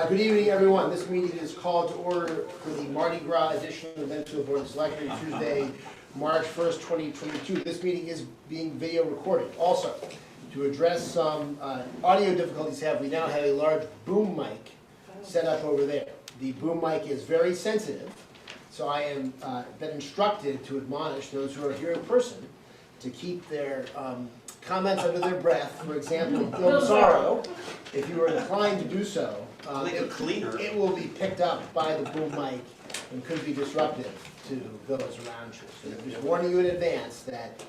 Good evening, everyone. This meeting is called to order for the Mardi Gras edition of the Medfield Board of Selectmen, Tuesday, March 1st, 2022. This meeting is being video recorded. Also, to address some audio difficulties we now have a large boom mic set up over there. The boom mic is very sensitive, so I am been instructed to admonish those who are here in person to keep their comments under their breath. For example, ill sorrow, if you are inclined to do so, it will be picked up by the boom mic and could be disruptive to those around you. So I'm just warning you in advance that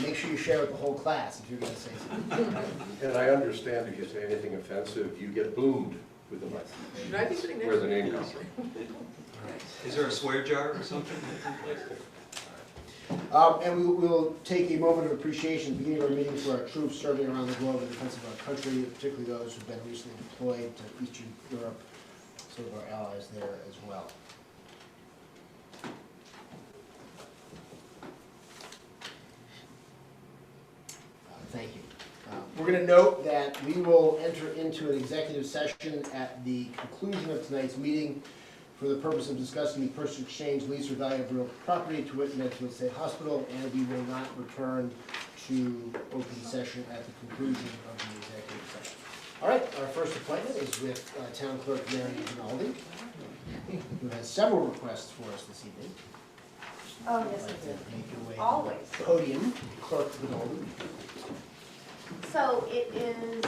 make sure you share with the whole class if you're going to say something. And I understand if you say anything offensive, you get boomed with the mic. Should I be sitting next Where to the you? name comes from. Is there a swear jar or something? And we will take a moment of appreciation at the beginning of our meeting for our troops serving around the globe in defense of our country, particularly those who've been recently deployed to Eastern Europe, some of our allies there as well. Thank you. We're going to note that we will enter into an executive session at the conclusion of tonight's meeting for the purpose of discussing the purchase, exchange, lease, or value of real property to wit Medfield State Hospital, and we will not return to open session at the conclusion of the executive session. All right, our first appointment is with Town Clerk Mary Rinaldi, who has several requests for us this evening. Oh, yes, I do. Make your way Always. to the podium, Clerk Rinaldi. So it is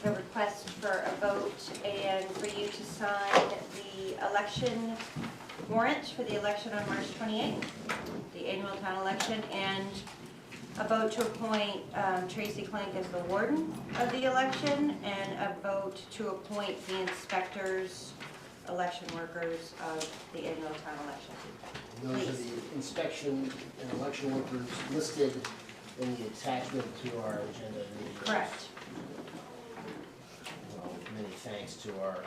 the request for a vote and for you to sign the election warrant for the election on March 28th, the annual town election, and a vote to appoint Tracy Clink as the warden of the election, and a vote to appoint the inspectors, election workers of the annual town election. And those are the inspection and election workers listed in the attachment to our agenda. Correct. Well, many thanks to our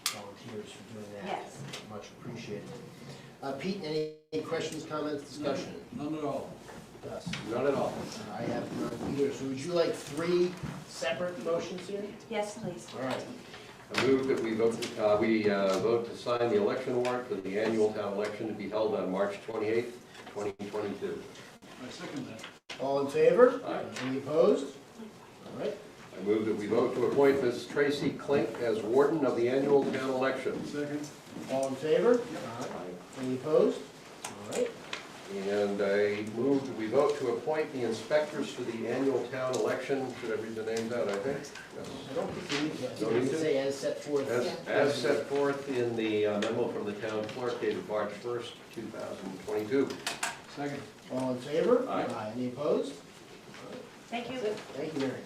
volunteers for doing that. Yes. Much appreciated. Pete, any questions, comments, discussion? None at all. Gus? Not at all. I have none either. So would you like 3 separate motions here? Yes, please. All right. I move that we vote to sign the election warrant for the annual town election to be held on March 28th, 2022. I second that. All in favor? Aye. Any opposed? All right. I move that we vote to appoint Ms. Tracy Clink as warden of the annual town election. Second. All in favor? Aye. Any opposed? All right. And I move that we vote to appoint the inspectors for the annual town election. Should I read the names out, I think? Yes. I don't think we need to. I No think we need can to? say as set forth. As set forth in the memo from the town clerk dated March 1st, 2022. Second. All in favor? Aye. Any opposed? Thank you. Thank you, Mary.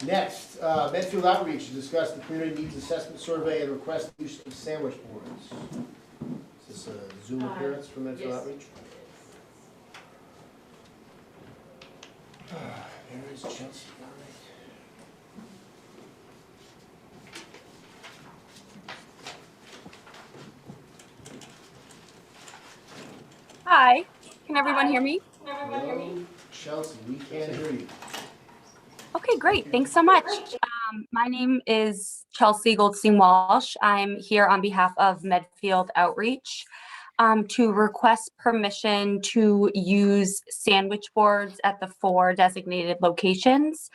Next, Medfield Outreach to discuss the community needs assessment survey and request the use of sandwich boards. Is this a Zoom appearance from Medfield yes. Outreach? There is Chelsea. All right. Hi, can everyone hear me? Hello, Chelsea, we can't hear you. Okay, great. Thanks so much. My name is Chelsea Goldstein Walsh. I'm here on behalf of Medfield Outreach to request permission to use sandwich boards at the 4 designated locations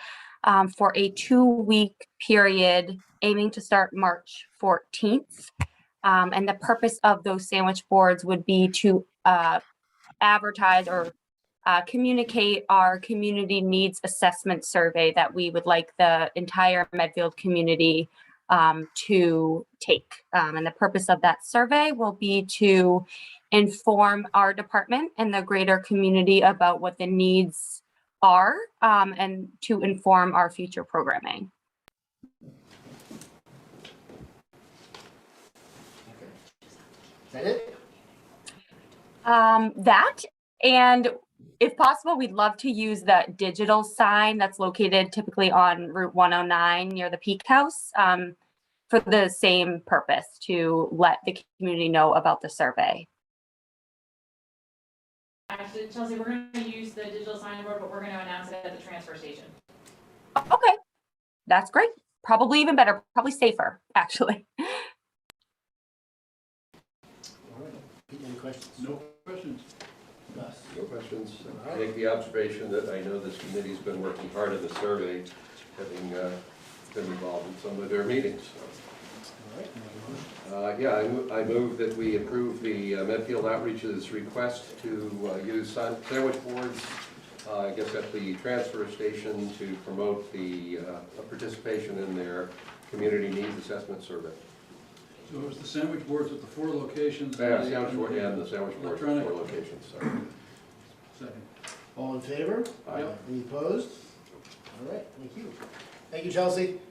for a 2-week period aiming to start March 14th. And the purpose of those sandwich boards would be to advertise or communicate our community needs assessment survey that we would like the entire Medfield community to take. And the purpose of that survey will be to inform our department and the greater community about what the needs are and to inform our future programming. Is that it? That, and if possible, we'd love to use the digital sign that's located typically on Route 109 near the Peak House for the same purpose, to let the community know about the survey. Actually, Chelsea, we're going to use the digital signboard, but we're going to announce it at the transfer station. Okay, that's great. probably even better, probably safer, actually. All right. Pete, any questions? No questions. Gus? No questions. I make the observation that I know this committee's been working hard on the survey, having been involved in some of their meetings. All right, can I have a motion? Yeah, I move that we approve the Medfield Outreach's request to use sandwich boards, I guess at the transfer station to promote the participation in their community needs assessment survey. So it was the sandwich boards at the 4 locations. Yeah, sandwich board and the sandwich board for Electronic. 4 locations, sorry. Second. All in favor? Aye. Any opposed? All right, thank you. Thank you, Chelsea.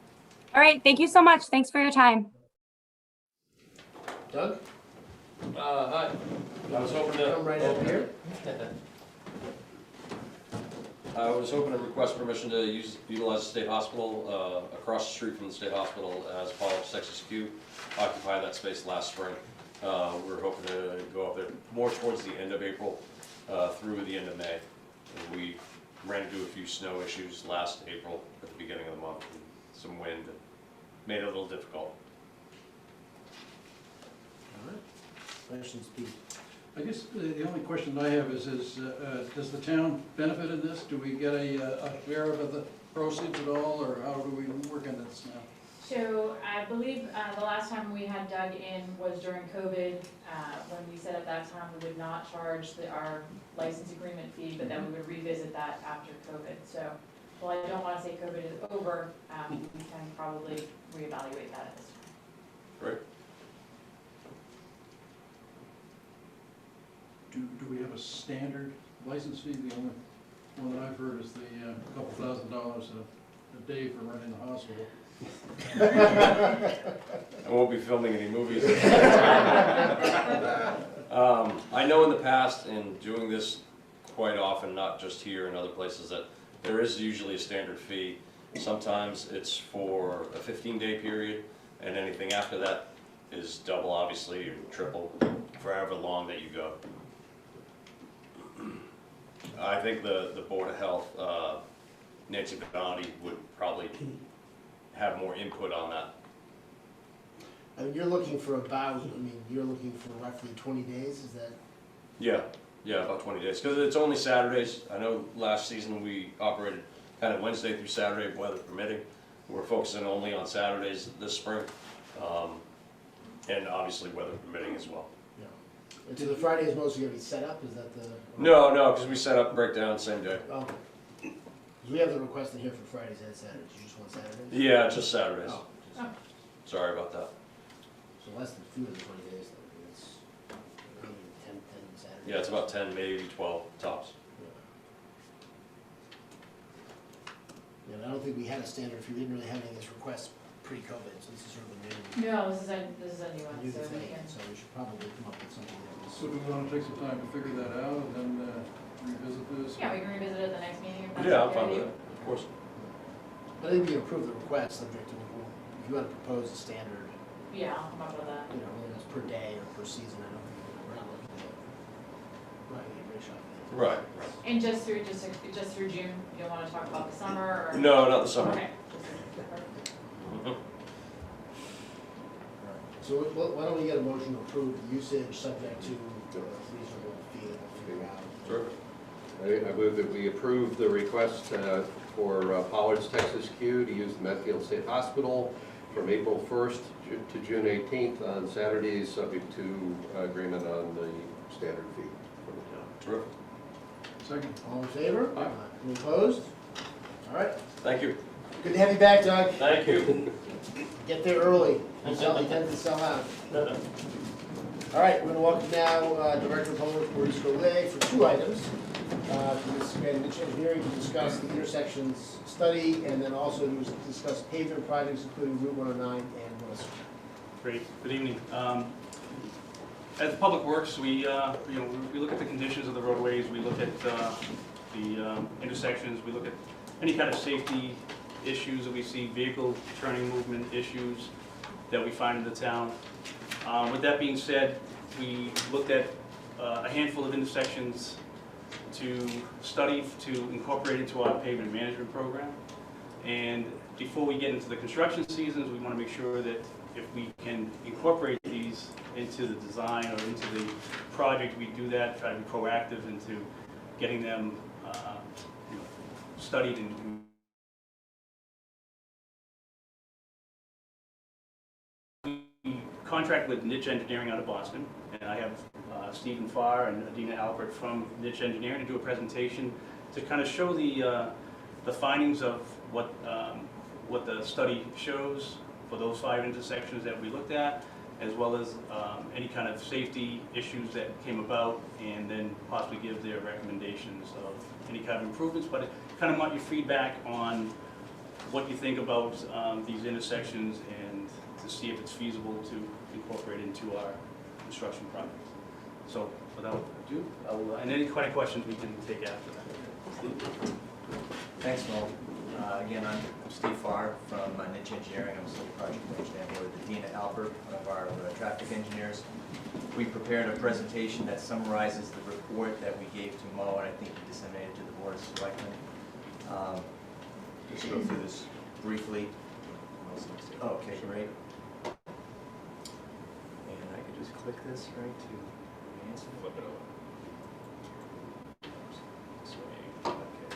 All right, thank you so much. Thanks for your time. Doug? Hi, I was hoping to. Come right up here. I was hoping to request permission to utilize the state hospital, across the street from the state hospital as Apollo's Texas Q, occupied that space last spring. We're hoping to go up there more towards the end of April, through the end of May. And we ran into a few snow issues last April at the beginning of the month, and some wind, and made it a little difficult. All right. Questions, Pete? I guess the only question I have is does the town benefit in this? Do we get a share of the proceeds at all, or how do we work on this now? So I believe the last time we had Doug in was during COVID, when we said at that time we would not charge our license agreement fee, but then we would revisit that after COVID. So while I don't want to say COVID is over, we can probably reevaluate that at this time. Right? Do we have a standard license fee? The only one that I've heard is the couple $1,000s a day for running the hospital. I won't be filming any movies. I know in the past, and doing this quite often, not just here and other places, that there is usually a standard fee. Sometimes it's for a 15-day period, and anything after that is double, obviously, or triple, for however long that you go. I think the Board of Health, Nancy Benotti, would probably have more input on that. I mean, you're looking for you're looking for roughly 20 days, is that? Yeah, about 20 days, because it's only Saturdays. I know last season we operated kind of Wednesday through Saturday, weather permitting. We're focusing only on Saturdays this spring, and obviously weather permitting as well. Yeah. And so the Friday is mostly going to be set up, is that the? No, because we set up breakdown same day. Oh. We have the request in here for Fridays and Saturdays, you just want Saturdays? Yeah, just Saturdays. Oh, just- Sorry about that. So less than 20 days, then, I mean, it's maybe 10 Saturdays. Yeah, it's about 10, maybe 12 tops. Yeah, and I don't think we had a standard fee, we didn't really have any of this request pre-COVID, so this is sort of a No, this is a new one, new so we thing, can. so we should probably come up with something that was. So do we want to take some time to figure that out and then revisit this? Yeah, we can revisit it at the next meeting if that's Yeah, I'm okay fine with with you. it, of course. I think we can approve the request, subject to, if you want to propose a standard, Yeah, I'll come up with that. you know, whether it's per day or per season, I don't think we're not looking at, right, rich off that. Right. And just through June, you don't want to talk about the summer or? No, not the summer. Okay. Mhm. So why don't we get a motion to approve the usage, subject to reasonable fee that we'll figure out. Sure. I move that we approve the request for Pollard's Texas Q to use the Medfield State Hospital from April 1st to June 18th on Saturdays, subject to agreement on the standard fee from the town. Terrific. Second. All in favor? Aye. Any opposed? All right, Thank you. good to have you back, Doug. Thank you. Get there early, you tend to sell out. All right, we're gonna welcome now Director of Public Works Golay for 2 items. For this engineering to discuss the intersections study and then also to discuss pavement projects including Route 109 and Willis. Great, good evening. At Public Works, we look at the conditions of the roadways, we look at the intersections, we look at any kind of safety issues that we see, vehicle turning movement issues that we find in the town. With that being said, we looked at a handful of intersections to study, to incorporate into our pavement management program. And before we get into the construction seasons, we want to make sure that if we can incorporate these into the design or into the project, we do that, try to be proactive into getting them studied and contract with Niche Engineering out of Boston, and I have Stephen Farr and Adina Albert from Niche Engineering to do a presentation to kind of show the findings of what the study shows for those 5 intersections that we looked at, as well as any kind of safety issues that came about, and then possibly give their recommendations of any kind of improvements, but kind of want your feedback on what you think about these intersections and to see if it's feasible to incorporate into our construction project. So without ado, and any kind of questions we can take after that. Steve? Thanks, Mo. Again, I'm Steve Farr from Niche Engineering. I'm still project engineer here with Adina Albert, one of our traffic engineers. We prepared a presentation that summarizes the report that we gave to Mo, and I think he disseminated to the Board of Selectmen. Just go through this briefly. Okay, great. And I could just click this right to advance it. Flip it over. This way. Okay.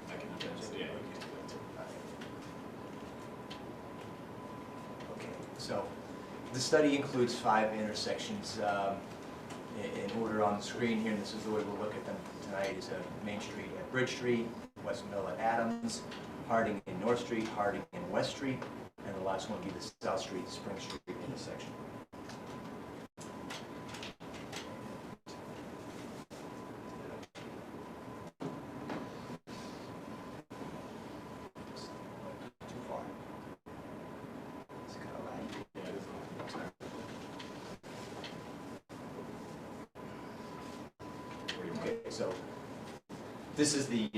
I can advance it. Yeah. Okay, so the study includes 5 intersections. In order on the screen here, and this is the way we'll look at them tonight, is Main Street at Bridge Street, West Mill at Adams, Harding and North Street, Harding and West Street, and the last one will be the South Street, Spring Street intersection. Too far. It's kind of laggy. Okay, so this is the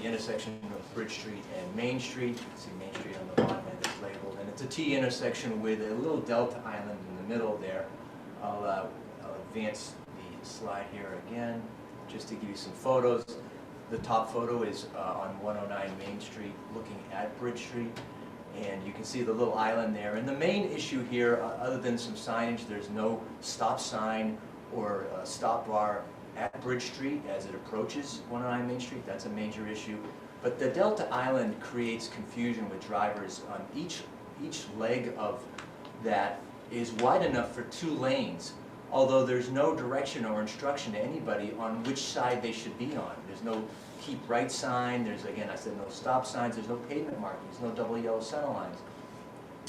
intersection of Bridge Street and Main Street. You can see Main Street on the bottom end is labeled, and it's a T intersection with a little delta island in the middle there. I'll advance the slide here again, just to give you some photos. The top photo is on 109 Main Street, looking at Bridge Street, and you can see the little island there. And the main issue here, other than some signage, there's no stop sign or stop bar at Bridge Street as it approaches 109 Main Street. That's a major issue. But the Delta Island creates confusion with drivers. On each leg of that is wide enough for 2 lanes, although there's no direction or instruction to anybody on which side they should be on. There's no keep right sign, there's, again, I said no stop signs, there's no pavement markings, no double yellow center lines.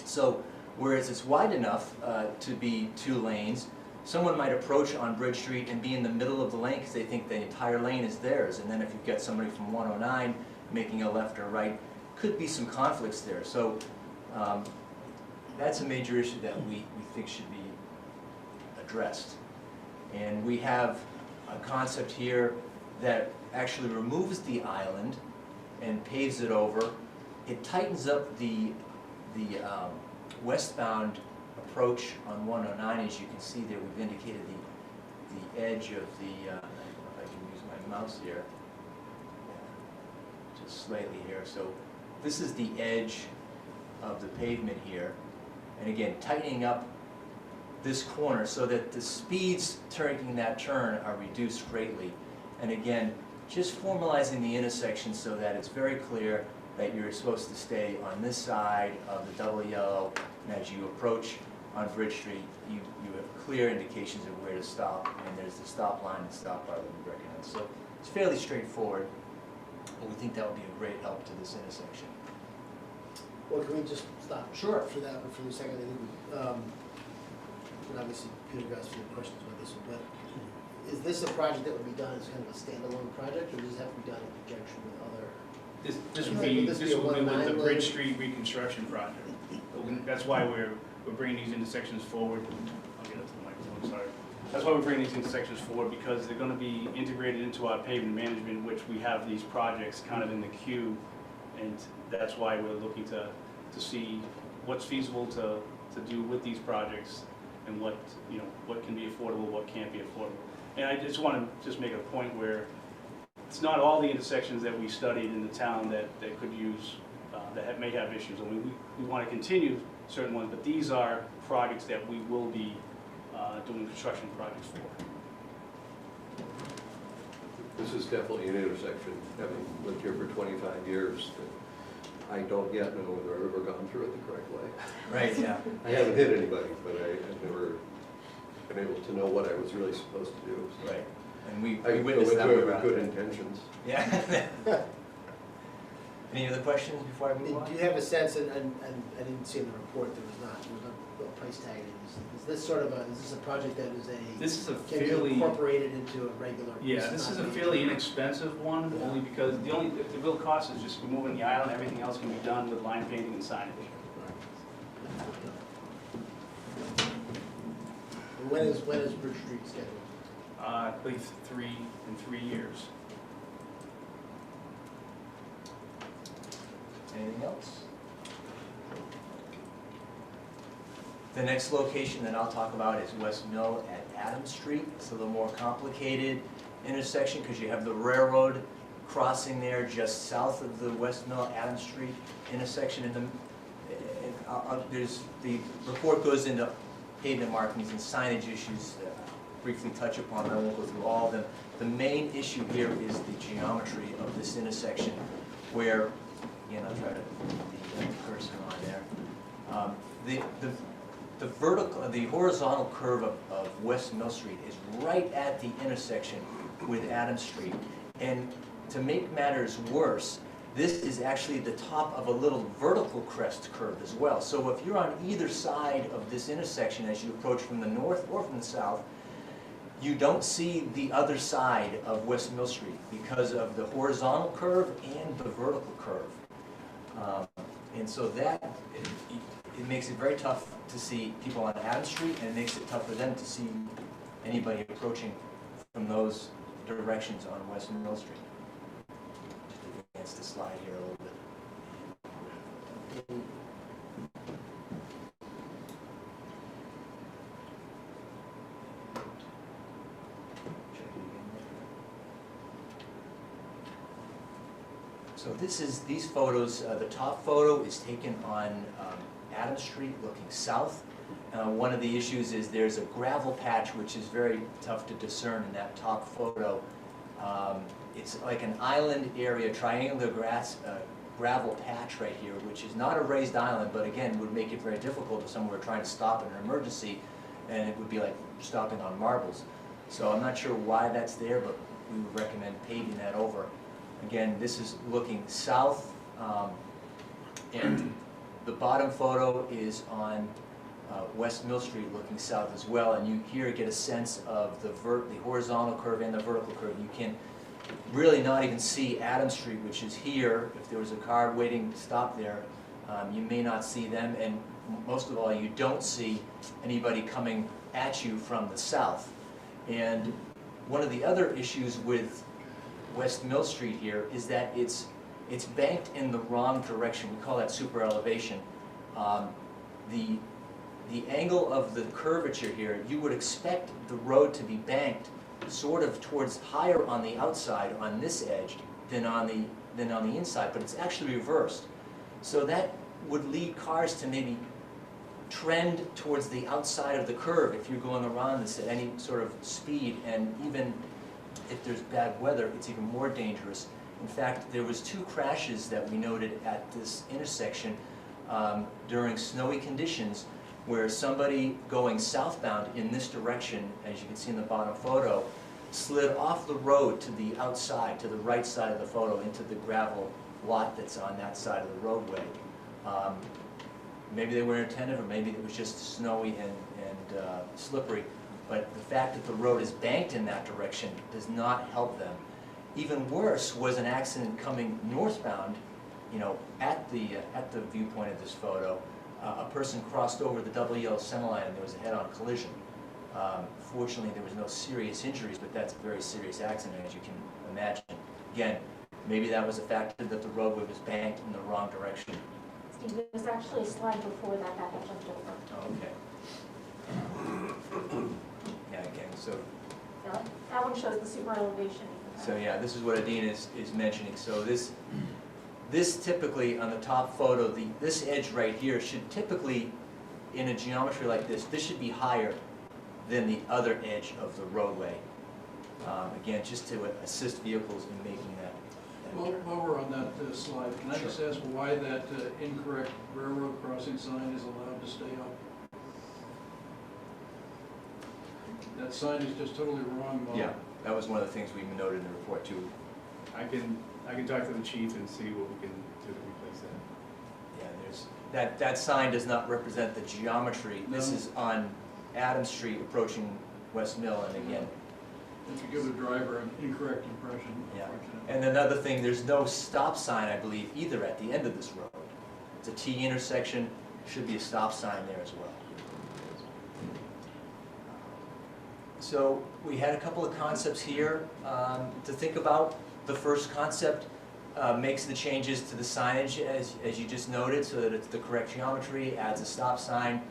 So, whereas it's wide enough to be 2 lanes, someone might approach on Bridge Street and be in the middle of the lane because they think the entire lane is theirs. And then if you've got somebody from 109 making a left or right, could be some conflicts there. So that's a major issue that we think should be addressed. And we have a concept here that actually removes the island and paves it over. It tightens up the westbound approach on 109. As you can see there, we've indicated the edge of the, I don't know if I can use my mouse here, just slightly here. So this is the edge of the pavement here. And again, tightening up this corner so that the speeds taking that turn are reduced greatly. And again, just formalizing the intersection so that it's very clear that you're supposed to stay on this side of the double yellow, and as you approach on Bridge Street, you have clear indications of where to stop, and there's the stop line and stop bar that we recognize. So it's fairly straightforward, but we think that would be a great help to this intersection. Well, can we just stop? Sure. For that one for a second? I think and obviously Peter got some questions about this one, but is this a project that would be done as kind of a standalone project, or does this have to be done in conjunction with other? This would Would be, this this be a would be with the 109 Bridge lane? Street reconstruction project. That's why we're bringing these intersections forward. I'll get up to the microphone, sorry. That's why we're bringing these intersections forward, because they're gonna be integrated into our pavement management, which we have these projects kind of in the queue. And that's why we're looking to see what's feasible to do with these projects, and what, what can be affordable, what can't be affordable. And I just want to make a point where it's not all the intersections that we studied in the town that could use, may have issues. I mean, we want to continue certain ones, but these are projects that we will be doing construction projects for. This is definitely an intersection, having lived here for 25 years, that I don't yet know whether I've ever gone through it the correct way. Right, yeah. I haven't hit anybody, but I've never been able to know what I was really supposed to do. So Right. And we I witnessed that. with good intentions. Yeah. Any other questions before I move on? Do you have a sense, and I didn't see in the report, there was no price tag. Is this sort of is this a project that is This is a can be fairly, incorporated into a regular? yeah, this is a fairly inexpensive one, Yeah. only because the real cost is just removing the island. Everything else can be done with line painting and signage. When is Bridge Street scheduled? I believe in 3 years. Anything else? The next location that I'll talk about is West Mill at Adams Street. It's a little more complicated intersection because you have the railroad crossing there just south of the West Mill Adams Street intersection. The report goes into pavement markings and signage issues that I'll briefly touch upon. I won't go through all of them. The main issue here is the geometry of this intersection where, again, I'll try to put the cursor on there. The horizontal curve of West Mill Street is right at the intersection with Adams Street. And to make matters worse, this is actually the top of a little vertical crest curve as well. So if you're on either side of this intersection as you approach from the north or from the south, you don't see the other side of West Mill Street because of the horizontal curve and the vertical curve. And so that, it makes it very tough to see people on Adams Street, and it makes it tough for them to see anybody approaching from those directions on West Mill Street. Just advance the slide here a little bit. So these photos, the top photo is taken on Adams Street looking south. One of the issues is there's a gravel patch which is very tough to discern in that top photo. It's like an island area, triangular gravel patch right here, which is not a raised island, but again would make it very difficult if someone were trying to stop in an emergency, and it would be like stopping on marbles. So I'm not sure why that's there, but we would recommend paving that over. Again, this is looking south, and the bottom photo is on West Mill Street looking south as well, and you here get a sense of the horizontal curve and the vertical curve. You can really not even see Adams Street, which is here. If there was a car waiting to stop there, you may not see them, and most of all, you don't see anybody coming at you from the south. And one of the other issues with West Mill Street here is that it's banked in the wrong direction. We call that super elevation. The angle of the curvature here, you would expect the road to be banked sort of towards higher on the outside on this edge than on the inside, but it's actually reversed. So that would lead cars to maybe trend towards the outside of the curve if you're going around this at any sort of speed, and even if there's bad weather, it's even more dangerous. In fact, there was 2 crashes that we noted at this intersection during snowy conditions where somebody going southbound in this direction, as you can see in the bottom photo, slid off the road to the outside, to the right side of the photo, into the gravel lot that's on that side of the roadway. Maybe they were inattentive, or maybe it was just snowy and slippery. But the fact that the road is banked in that direction does not help them. Even worse was an accident coming northbound, at the viewpoint of this photo. A person crossed over the double yellow center line, and there was a head-on collision. Fortunately, there was no serious injuries, but that's a very serious accident, as you can imagine. Again, maybe that was a factor that the roadway was banked in the wrong direction. Steve, there was actually a slide before that got jumped over. Oh, okay. Yeah, again, so So No, that one shows the super elevation. So yeah, this is what Adina is mentioning. So this typically on the top photo, this edge right here should typically, in a geometry like this should be higher than the other edge of the roadway. Again, just to assist vehicles in making that. Well, while we're on that slide, can I just ask why that incorrect railroad crossing sign is allowed to stay up? That sign is just totally wrong, Bob. Yeah, that was one of the things we noted in the report too. I can talk to the chief and see what we can do to replace that. Yeah, that sign does not represent the geometry. This No. is on Adams Street approaching West Mill, and again, If you give the driver an incorrect impression, Yeah. unfortunately. and another thing, there's no stop sign, I believe, either at the end of this road. It's a T intersection, should be a stop sign there as well. So we had a couple of concepts here to think about. The first concept makes the changes to the signage as you just noted, so that it's the correct geometry, adds a stop sign.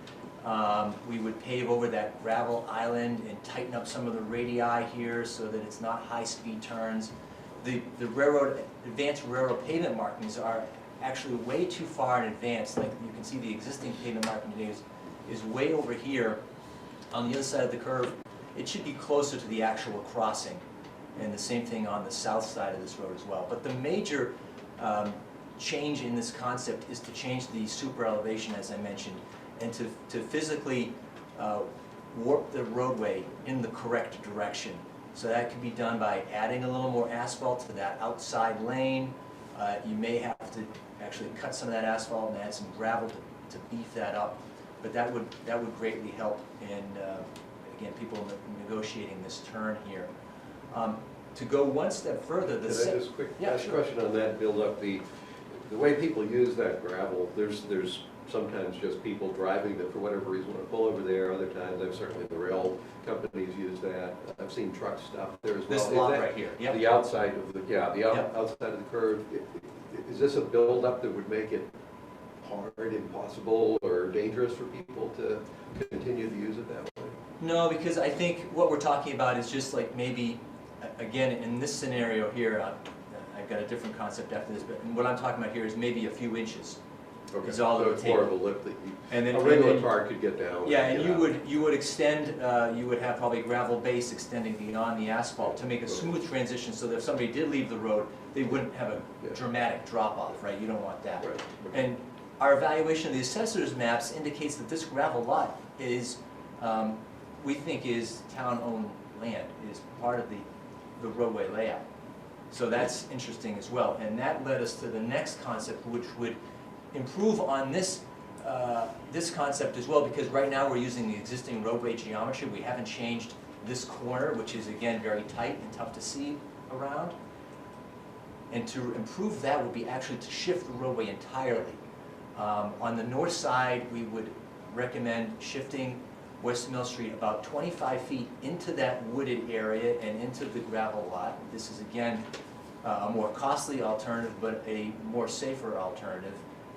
We would pave over that gravel island and tighten up some of the radii here so that it's not high-speed turns. The advanced railroad pavement markings are actually way too far in advance. Like you can see, the existing pavement marking is way over here on the other side of the curve. It should be closer to the actual crossing, and the same thing on the south side of this road as well. But the major change in this concept is to change the super elevation, as I mentioned, and to physically warp the roadway in the correct direction. So that can be done by adding a little more asphalt to that outside lane. You may have to actually cut some of that asphalt and add some gravel to beef that up, but that would greatly help in, again, people negotiating this turn here. To go one step further, Can I just quick ask a sure. question on that, build up the way people use that gravel, there's sometimes just people driving that for whatever reason want to pull over there, other times, I've certainly, the rail companies use that, I've seen trucks stop there as well. This Is lot that right here, yep. The outside of the, Yep. outside of the curve, is this a build-up that would make it hard, impossible, or dangerous for people to continue to use it that way? No, because I think what we're talking about is just like maybe, again, in this scenario here, I've got a different concept after this, but what I'm talking about here is maybe a few inches. Okay, Is all so it would it's take. more of a lip that And then a regular car could get down. Yeah, and get out. you would extend, you would have probably gravel base extending beyond the asphalt to make a smooth transition, so that if somebody did leave the road, they wouldn't have a Yeah. dramatic drop-off, right? You don't want that. Right. And our evaluation of the assessor's maps indicates that this gravel lot is, we think is town-owned land, is part of the roadway layout. So that's interesting as well. And that led us to the next concept, which would improve on this, this concept as well, because right now we're using the existing roadway geometry. We haven't changed this corner, which is again very tight and tough to see around. And to improve that would be actually to shift the roadway entirely. On the north side, we would recommend shifting West Mill Street about 25 feet into that wooded area and into the gravel lot. This is again a more costly alternative, but a more safer alternative,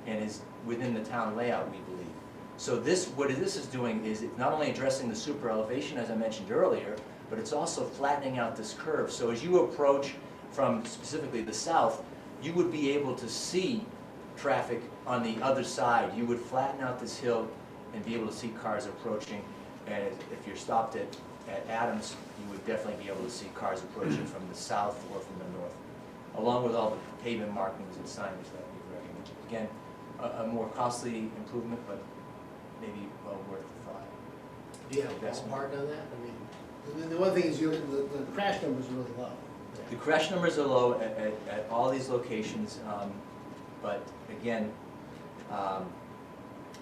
and is within the town layout, we believe. So this, what this is doing is it's not only addressing the super elevation, as I mentioned earlier, but it's also flattening out this curve. So as you approach from specifically the south, you would be able to see traffic on the other side. You would flatten out this hill and be able to see cars approaching. And if you're stopped at Adams, you would definitely be able to see cars approaching from the south or from the north, along with all the pavement markings and signage that we recommend. Again, a more costly improvement, but maybe well worth the thought. Do you have a ballpark on that? I mean, the one thing is the crash numbers are really low. The crash numbers are low at all these locations, but again,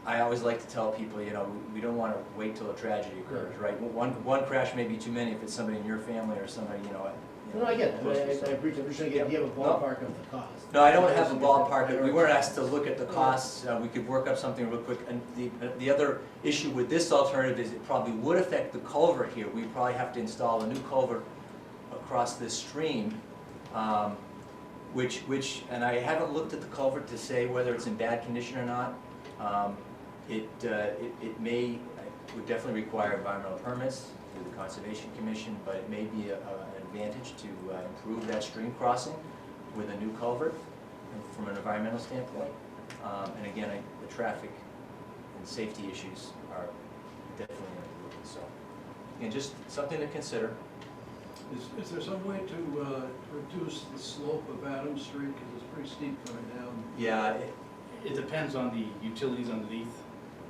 I always like to tell people, you know, we don't want to wait till a tragedy occurs, right? One crash may be too many if it's somebody in your family or somebody, you know. No, I get it. I appreciate it. I'm just trying to get, do you have a ballpark of the cost? No, I don't have a ballpark. We weren't asked to look at the costs. We could work up something real quick. And the other issue with this alternative is it probably would affect the culvert here. We probably have to install a new culvert across this stream, which, and I haven't looked at the culvert to say whether it's in bad condition or not. It would definitely require environmental permits through the Conservation Commission, but it may be an advantage to improve that stream crossing with a new culvert from an environmental standpoint. And again, the traffic and safety issues are definitely improved. So, again, just something to consider. Is there some way to reduce the slope of Adams Street, because it's pretty steep coming down? Yeah, It depends on the utilities underneath,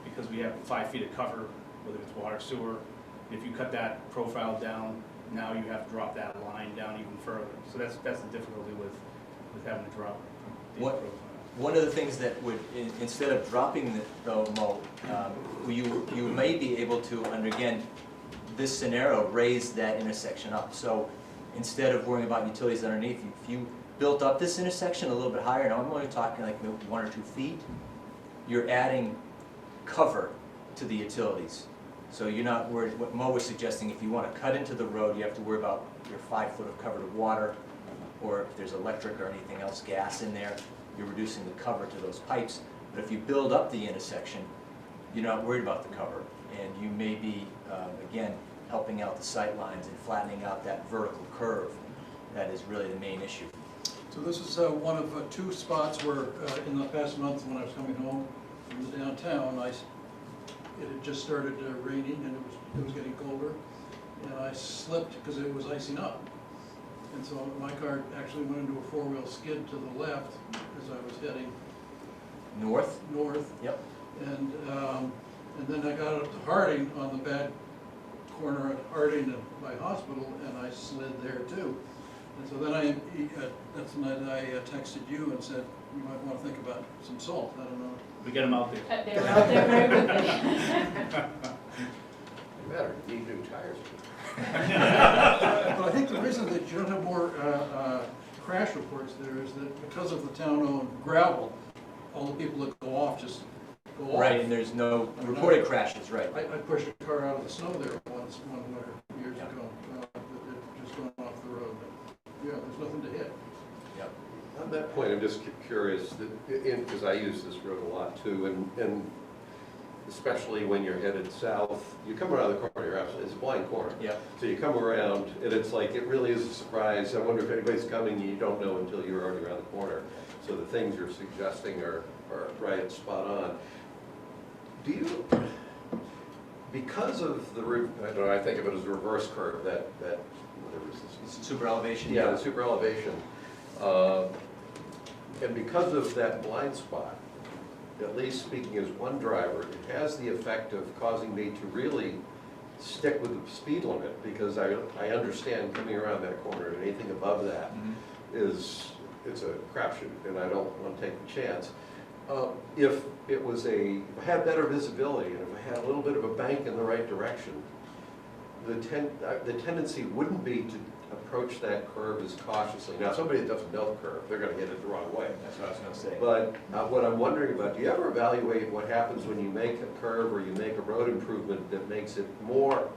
because we have 5 feet of cover, whether it's water, sewer. If you cut that profile down, now you have to drop that line down even further. So that's the difficulty with having to drop the What- profile. one of the things that would, instead of dropping the moat, you may be able to, and again, this scenario, raise that intersection up. So instead of worrying about utilities underneath, if you built up this intersection a little bit higher, now I'm only talking like maybe 1 or 2 feet, you're adding cover to the utilities. So you're not worried, what Mo was suggesting, if you want to cut into the road, you have to worry about your 5 foot of covered water, or if there's electric or anything else, gas in there, you're reducing the cover to those pipes. But if you build up the intersection, you're not worried about the cover, and you may be, again, helping out the sight lines and flattening out that vertical curve. That is really the main issue. So this is one of 2 spots where in the past month when I was coming home from the downtown, it had just started raining and it was getting colder, and I slipped because it was icing up. And so my car actually went into a 4-wheel skid to the left as I was heading North? north. Yep. And then I got up to Harding on the bad corner at Harding and my hospital, and I slid there too. And so then that's when I texted you and said, you might want to think about some salt, I don't know. We get them out there. They were out there very quickly. Better, need new tires. But I think the reason that you don't have more crash reports there is that because of the town-owned gravel, all the people that go off just go off. Right, and there's no reported crashes, right. I pushed a car out of the snow there once, one winter, years Yeah. ago, it just gone off the road. But, yeah, there's nothing to hit. Yep. On that point, I'm just curious, because I use this road a lot too, and especially when you're headed south, you come around the corner, you're absolutely, it's a blind corner. Yep. So you come around, and it's like, it really is a surprise. I wonder if anybody's coming, and you don't know until you're already around the corner. So the things you're suggesting are right, spot on. Do you, because of the, I don't know, I think of it as a reverse curve, that whatever is this? Super elevation? Yeah, the super elevation. And because of that blind spot, at least speaking as one driver, it has the effect of causing me to really stick with the speed limit, because I understand coming around that corner and anything above that is, it's a crapshoot, and I don't want to take the chance. If it was if I had better visibility, and if I had a little bit of a bank in the right direction, the tendency wouldn't be to approach that curve as cautiously. Now, somebody that doesn't know the curve, they're going to hit it the wrong way. That's what I was going to say. But what I'm wondering about, do you ever evaluate what happens when you make a curve or you make a road improvement that makes it more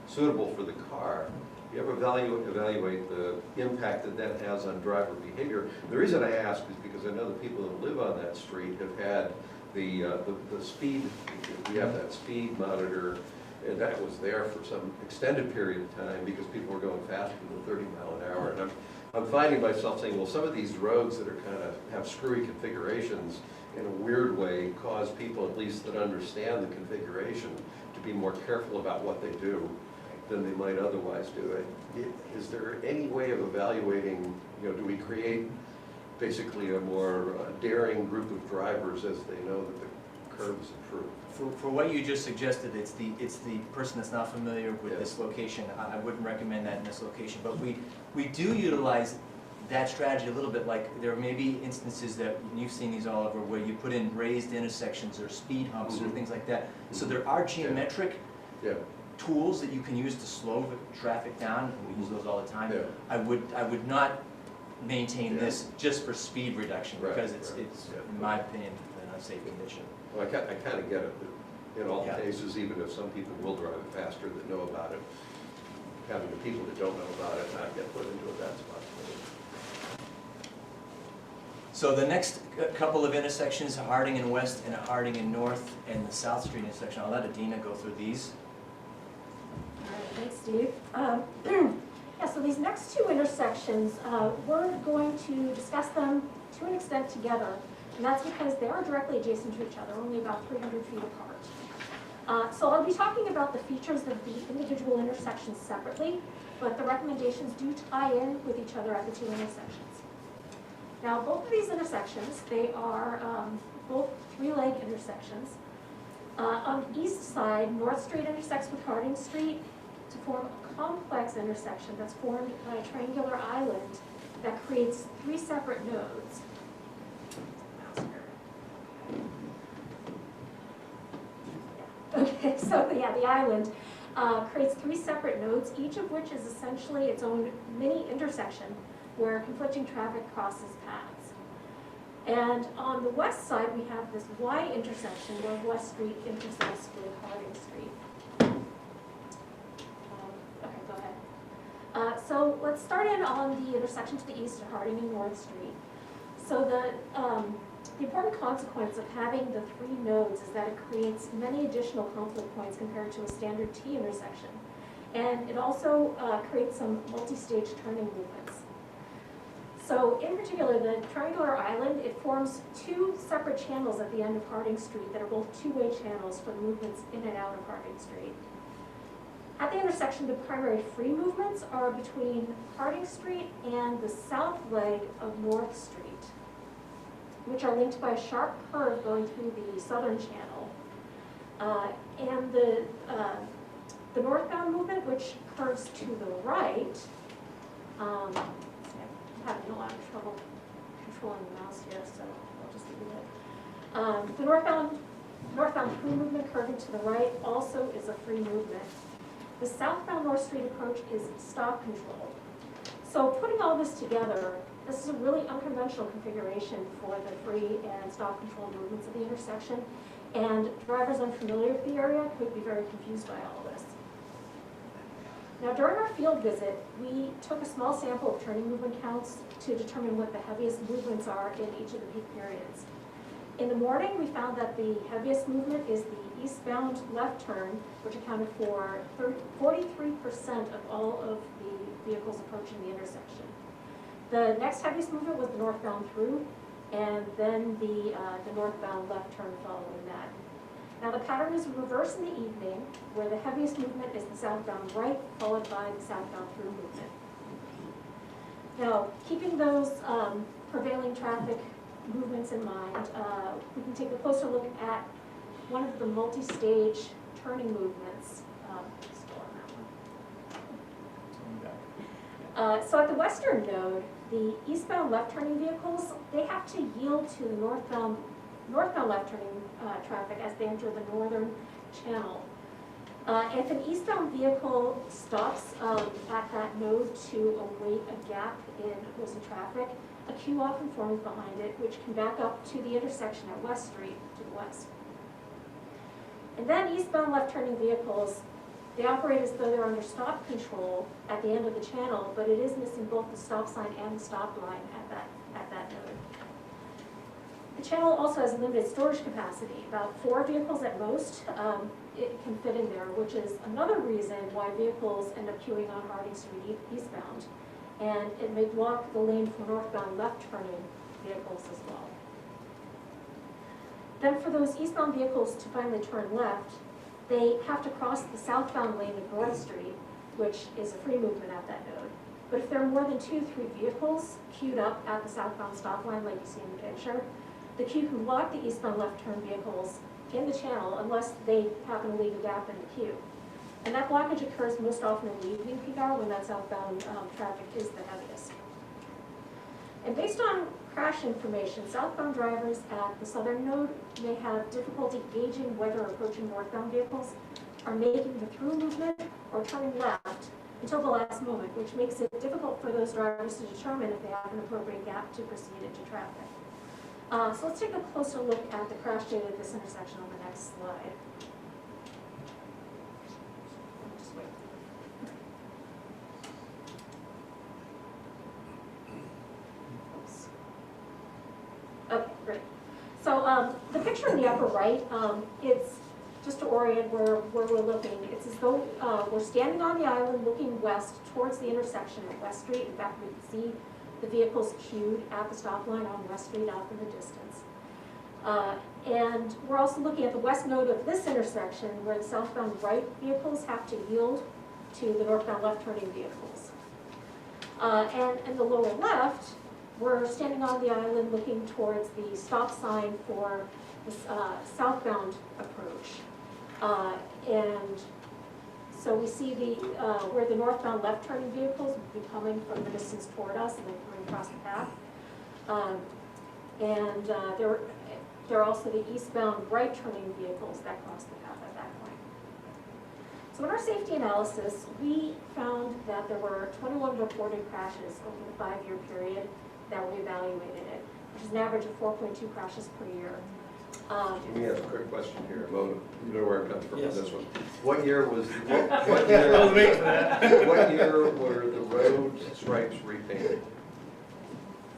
suitable for the car? Do you ever evaluate the impact that that has on driver behavior? The reason I ask is because I know the people that live on that street have had the speed, we have that speed monitor, and that was there for some extended period of time because people were going faster than 30 miles an hour. And I'm finding myself saying, well, some of these roads that are kind of have screwy configurations in a weird way cause people, at least that understand the configuration, to be more careful about what they do than they might otherwise do. Is there any way of evaluating, do we create basically a more daring group of drivers as they know that the curve is improved? For what you just suggested, it's the person that's not familiar with this location. I wouldn't recommend that in this location, but we do utilize that strategy a little bit. Like there may be instances that, and you've seen these all over, where you put in raised intersections or speed humps or things like that. So there are geometric tools that you can use to slow the traffic down. We use those all the time. I would not maintain this just for speed reduction because it's in my opinion, an unsafe condition. Well, I kind of get it. In all cases, even if some people will drive it faster that know about it, having the people that don't know about it not get put into a bad spot. So the next couple of intersections, Harding and West and Harding and North, and the South Street intersection, I'll let Adina go through these. All right, thanks, Steve. Yeah, so these next two intersections, we're going to discuss them to an extent together, and that's because they are directly adjacent to each other, only about 300 feet apart. So I'll be talking about the features of the individual intersections separately, but the recommendations do tie in with each other at the two intersections. Now, both of these intersections, they are both three-leg intersections. On the east side, North Street intersects with Harding Street to form a complex intersection that's formed by a triangular island that creates three separate nodes. Okay, so yeah, the island creates three separate nodes, each of which is essentially its own mini intersection where conflicting traffic crosses paths. And on the west side, we have this Y intersection where West Street intersects with Harding Street. Okay, go ahead. So let's start in on the intersection to the east of Harding and North Street. So the important consequence of having the three nodes is that it creates many additional conflict points compared to a standard T intersection. And it also creates some multi-stage turning movements. So in particular, the triangular island, it forms two separate channels at the end of Harding Street that are both two-way channels for the movements in and out of Harding Street. At the intersection, the primary free movements are between Harding Street and the south leg of North Street, which are linked by a sharp curve going through the southern channel. And the northbound movement, which curves to the right, I'm having a lot of trouble controlling the mouse here, so I'll just leave it. The northbound free movement curving to the right also is a free movement. The southbound North Street approach is stop control. So putting all this together, this is a really unconventional configuration for the free and stop control movements at the intersection, and drivers unfamiliar with the area could be very confused by all this. Now, during our field visit, we took a small sample of turning movement counts to determine what the heaviest movements are in each of the peak periods. In the morning, we found that the heaviest movement is the eastbound left turn, which accounted for 43% of all of the vehicles approaching the intersection. The next heaviest movement was the northbound through, and then the northbound left turn following that. Now the pattern is reversed in the evening, where the heaviest movement is the southbound right, followed by the southbound through movement. Now, keeping those prevailing traffic movements in mind, we can take a closer look at one of the multi-stage turning movements. So at the western node, the eastbound left turning vehicles, they have to yield to the northbound left turning traffic as they enter the northern channel. If an eastbound vehicle stops at that node to await a gap in opposing traffic, a queue often forms behind it, which can back up to the intersection at West Street to the west. And then eastbound left turning vehicles, they operate as though they're under stop control at the end of the channel, but it is missing both the stop sign and the stop line at that node. The channel also has limited storage capacity, about 4 vehicles at most. It can fit in there, which is another reason why vehicles end up queuing on Harding Street eastbound. And it may block the lane for northbound left turning vehicles as well. Then for those eastbound vehicles to finally turn left, they have to cross the southbound lane of North Street, which is a free movement at that node. But if there are more than 2 or 3 vehicles queued up at the southbound stop line, like you see in the picture, the queue can block the eastbound left turn vehicles in the channel unless they happen to leave a gap in the queue. And that blockage occurs most often in the evening peak hour when that southbound traffic is the heaviest. And based on crash information, southbound drivers at the southern node may have difficulty gauging whether approaching northbound vehicles are making the through movement or turning left until the last moment, which makes it difficult for those drivers to determine if they have an appropriate gap to proceed into traffic. So let's take a closer look at the crash data at this intersection on the next slide. Just wait. Oops. Okay, great. So the picture in the upper right, it's just to orient where we're looking, it's as though we're standing on the island looking west towards the intersection at West Street. In fact, we can see the vehicles queued at the stop line on West Street off in the distance. And we're also looking at the west node of this intersection where the southbound right vehicles have to yield to the northbound left turning vehicles. And in the lower left, we're standing on the island looking towards the stop sign for the southbound approach. And so we see where the northbound left turning vehicles would be coming from the distance toward us and then coming across the path. There are also the eastbound right turning vehicles that cross the path at that point. So in our safety analysis, we found that there were 21 reported crashes over the 5-year period that we evaluated it, which is an average of 4.2 crashes per year. Let me ask a quick question here. Mona, you know where I'm coming from Yes. with this one. What year was, what year were the road stripes repainted?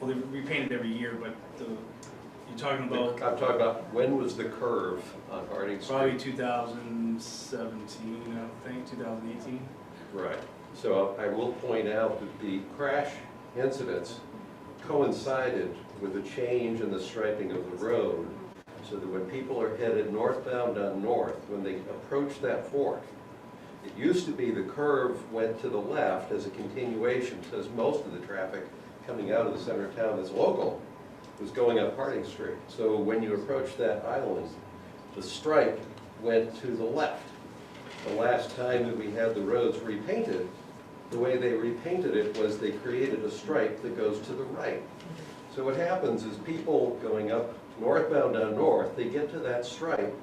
Well, they repainted every year, but you're talking about I'm talking about, when was the curve on Harding probably Street? 2017, I think, 2018. Right. So I will point out that the crash incidents coincided with the change in the striping of the road, so that when people are headed northbound on North, when they approach that fork, it used to be the curve went to the left as a continuation, because most of the traffic coming out of the center of town is local, was going up Harding Street. So when you approach that island, the stripe went to the left. The last time that we had the roads repainted, the way they repainted it was they created a stripe that goes to the right. So what happens is people going up northbound on North, they get to that stripe,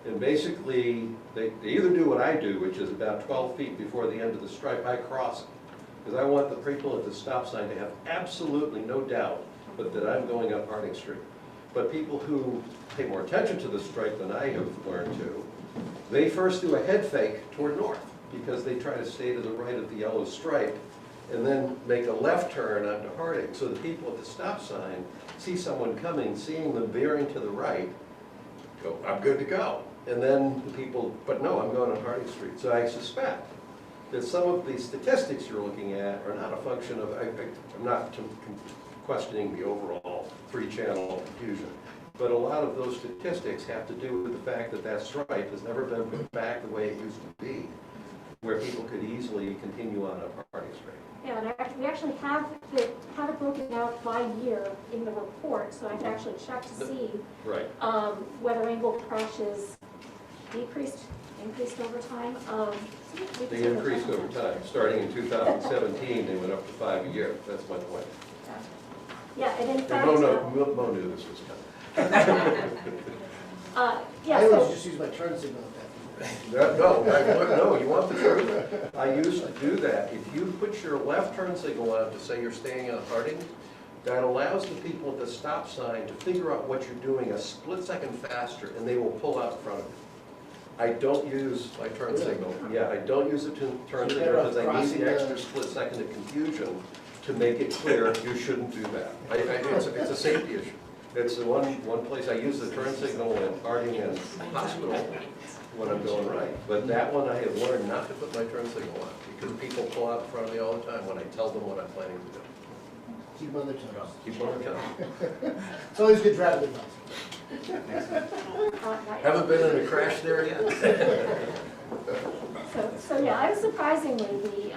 and basically they either do what I do, which is about 12 feet before the end of the stripe, I cross it. Because I want the people at the stop sign to have absolutely no doubt but that I'm going up Harding Street. But people who pay more attention to the stripe than I have learned to, they first do a head fake toward North, because they try to stay to the right of the yellow stripe and then make a left turn onto Harding. So the people at the stop sign see someone coming, seeing them veering to the right, go, I'm good to go. And then the people, but no, I'm going on Harding Street. So I suspect that some of the statistics you're looking at are not a function of, I'm not questioning the overall 3-channel confusion, but a lot of those statistics have to do with the fact that that stripe has never been put back the way it used to be, where people could easily continue on up Harding Street. Yeah, and we actually have it broken out by year in the report, so I can actually check to see Right. whether angle crashes decreased, increased over time. They increased over time. Starting in 2017, they went up to 5 a year. That's my point. Yeah, and in And fact, Mo knew this was coming. yeah, I always so, just use my turn signal at that. No, you want the truth? I used to do that. If you put your left turn signal on to say you're staying on Harding, that allows the people at the stop sign to figure out what you're doing a split second faster, and they will pull out in front of you. I don't use my turn signal. Yeah, I don't use the turn signal because I need the extra split second of confusion to make it clear you shouldn't do that. It's a safety issue. It's the one place I use the turn signal at Harding and Hospital when I'm going right. But that one I have learned not to put my turn signal on, because people pull out in front of me all the time when I tell them what I'm planning to do. Keep on the toes. Keep on coming. It's always good driving advice. Haven't been in a crash there yet. so yeah, unsurprisingly,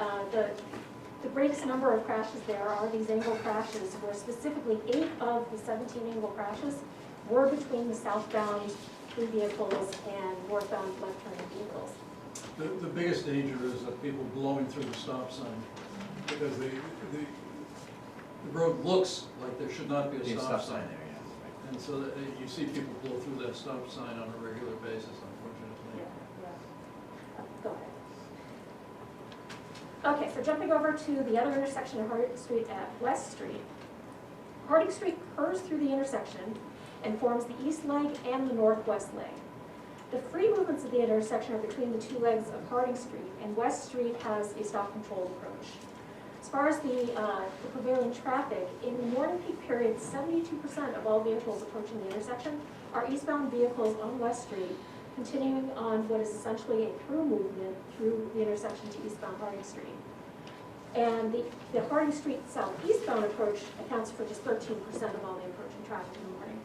the greatest number of crashes there are these angle crashes, where specifically 8 of the 17 angle crashes were between the southbound through vehicles and northbound left-turning vehicles. The biggest danger is that people blowing through the stop sign, because the road looks like there should not be a stop sign. there, yeah. And so that you see people blow through that stop sign on a regular basis, unfortunately. Go ahead. Okay, so jumping over to the other intersection of Harding Street at West Street. Harding Street curves through the intersection and forms the east leg and the northwest leg. The free movements of the intersection are between the 2 legs of Harding Street, and West Street has a stop-controlled approach. As far as the prevailing traffic, in the morning peak period, 72% of all vehicles approaching the intersection are eastbound vehicles on West Street continuing on what is essentially a through movement through the intersection to eastbound Harding Street. And the Harding Street southeastbound approach accounts for just 13% of all the approaching traffic in the morning.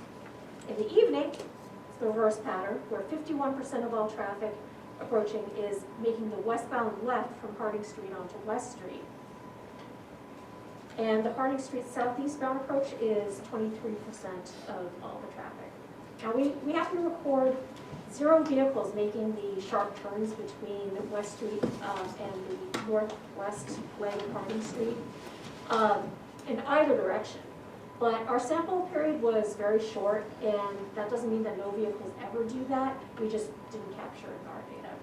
In the evening, it's the reverse pattern, where 51% of all traffic approaching is making the westbound left from Harding Street onto West Street. And the Harding Street southeastbound approach is 23% of all the traffic. Now we have to record 0 vehicles making the sharp turns between West Street and the northwest leg of Harding Street in either direction. But our sample period was very short, and that doesn't mean that no vehicles ever do that. We just didn't capture it in our data.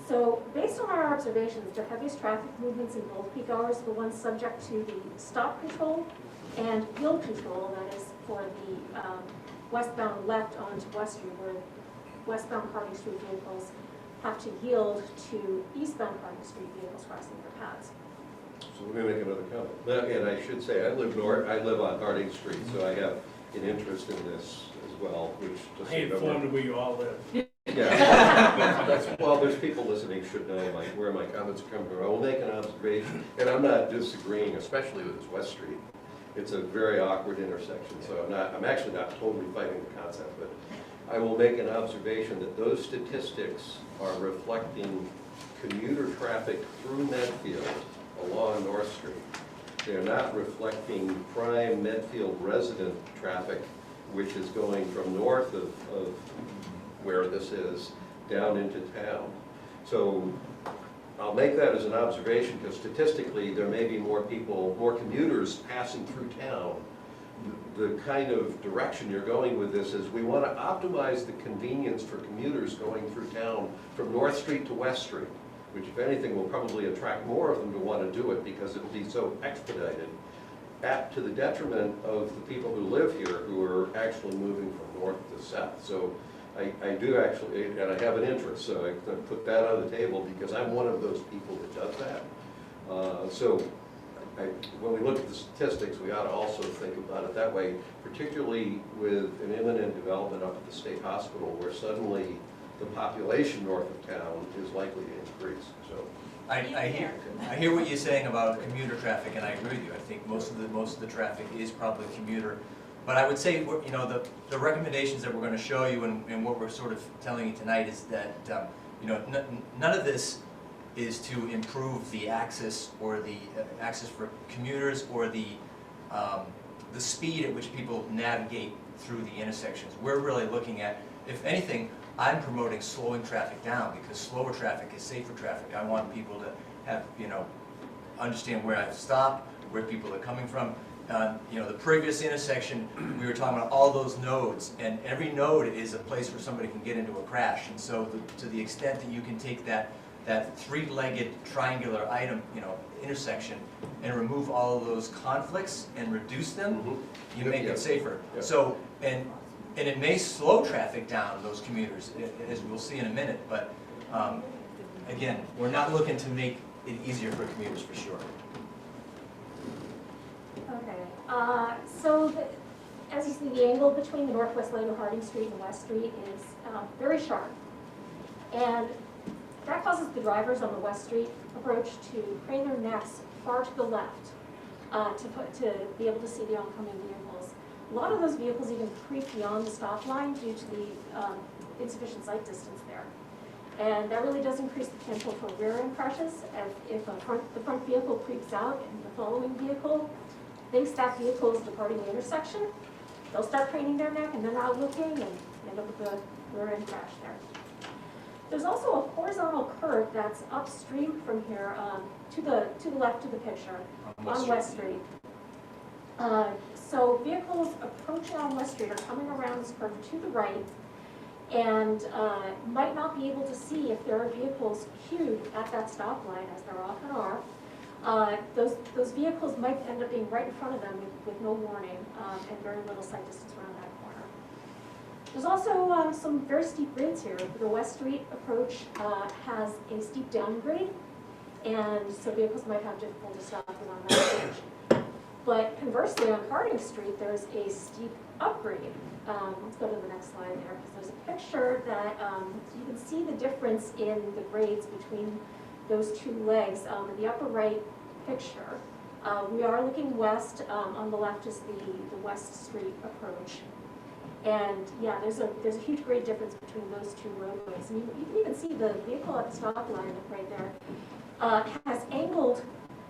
So based on our observations, the heaviest traffic movements in both peak hours are the ones subject to the stop control and yield control, that is for the westbound left onto West Street, where westbound Harding Street vehicles have to yield to eastbound Harding Street vehicles crossing their paths. So let me make another comment. And I should say, I live on Harding Street, so I have an interest in this as well, which just so I you know, informed where you all live. yeah. Well, there's people listening should know where my comments come from. I will make an observation, and I'm not disagreeing, especially with this West Street. It's a very awkward intersection, so I'm actually not totally fighting the concept, but I will make an observation that those statistics are reflecting commuter traffic through Medfield along North Street. They're not reflecting prime Medfield resident traffic, which is going from north of where this is down into town. So I'll make that as an observation, because statistically there may be more people, more commuters passing through town. The kind of direction you're going with this is we want to optimize the convenience for commuters going through town from North Street to West Street, which if anything will probably attract more of them to want to do it because it'll be so expedited, to the detriment of the people who live here who are actually moving from north to south. So I do actually, and I have an interest, so I put that on the table because I'm one of those people that does that. When we look at the statistics, we ought to also think about it that way, particularly with an imminent development up at the state hospital where suddenly the population north of town is likely to increase. So I hear what you're saying about commuter traffic, and I agree with you. I think most of the traffic is probably commuter. But I would say, you know, the recommendations that we're going to show you and what we're sort of telling you tonight is that, you know, none of this is to improve the access or the access for commuters or the speed at which people navigate through the intersections. We're really looking at, if anything, I'm promoting slowing traffic down because slower traffic is safer traffic. I want people to have, you know, understand where I have to stop, where people are coming from. You know, the previous intersection, we were talking about all those nodes, and every node is a place where somebody can get into a crash. And so to the extent that you can take that three-legged triangular item, you know, intersection, and remove all of those conflicts and reduce them, you make it safer. Yeah. So, and it may slow traffic down, those commuters, as we'll see in a minute, but again, we're not looking to make it easier for commuters for sure. Okay, as you see, the angle between the northwest leg of Harding Street and West Street is very sharp. And that causes the drivers on the West Street approach to crane their necks far to the left to be able to see the oncoming vehicles. A lot of those vehicles even creep beyond the stop line due to the insufficient sight distance there. And that really does increase the potential for rear end crashes. If the front vehicle creeps out and the following vehicle thinks that vehicle is departing the intersection, they'll start craning their neck and they're not looking and end up with a rear end crash there. There's also a horizontal curve that's upstream from here to the left of the picture on West Street. So vehicles approaching on West Street are coming around this curve to the right and might not be able to see if there are vehicles queued at that stoplight, as there often are. Those vehicles might end up being right in front of them with no warning and very little sight distance around that corner. There's also some very steep grades here. The West Street approach has a steep downgrade, and so vehicles might have difficulty stopping on that stage. But conversely, on Harding Street, there's a steep upgrade. Let's go to the next slide there, because there's a picture that you can see the difference in the grades between those two legs. In the upper right picture, we are looking west. On the left is the West Street approach. And yeah, there's a huge grade difference between those two roadways. And you can even see the vehicle at the stop line right there has angled,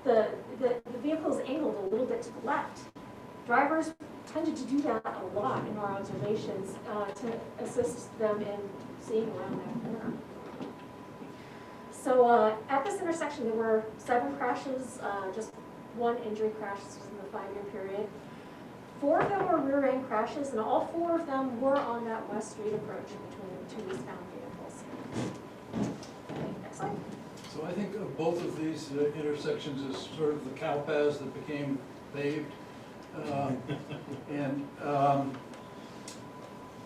the vehicle is angled a little bit to the left. Drivers tended to do that a lot in our observations to assist them in seeing around that corner. So at this intersection, there were 7 crashes, just 1 injury crash in the 5-year period. 4 of them were rear-end crashes, and all 4 of them were on that West Street approach between the 2 eastbound vehicles. Next slide. So I think of both of these intersections as sort of the cow paths that became paved.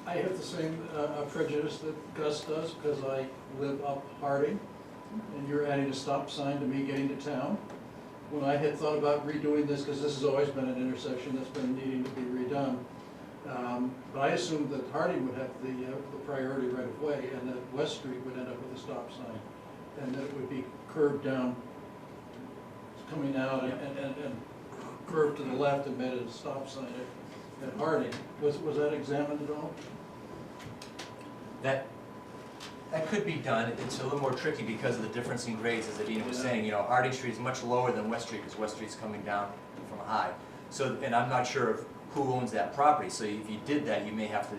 I have the same prejudice that Gus does, because I live up Harding, and you're adding a stop sign to me getting to town. When I had thought about redoing this, because this has always been an intersection that's been needing to be redone, but I assumed that Harding would have the priority right of way, and that West Street would end up with a stop sign, and that it would be curved down, coming out, and curved to the left and made a stop sign at Harding. Was that examined at all? That could be done. It's a little more tricky because of the difference in grades, as Adina was saying. You know, Harding Street is much lower than West Street, because West Street's coming down from high. So, and I'm not sure of who owns that property. So if you did that, you may have to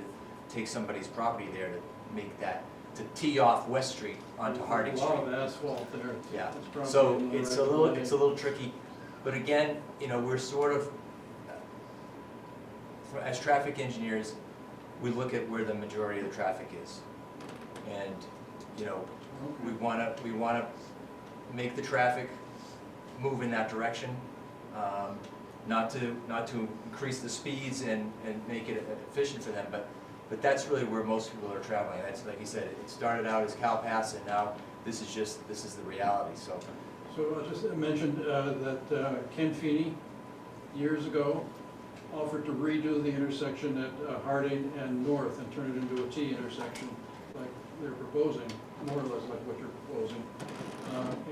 take somebody's property there to make that, to tee off West Street onto Harding Street. A lot of asphalt there. Yeah. It's So probably it's right a little, of way. it's a little tricky. But again, you know, we're sort of, as traffic engineers, we look at where the majority of the traffic is. And, you know, we wanna make the traffic move in that direction, not to increase the speeds and make it efficient for them, but that's really where most people are traveling. That's, like you said, it started out as cow paths, and now this is the reality, so. So I just mentioned that Ken Feeney, years ago, offered to redo the intersection at Harding and North and turn it into a T intersection, like they're proposing, more or less like what you're proposing.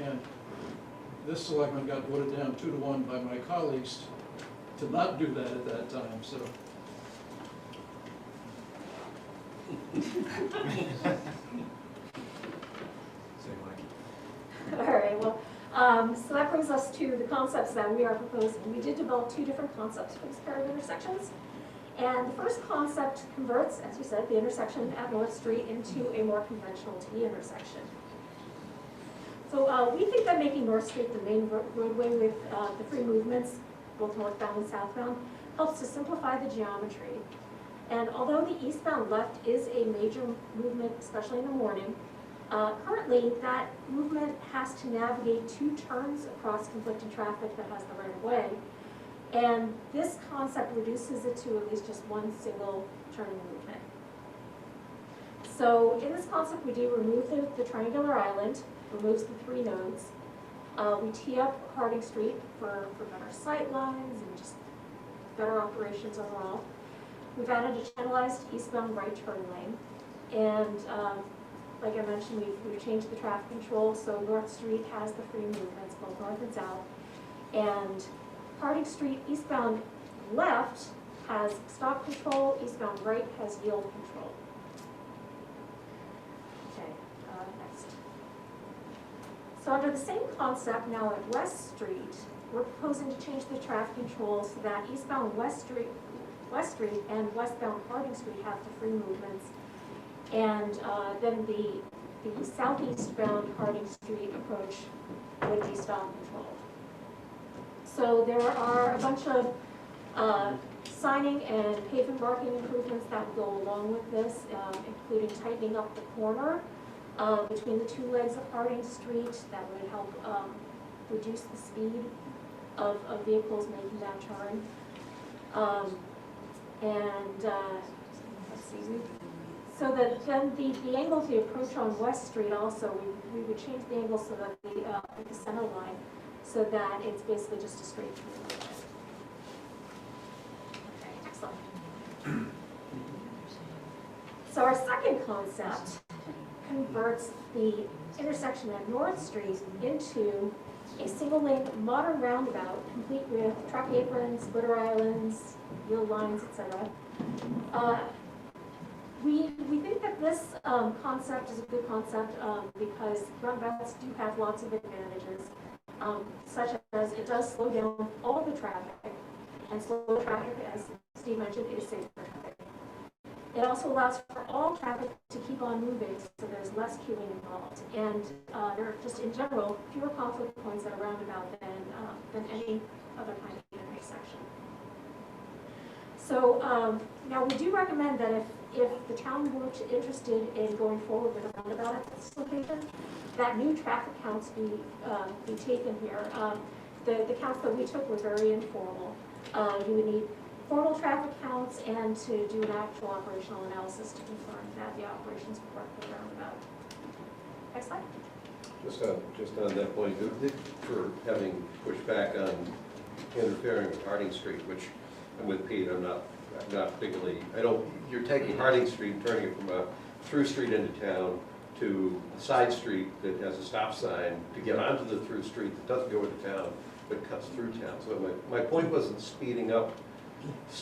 And this selectman got voted down 2-1 by my colleagues to not do that at that time, so. All right, well, so that brings us to the concepts that we are proposing. We did develop 2 different concepts for this pair of intersections. And the first concept converts, as you said, the intersection at North Street into a more conventional T intersection. So we think that making North Street the main roadway with the free movements, both northbound and southbound, helps to simplify the geometry. And although the eastbound left is a major movement, especially in the morning, currently that movement has to navigate 2 turns across conflicting traffic that has the right of way. And this concept reduces it to at least just 1 single turning movement. So in this concept, we do remove the triangular island, removes the 3 nodes. We tee up Harding Street for better sight lines and just better operations overall. We've added a channelized eastbound right turn lane. And like I mentioned, we've changed the traffic control, so North Street has the free movements, both north and south. And Harding Street eastbound left has stop control, eastbound right has yield control. Okay, next. So under the same concept, now at West Street, we're proposing to change the traffic control so that eastbound West Street and westbound Harding Street have the free movements. And then the southeastbound Harding Street approach would be stop control. So there are a bunch of signing and pavement marking improvements that would go along with this, including tightening up the corner between the 2 legs of Harding Street. That would help reduce the speed of vehicles making that turn. Let's see, so that then the angle of the approach on West Street also, we would change the angle so that the center line, so that it's basically just a straight through. second concept converts the intersection at North Street into a single-lane modern roundabout, complete with truck aprons, splitter islands, yield lines, etc. We think that this concept is a good concept because roundabouts do have lots of advantages, such as it does slow down all the traffic, and slow traffic, as Steve mentioned, is safer traffic. It also allows for all traffic to keep on moving, so there's less queuing involved. And there are just, in general, fewer conflict points at a roundabout than any other kind of intersection. So now we do recommend that if the town were interested in going forward with a roundabout at this location, that new traffic counts be taken here. The counts that we took were very informal. You would need formal traffic counts and to do an actual operational analysis to confirm that the operations work for the roundabout. Next slide. Just on that point, for having pushed back on interfering with Harding Street, which I'm with Pete, I'm not particularly, you're taking Harding Street and turning it from a through street into town to a side street that has a stop sign to get onto the through street that doesn't go into town, but cuts through town. So my point wasn't speeding up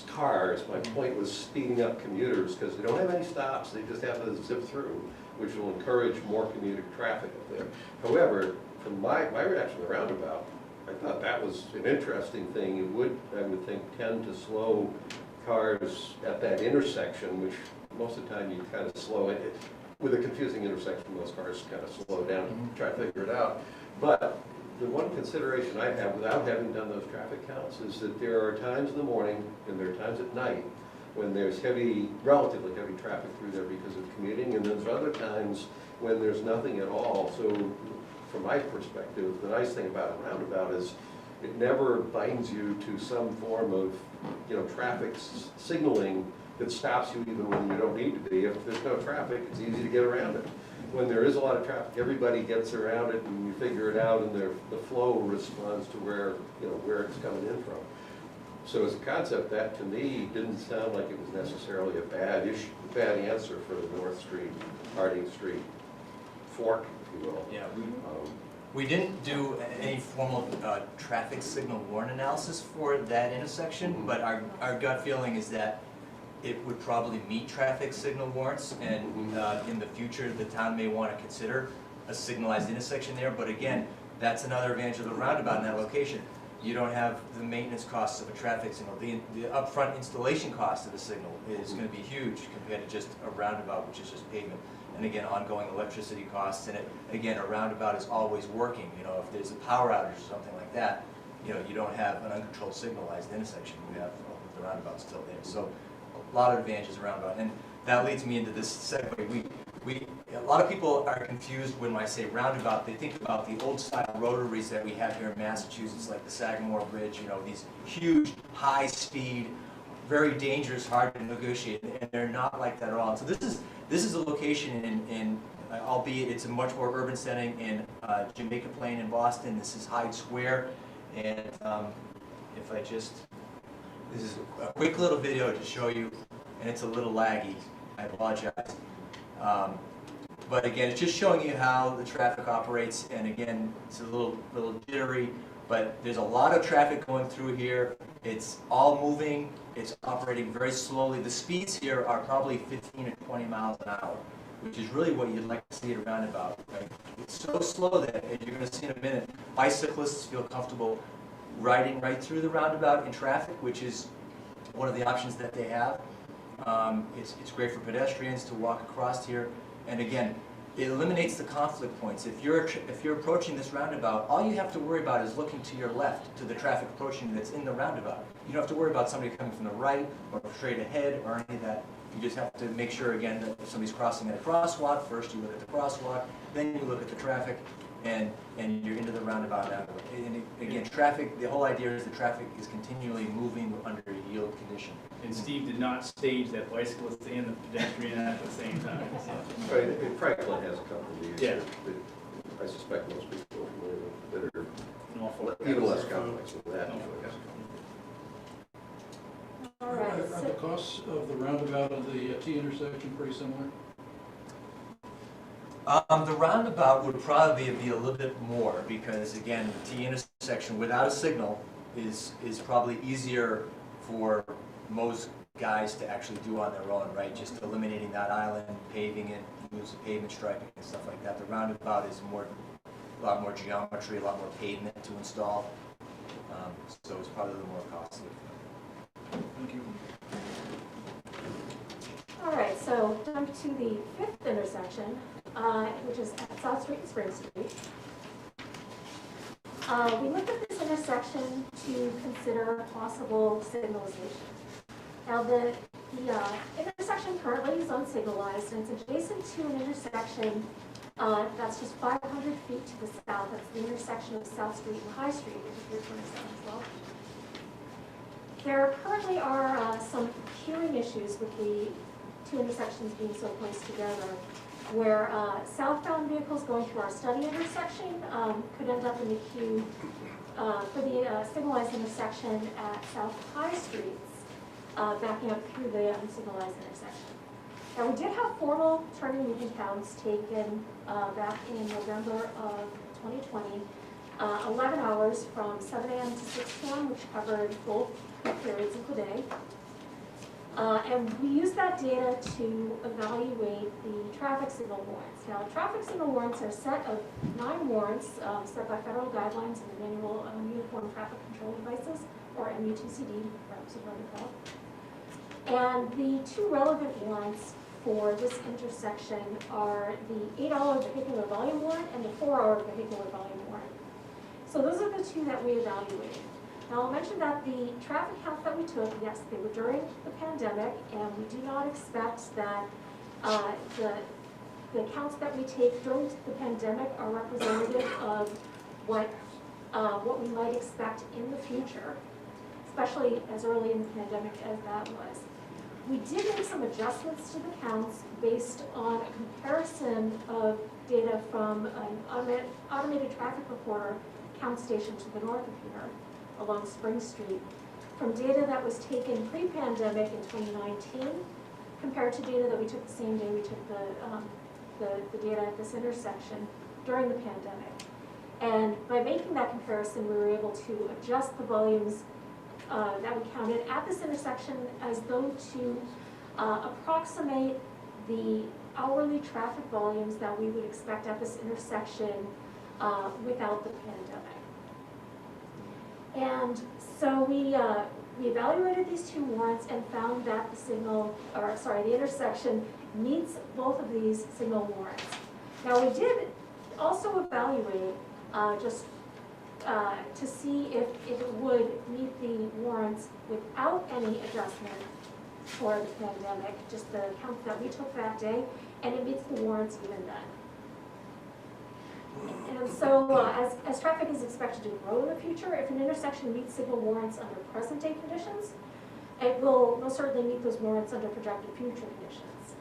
cars, my point was speeding up commuters, because they don't have any stops, they just have to zip through, which will encourage more commuter traffic up there. However, from my reaction to the roundabout, I thought that was an interesting thing. It would, I would think, tend to slow cars at that intersection, which most of the time you kind of slow it. With a confusing intersection, most cars kind of slow down and try to figure it out. But the one consideration I have, without having done those traffic counts, is that there are times in the morning and there are times at night when there's relatively heavy traffic through there because of commuting, and there's other times when there's nothing at all. So from my perspective, the nice thing about a roundabout is it never binds you to some form of, traffic signaling that stops you even when you don't need to be. If there's no traffic, it's easy to get around it. When there is a lot of traffic, everybody gets around it and you figure it out, and the flow responds to where it's coming in from. So as a concept, that to me didn't sound like it was necessarily a bad answer for the North Street, Harding Street fork, if you will. Yeah, we didn't do any formal traffic signal warrant analysis for that intersection, but our gut feeling is that it would probably meet traffic signal warrants, and in the future, the town may want to consider a signalized intersection there. But again, that's another advantage of the roundabout in that location. You don't have the maintenance costs of a traffic signal. The upfront installation cost of the signal is going to be huge compared to just a roundabout, which is just pavement. And again, ongoing electricity costs, and again, a roundabout is always working. If there's a power outage or something like that, you don't have an uncontrolled signalized intersection. You have the roundabout still there. So a lot of advantages around about, and that leads me into this segue. A lot of people are confused when I say roundabout. They think about the old style rotaries that we have here in Massachusetts, like the Sagamore Bridge. These huge, high speed, very dangerous, hard to negotiate, and they're not like that at all. And so this is a location in albeit it's a much more urban setting in Jamaica Plain in Boston. This is Hyde Square, and this is a quick little video to show you, and it's a little laggy, I apologize. But again, it's just showing you how the traffic operates, and again, it's a little jittery, but there's a lot of traffic going through here. It's all moving, it's operating very slowly. The speeds here are probably 15 or 20 miles an hour, which is really what you'd like to see at a roundabout. Right? It's so slow that, as you're going to see in a minute, bicyclists feel comfortable riding right through the roundabout in traffic, which is one of the options that they have. It's great for pedestrians to walk across here, and again, it eliminates the conflict points. If you're approaching this roundabout, all you have to worry about is looking to your left to the traffic approaching that's in the roundabout. You don't have to worry about somebody coming from the right or straight ahead or any of that. You just have to make sure, again, that if somebody's crossing at a crosswalk, first you look at the crosswalk, then you look at the traffic, and you're into the roundabout now. And again, traffic, the whole idea is the traffic is continually moving under a yield condition. And Steve did not stage that bicyclist and the pedestrian at the same time. So. Right, and Franklin has a couple of these Yeah. that I suspect most people are familiar with, that are No fault. even less complex than that. No fault. All right, Are the costs of the roundabout and the T intersection pretty similar? The roundabout would probably be a little bit more, because again, the T intersection without a signal is probably easier for most guys to actually do on their own, right? Just eliminating that island, paving it, use the pavement striping and stuff like that. The roundabout is a lot more geometry, a lot more pavement to install, so it's probably a little more costly. Thank you. All right, so jump to the 5th intersection, which is at South Street and Spring Street. We looked at this intersection to consider possible signalization. Now, the intersection currently is unsignalized, and it's adjacent to an intersection that's just 500 feet to the south. That's the intersection of South Street and High Street, which is Route 27 as well. There currently are some queuing issues with the two intersections being so close together, where southbound vehicles going through our study intersection could end up in the queue for the signalized intersection at South High Streets, backing up through the unsignalized intersection. Now, we did have formal turning movement counts taken back in November of 2020, 11 hours from 7 a.m. to 6 p.m., which covered both periods of the day. And we used that data to evaluate the traffic signal warrants. Now, traffic signal warrants are a set of 9 warrants set by federal guidelines in the Manual on Uniform Traffic Control Devices, or MUTCD, perhaps you've heard of that. And the 2 relevant warrants for this intersection are the $8 vehicular volume warrant and the $4 vehicular volume warrant. So those are the 2 that we evaluated. Now, I'll mention that the traffic counts that we took, yes, they were during the pandemic, and we do not expect that the counts that we take during the pandemic are representative of what we might expect in the future, especially as early in the pandemic as that was. We did make some adjustments to the counts based on a comparison of data from an automated traffic recorder count station to the north of here, along Spring Street, from data that was taken pre-pandemic in 2019 compared to data that we took the same day we took the data at this intersection during the pandemic. And by making that comparison, we were able to adjust the volumes that we counted at this intersection as though to approximate the hourly traffic volumes that we would expect at this intersection without the pandemic. And so we evaluated these 2 warrants and found that the intersection meets both of these signal warrants. Now, we did also evaluate to see if it would meet the warrants without any adjustment for the pandemic, just the count that we took that day, and it meets the warrants even then. And so, as traffic is expected to grow in the future, if an intersection meets signal warrants under present-day conditions, it will most certainly meet those warrants under projected future conditions.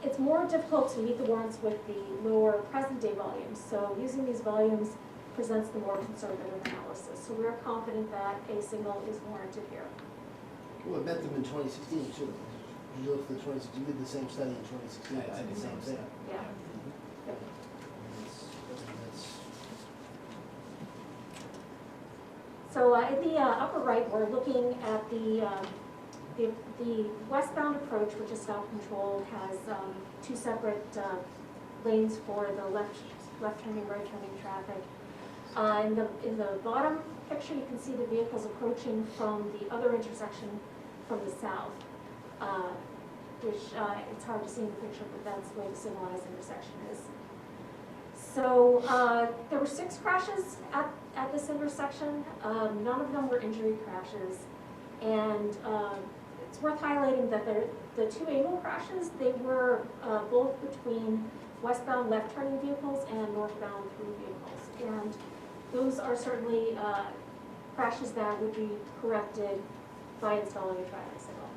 It's more difficult to meet the warrants with the lower present-day volumes, so using these volumes presents the more conservative analysis. So we are confident that a signal is warranted here. Well, it met them in 2016 too. You look at the 2016, you did the same study in 2016, I it's the same thing. Yeah. So in the upper right, we're looking at the westbound approach, which is self-controlled, has 2 separate lanes for the left turning, right turning traffic. In the bottom picture, you can see the vehicles approaching from the other intersection from the south, which it's hard to see in the picture, but that's where the signalized intersection is. So there were 6 crashes at this intersection. None of them were injury crashes. And it's worth highlighting that the 2 angle crashes, they were both between westbound left turning vehicles and northbound through vehicles. And those are certainly crashes that would be corrected by installing a traffic signal.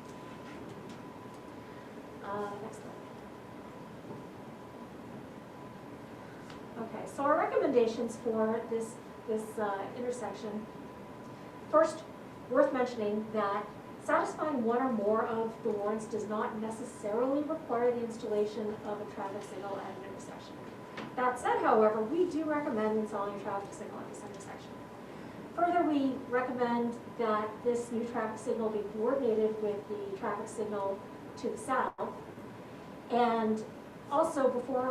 Next slide. Okay, so our recommendations for this intersection. First, worth mentioning that Satisfying one or more of the warrants does not necessarily require the installation of a traffic signal at an intersection. That said, however, we do recommend installing a traffic signal at this intersection. Further, we recommend that this new traffic signal be coordinated with the traffic signal to the south. And also, before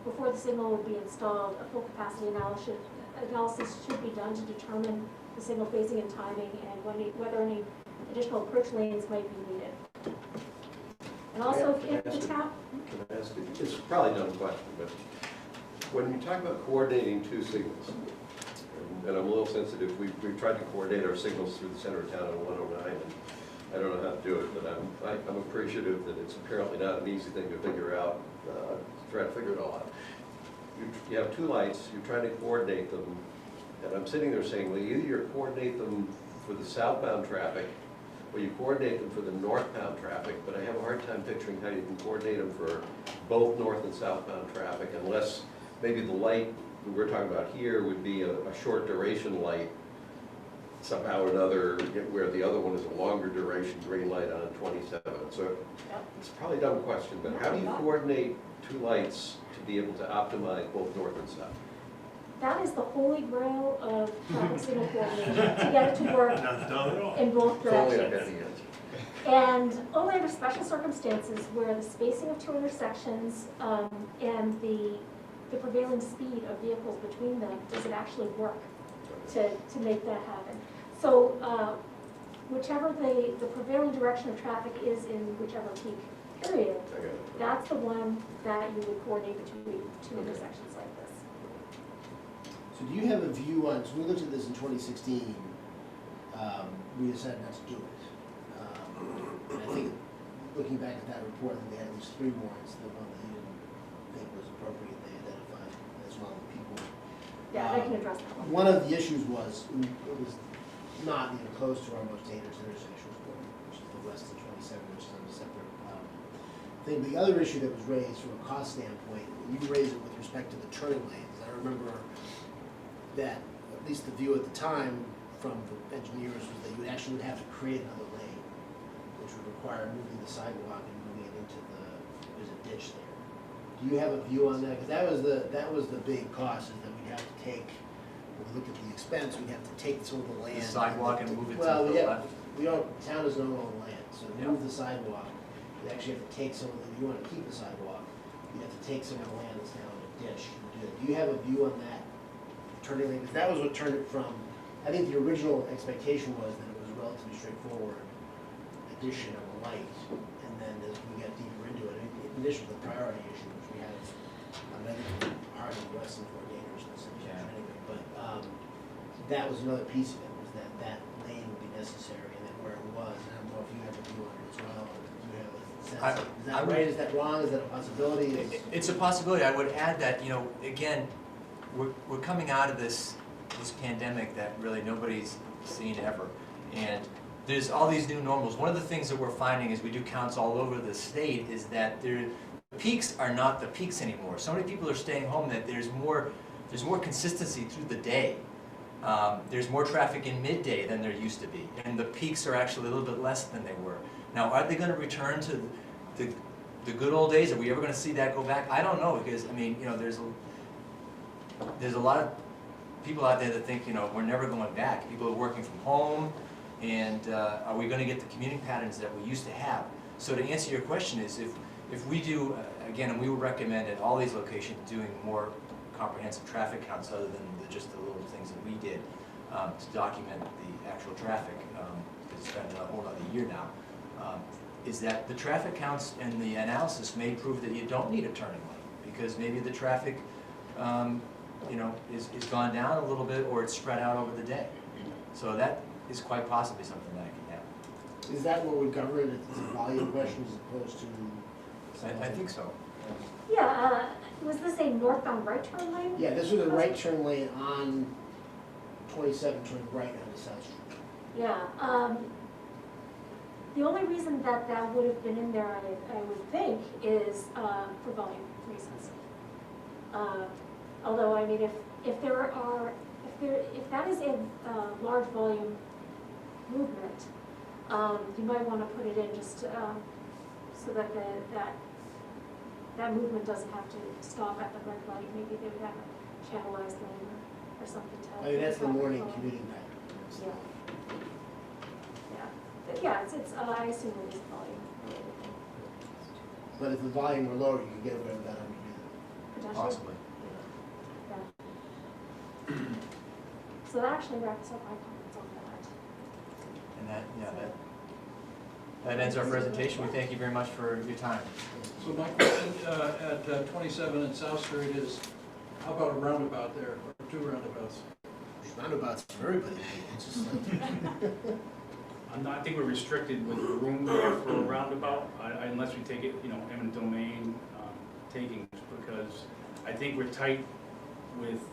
the signal would be installed, a full capacity analysis should be done to determine the signal phasing and timing and whether any additional approach lanes might be needed. And also, if the town... Can I ask you, it's probably a dumb question, but when you talk about coordinating two signals, and I'm a little sensitive, we've tried to coordinate our signals through the center of town on 109, and I don't know how to do it, but I'm appreciative that it's apparently not an easy thing to figure out, to try to figure it all out. You have two lights, you're trying to coordinate them, and I'm sitting there saying, well, either you coordinate them for the southbound traffic, or you coordinate them for the northbound traffic, but I have a hard time picturing how you can coordinate them for both north and southbound traffic, unless maybe the light that we're talking about here would be a short duration light somehow or another, where the other one is a longer duration green light on 27. So it's probably a dumb question, but how do you coordinate two lights to be able to optimize both north and south? That is the holy grail of traffic signal coordination, to get it to work in both directions. And only under special circumstances where the spacing of two intersections and the prevailing speed of vehicles between them does it actually work to make that happen. So whichever the prevailing direction of traffic is in whichever peak period, that's the one that you would coordinate between two intersections like this. So do you have a view on, so we looked at this in 2016, we decided not to do it. And I think, looking back at that report, they had at least 3 warrants, the one that you didn't think was appropriate, they identified as one of the people. Yeah, I can address that one. One of the issues was, it was not even close to our most dangerous intersection, which is the west of 27, which is on a separate thing. The other issue that was raised from a cost standpoint, you raised it with respect to the turning lanes. I remember that, at least the view at the time from the engineers, was that you actually would have to create another lane, which would require moving the sidewalk and moving it into there's a ditch there. Do you have a view on that? Because that was the big cost, is that we'd have to take, when we looked at the expense, we'd have to take some of the land. The sidewalk and move it to Well, the left? town has no own land, so to move the sidewalk, you actually have to take some of the, you want to keep the sidewalk, you have to take some of the land that's now in a ditch and do it. Do you have a view on that? Turning lane, because that was what turned it from, I think the original expectation was that it was a relatively straightforward addition of a light, and then as we got deeper into it, in addition to the priority issue, which we had, I think hardly less than more dangerous anyway, but that was another piece of it, was that lane would be necessary, and then where it was, and I don't know if you have a view on it as well, or do you have a sense? Is that right, is that wrong, is that a possibility? It's a possibility. I would add that, again, we're coming out of this pandemic that really nobody's seen ever. And there's all these new normals. One of the things that we're finding as we do counts all over the state is that the peaks are not the peaks anymore. So many people are staying home that there's more consistency through the day. There's more traffic in midday than there used to be. And the peaks are actually a little bit less than they were. Now, are they going to return to the good old days? Are we ever going to see that go back? I don't know, because, there's a lot of people out there that think, we're never going back. People are working from home, and are we going to get the commuting patterns that we used to have? So to answer your question is, if we do, again, and we would recommend at all these locations doing more comprehensive traffic counts other than just the little things that we did to document the actual traffic, because it's been a whole other year now, is that the traffic counts and the analysis may prove that you don't need a turning lane, because maybe the traffic is gone down a little bit, or it's spread out over the day. So that is quite possibly something that can happen. Is that what would govern it? It's a volume question as opposed to? I think so. Yeah, was this a northbound right turn lane? Yeah, this was a right turn lane on 27 turning right onto South Street. Yeah, the only reason that would have been in there, I would think, is for volume reasons. Although, if that is a large volume movement, You might want to put it in just so that that movement doesn't have to stop at the red light. Maybe they would have a channelized lane or something to help. I mean, that's the morning traffic flow. commuting time. Yeah. Yeah, it's, I assume it is volume related. But if the volume were lower, you could get away with that underneath. Potentially. Possibly. Yeah. So that actually wraps up my comments on that. And that ends our presentation. We thank you very much for your time. So my question at 27 in South Street is, how about a roundabout there, or 2 roundabouts? Roundabouts for everybody, it's just like, I think we're restricted with room there for a roundabout, unless we take it, eminent domain takings, because I think we're tight with,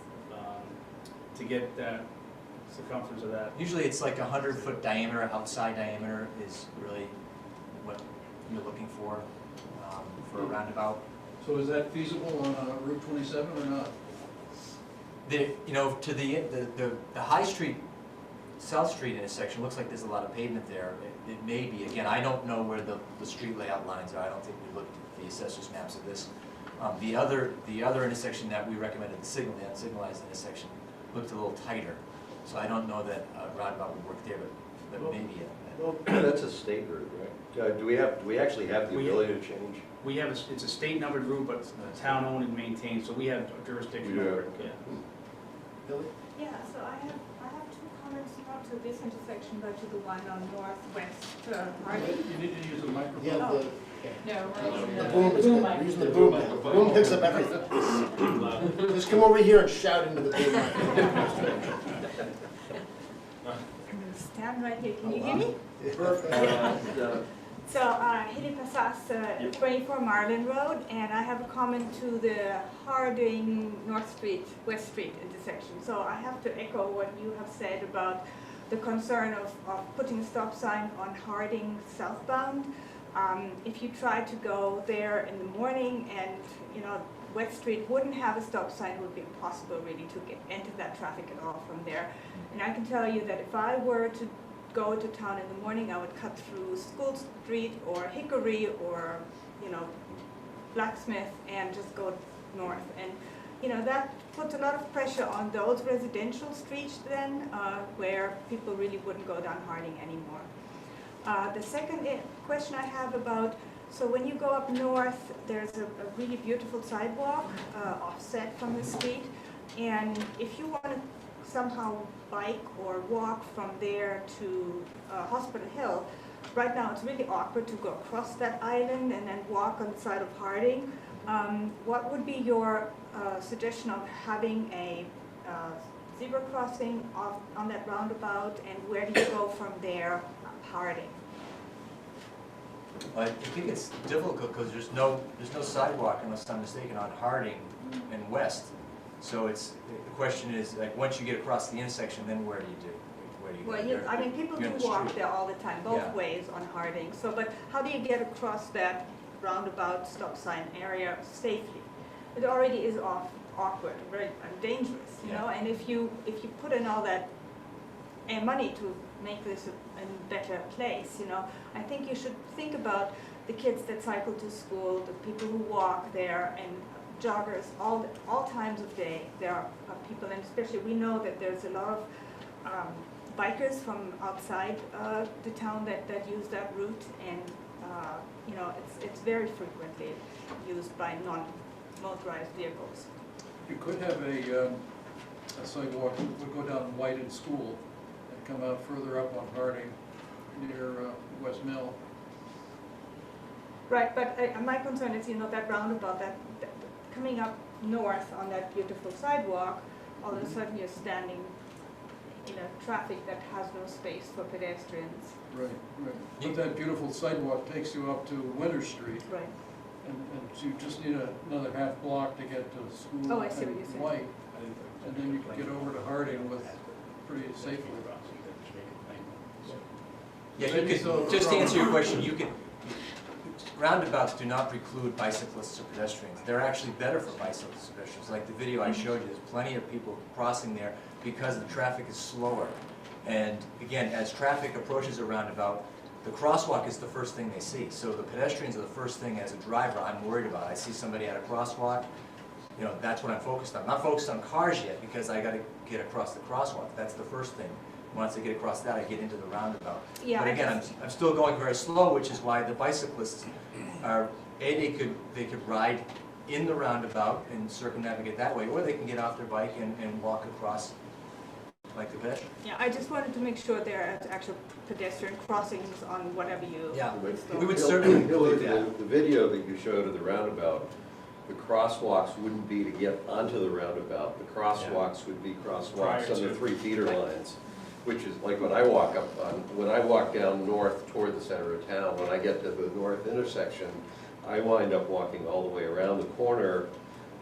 to get that circumference of that. Usually it's like 100-foot diameter, outside diameter is really what you're looking for a roundabout. So is that feasible on Route 27 or not? To the High Street, South Street intersection, looks like there's a lot of pavement there. It may be, again, I don't know where the street layout lines are. I don't think we looked at the assessor's maps of this. The other intersection that we recommended, the unsignalized intersection, looked a little tighter. So I don't know that a roundabout would work there, but maybe Well, that's a state route, right? Do we actually have the ability to change? We have, it's a state numbered route, but town-owned and maintained, so we have jurisdiction over it. Yeah. Billy? Yeah, so I have 2 comments, not to this intersection, but to the one on northwest Harding. You need to use a microphone. Yeah, No, we're using the boom is good. We're using the boom now. The boom picks up everything. Just come over here and shout into the boom. Stand right here, can you hear me? Perfect. So, Heli Passas, 24 Marlin Road, and I have a comment to the Harding North Street, West Street intersection. So I have to echo what you have said about the concern of putting a stop sign on Harding southbound. If you try to go there in the morning and, West Street wouldn't have a stop sign, it would be impossible really to enter that traffic at all from there. And I can tell you that if I were to go to town in the morning, I would cut through School Street or Hickory or, Blacksmith and just go north. And, that puts a lot of pressure on those residential streets then, where people really wouldn't go down Harding anymore. The second question I have about, so when you go up north, there's a really beautiful sidewalk offset from the street. And if you want to somehow bike or walk from there to Hospital Hill, right now it's really awkward to go across that island and then walk on the side of Harding. What would be your suggestion of having a zebra crossing on that roundabout, and where do you go from there up Harding? Well, I think it's difficult because there's no sidewalk, unless I'm mistaken, on Harding and West. So the question is, like, once you get across the intersection, then where do you do? Well, people do walk there all the time, both ways on Harding. So, but how do you get across that roundabout stop sign area safely? It already is awkward, very dangerous, you know. And if you put in all that money to make this a better place, I think you should think about the kids that cycle to school, the people who walk there, and joggers all times of day. There are people, and especially we know that there's a lot of bikers from outside the town that use that route, and it's very frequently used by non-motorized vehicles. You could have a sidewalk that would go down White and School and come out further up on Harding near West Mill. Right, but my concern is, that roundabout, that coming up north on that beautiful sidewalk, all of a sudden you're standing in a traffic that has no space for pedestrians. Right. But that beautiful sidewalk takes you up to Winter Street. Right. And so you just need another half block to get to School Oh, I see what you're saying. and White. And then you can get over to Harding with pretty safely. Yeah, you could, just to answer your question, roundabouts do not preclude bicyclists or pedestrians. They're actually better for bicyclists and pedestrians. Like the video I showed you, there's plenty of people crossing there because the traffic is slower. And again, as traffic approaches a roundabout, the crosswalk is the first thing they see. So the pedestrians are the first thing as a driver I'm worried about. I see somebody at a crosswalk, you know, that's what I'm focused on. I'm not focused on cars yet because I gotta get across the crosswalk. That's the first thing. Once I get across that, I get into the roundabout. Yeah, But again, I'm still going very slow, which is why the bicyclists are, they could ride in the roundabout and circumnavigate that way, or they can get off their bike and walk across like the pedestrian. Yeah, I just wanted to make sure there are actual pedestrian crossings on whatever you Yeah, install. we would certainly Billy, include that. the video that you showed of the roundabout, the crosswalks wouldn't be to get onto the roundabout. The crosswalks would be crosswalks Prior on the to. 3 feeder lines, which is like when I walk when I walk down north toward the center of town, when I get to the north intersection, I wind up walking all the way around the corner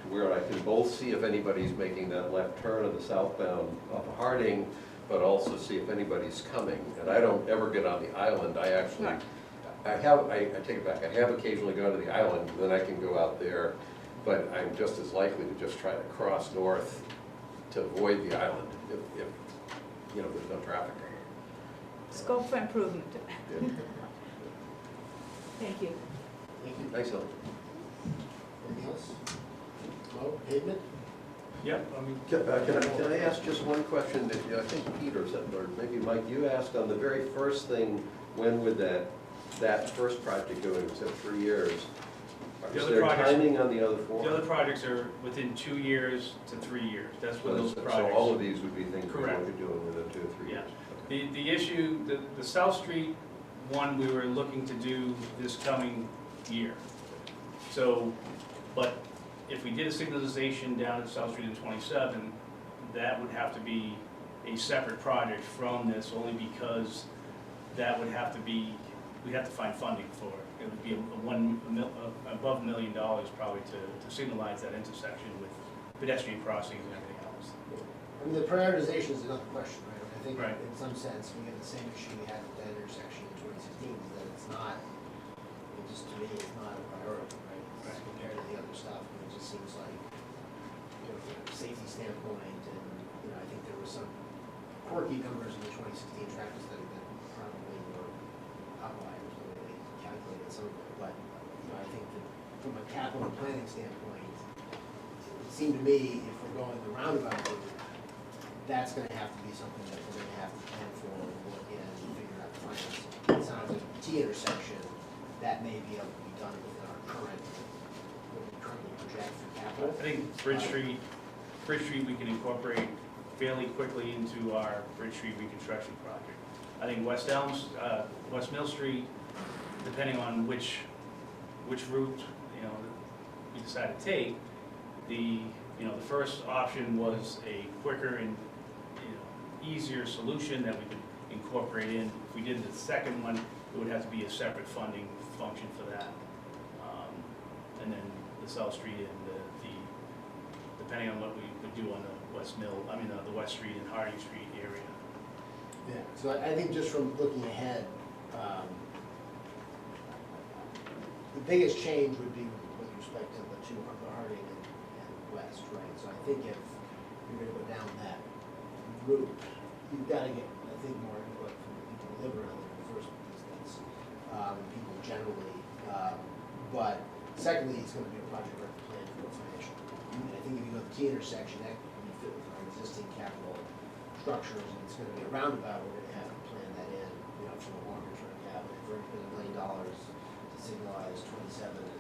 to where I can both see if anybody's making that left turn on the southbound up Harding, but also see if anybody's coming. And I don't ever get on the island. I actually, Right. I take it back. I have occasionally gone to the island, then I can go out there, but I'm just as likely to just try to cross north to avoid the island if you know, there's no traffic on it. Scope for improvement. Yeah. Thank you. Thank you. Thanks, Ellen. Anything else? No, pavement? Yep, I mean, Can I ask just one question that I think Peter said, or maybe Mike, you asked on the very first thing, when would that first project go in? You said 3 years. The Is other there projects- timing on the other 4? the other projects are within 2 years to 3 years. That's what those So projects. all of these would be things we Correct. would be doing within 2 or 3 years? The issue, the South Street one, we were looking to do this coming year. So, but if we did a signalization down at South Street in 27, that would have to be a separate project from this, only because that would have to be, we'd have to find funding for it. It would be above $1 million probably to signalize that intersection with pedestrian crossings and everything else. I mean, the prioritization is another question, right? I think Right. in some sense, we have the same issue we had with that intersection in 2016, is that it's not, it just, to me, it's not a priority, right? As compared to the other stuff, it just seems like, you know, from a safety standpoint, and, you know, I think there were some quirky numbers in the 2016 traffic study that probably were outliers, the way they calculated some of it, but, you know, I think that from a capital planning standpoint, it seemed to me, if we're going the roundabout route, that's gonna have to be something that we're gonna have to plan for and look in and figure out the financing. It sounds like the T intersection, that may be able to be done within our current, what we currently project for capital. I think Bridge Street we can incorporate fairly quickly into our Bridge Street reconstruction project. I think West Mill Street, depending on which route, you know, we decide to take, the first option was a quicker and, easier solution that we could incorporate in. If we did the second one, it would have to be a separate funding function for that. And then the South Street and depending on what we would do on the the West Street and Harding Street area. Yeah, so I think just from looking ahead, the biggest change would be with respect to the two, the Harding and West, right? So I think if you're gonna go down that route, you've gotta get, I think, more input from the people who live around there in the first instance, people generally. But secondly, it's gonna be a project we have to plan for financial. And I think if you go to the T intersection, that can be fit with our existing capital structures, and it's gonna be a roundabout, we're gonna have to plan that in, you know, from a longer term capital. If we're gonna $1 million to signalize 27 and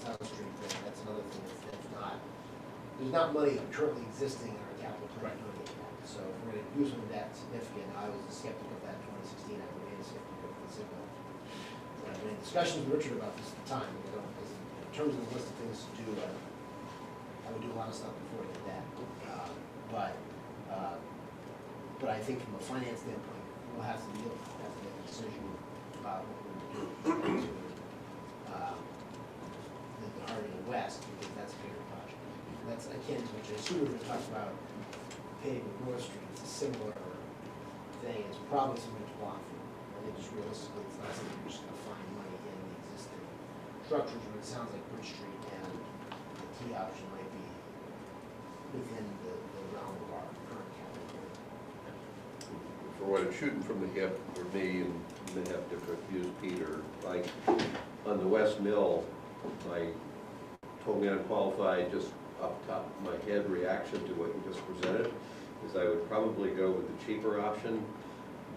South Street, then that's another thing that's not, there's not money currently existing in our capital plan doing it yet. So if we're gonna do something that significant, I was a skeptic of that in 2016, I remain a skeptic of the signal. I had discussions with Richard about this at the time, you know, in terms of the list of things to do, I would do a lot of stuff before I did that. But I think from a finance standpoint, we'll have to make a decision about what we're going to do the Harding and West, because that's a bigger project. And that's akin to what I assume we talked about paving with North Street. It's a similar thing. It's probably something to block for. I think just realistically, it's not something we're just going to find money in the existing structures, but it sounds like Bridge Street and the T option might be within the realm of our current capital plan. For what it's shooting from the hip, for me and may have different views, Peter. Like, on the West Mill, my totally unqualified, just off the top of my head reaction to what you just presented is I would probably go with the cheaper option,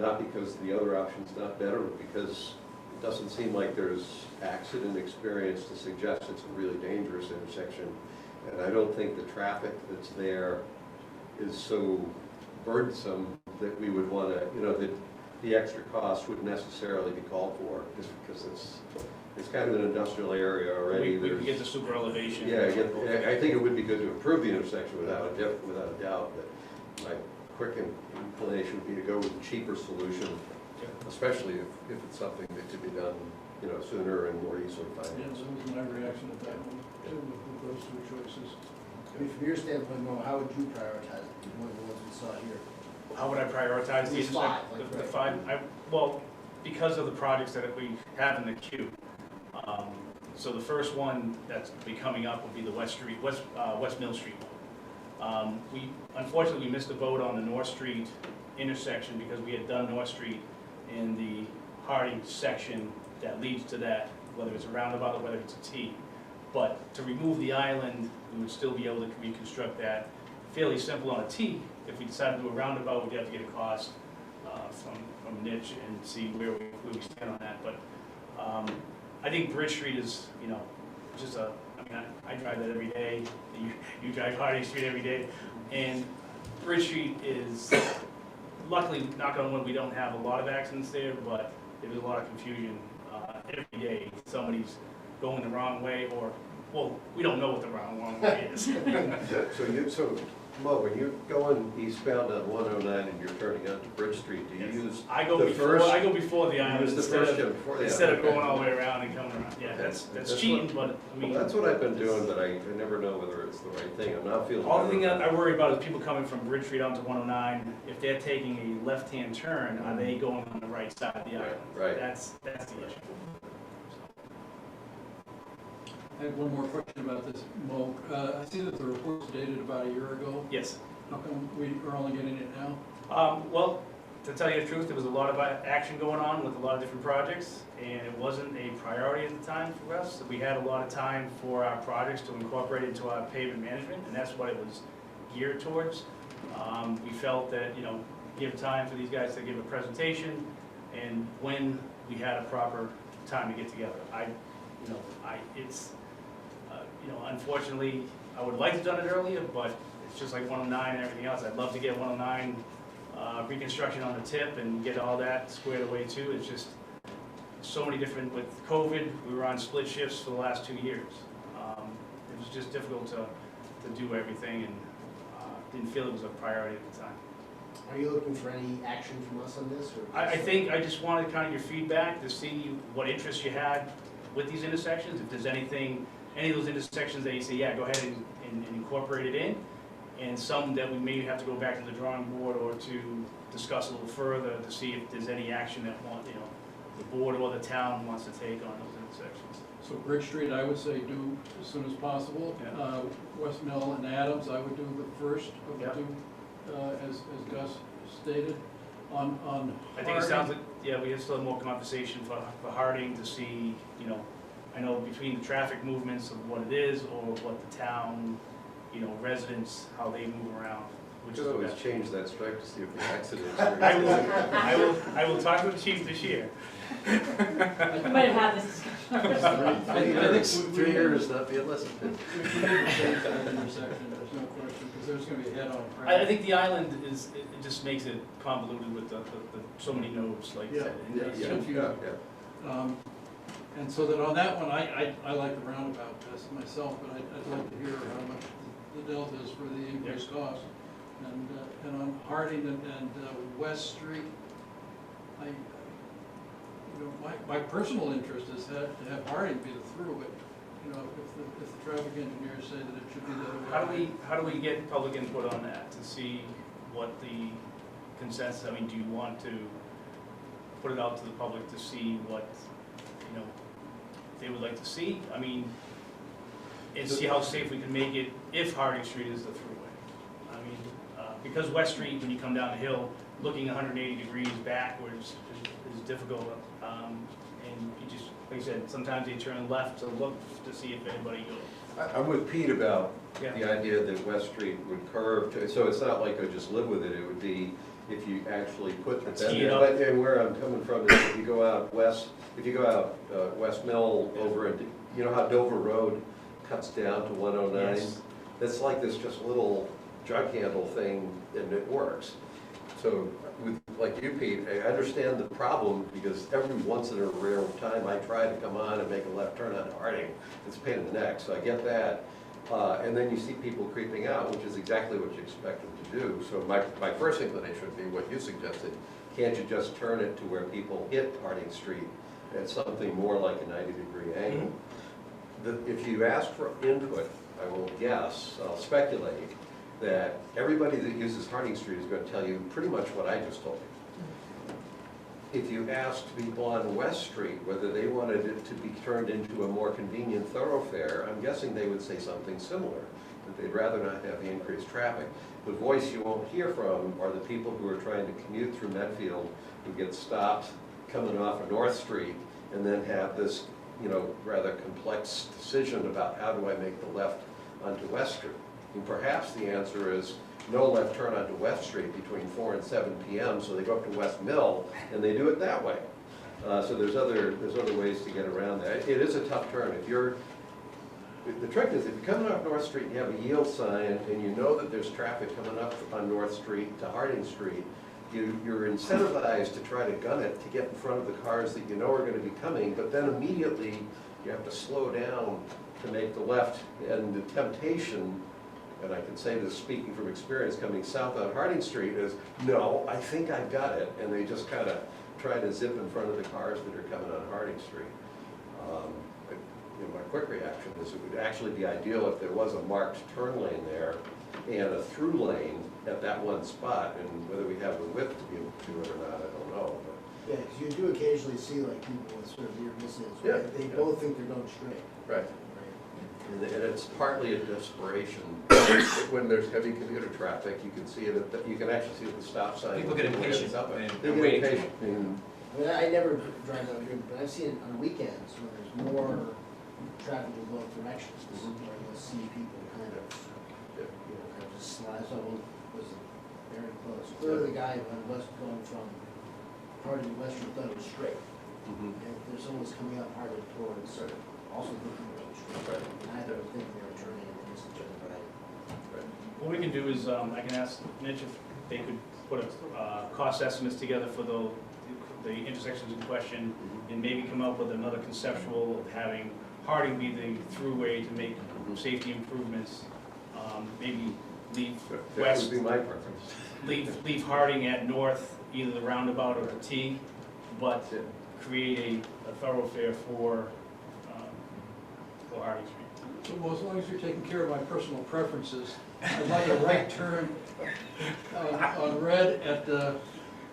not because the other option's not better, but because it doesn't seem like there's accident experience to suggest it's a really dangerous intersection. And I don't think the traffic that's there is so burdensome that we would want to, you know, that the extra cost wouldn't necessarily be called for, just because it's kind of an industrial area already. We can get the super elevation. Yeah, I think it would be good to improve the intersection without a doubt, but my quick inclination would be to go with the cheaper solution, especially if it's something that could be done, you know, sooner and more easily Yeah, financed. that was my reaction at that one, too, with those two choices. I mean, from your standpoint, Mo, how would you prioritize it, one of the ones we saw here? How would I prioritize These these? five, The like, five, well, because of the projects that we have in the queue. So the first one that's be coming up would be the West Mill Street one. Unfortunately, we missed the vote on the North Street intersection because we had done North Street in the Harding section that leads to that, whether it's a roundabout or whether it's a T. But to remove the island, we would still be able to reconstruct that fairly simple on a T. If we decided to do a roundabout, we'd have to get a cost from Niche and see where we stand on that. But I think Bridge Street is, you know, just I mean, I drive that every day. You drive Harding Street every day. And Bridge Street is, luckily, knock on wood, we don't have a lot of accidents there, but there's a lot of confusion every day. Somebody's going the wrong way, or, well, we don't know what the wrong way is. So Mo, when you're going eastbound on 109 and you're turning onto Bridge Street, do you use I go the before first? I go before the island Use the instead first of, before the instead of island. going all the way around and coming around. Yeah, that's cheating, but I mean. Well, that's what I've been doing, but I never know whether it's the right thing. I'm not feeling. All the thing that I worry about is people coming from Bridge Street onto 109. If they're taking a left-hand turn, are they going on the right side of the island? Right. That's the issue. I have one more question about this, Mo. I see that the report's dated about a year ago. Yes. How come we are only getting it now? Well, to tell you the truth, there was a lot of action going on with a lot of different projects, and it wasn't a priority at the time for us. We had a lot of time for our projects to incorporate into our pavement management, and that's what it was geared towards. We felt that, you know, give time for these guys to give a presentation, and when we had a proper time to get together. Unfortunately, I would like to have done it earlier, but it's just like 109 and everything else. I'd love to get 109 reconstruction on the tip and get all that squared away too. It's just so many different, with COVID, we were on split shifts for the last 2 years. It was just difficult to do everything, and didn't feel it was a priority at the time. Are you looking for any action from us on this, or? I think I just wanted kind of your feedback to see what interest you had with these intersections. If there's anything, any of those intersections that you say, yeah, go ahead and incorporate it in, and some that we may have to go back to the drawing board or to discuss a little further to see if there's any action that the board or the town wants to take on those intersections. So Bridge Street, I would say do as soon as possible. Yeah. West Mill and Adams, I would do the first of the Yeah. two, as Gus stated. On I think it sounds like, yeah, we still have more conversation for Harding to see, I know between the traffic movements of what it is or what the town, residents, how they move around. Which Just is always best. change that stripe to see if the accidents. I will talk to the chief this year. We might have had this discussion. 3 years not being listened to. We need to change that intersection, there's no question, because there's gonna be a head-on I crash. think the island it just makes it convoluted with the so many nodes, like you Yeah. said. And it's Yeah. confusing. And so that on that one, I like the roundabout test myself, but I'd like to hear how much the delta is for the increased cost. And on Harding and West Street, my personal interest is to have Harding be the through, but, if the traffic engineers say that it should be the other way. How do we get public input on that to see what the consensus, do you want to put it out to the public to see what, they would like to see? And see how safe we can make it if Harding Street is the throughway. Because West Street, when you come down the hill, looking 180 degrees backwards is is difficult. And you just, like I said, sometimes you turn left to look to see if anybody goes. I'm with Pete about Yeah. the idea that West Street would curve, so it's not like I just live with it, it would be if you actually put the Tee it bend. up. But and where I'm coming from is if you go out west, West Mill over into, you know how Dover Road cuts down to 109? Yes. It's like this just little jug handle thing and it works. So with, like you, Pete, I understand the problem because every once in a rare time I try to come on and make a left turn on Harding. It's a pain in the neck, so I get that. And then you see people creeping out, which is exactly what you expect them to do. So my first inclination would be what you suggested. Can't you just turn it to where people hit Harding Street at something more like a 90-degree angle? If you ask for input, I will guess, I'll speculate, that everybody that uses Harding Street is going to tell you pretty much what I just told you. If you asked people on West Street whether they wanted it to be turned into a more convenient thoroughfare, I'm guessing they would say something similar, that they'd rather not have the increased traffic. The voice you won't hear from are the people who are trying to commute through Medfield, who get stopped coming off of North Street, and then have this, you know, rather complex decision about how do I make the left onto West Street. And perhaps the answer is no left turn onto West Street between 4 and 7 p.m., so they go up to West Mill, and they do it that way. So there's other ways to get around that. It is a tough turn. The trick is if you're coming off North Street and you have a yield sign, and you know that there's traffic coming up on North Street to Harding Street, you're incentivized to try to gun it to get in front of the cars that you know are going to be coming, but then immediately you have to slow down to make the left, and the temptation, and I can say this speaking from experience coming south on Harding Street, is no, I think I've got it, and they just kind of try to zip in front of the cars that are coming on Harding Street. My quick reaction is it would actually be ideal if there was a marked turn lane there and a through lane at that one spot, and whether we have the width to be able to do it or not, I don't know. But Yeah, because you do occasionally see like people with sort of near misses, Yeah, right? They yeah. both think they're going straight. Right. And it's partly a desperation. When there's heavy commuter traffic, you can see it, you can actually see it at the stop sign. People get impatient They and get wait. impatient. And I mean, I never drive out here, but I've seen it on weekends when there's more traffic in both directions. Where you'll see people kind of, kind of just slide, so it was very close. Clearly the guy on West going from Harding to West Street thought it was straight. Mhm. And if there's someone who's coming up Harding towards, also thinking it was straight. Right. Neither of them think they were turning against each other, but What we can do is, I can ask Mitch if they could put cost estimates together for the intersections in question, and maybe come up with another conceptual of having Harding be the throughway to make safety improvements. Maybe leave That west, would be my preference. leave Harding at north, either the roundabout or the T, but Yeah. create a thoroughfare for Harding Street. Well, as long as you're taking care of my personal preferences, I'd like a right turn on red at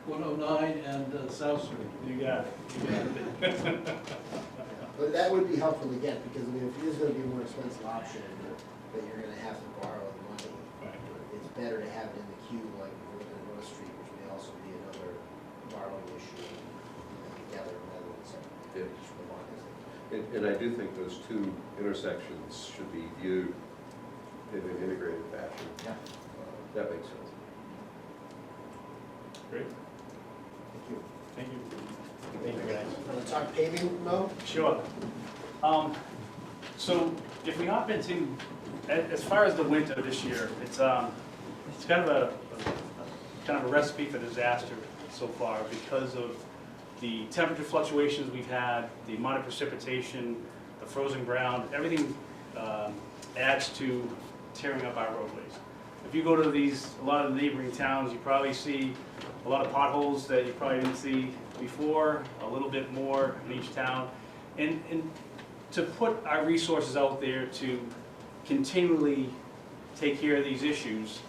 109 and South Street. You got it. But that would be helpful to get, because I mean, if it is gonna be a more expensive option, that you're gonna have to borrow the money, it's better to have it in the queue, like if we're looking at North Street, which may also be another borrowing issue together, rather than separate. Yeah. Just for one, isn't it? And I do think those two intersections should be viewed in an integrated fashion. Yeah. That makes sense. Great, Thank you. thank you. Thank you, guys. Want to talk paving, Mo? Sure. So if we hop into, as far as the winter this year, it's kind of a recipe for disaster so far because of the temperature fluctuations we've had, the amount of precipitation, the frozen ground, everything adds to tearing up our roadways. If you go to a lot of the neighboring towns, you probably see a lot of potholes that you probably didn't see before, a little bit more in each town. And to put our resources out there to continually take care of these issues,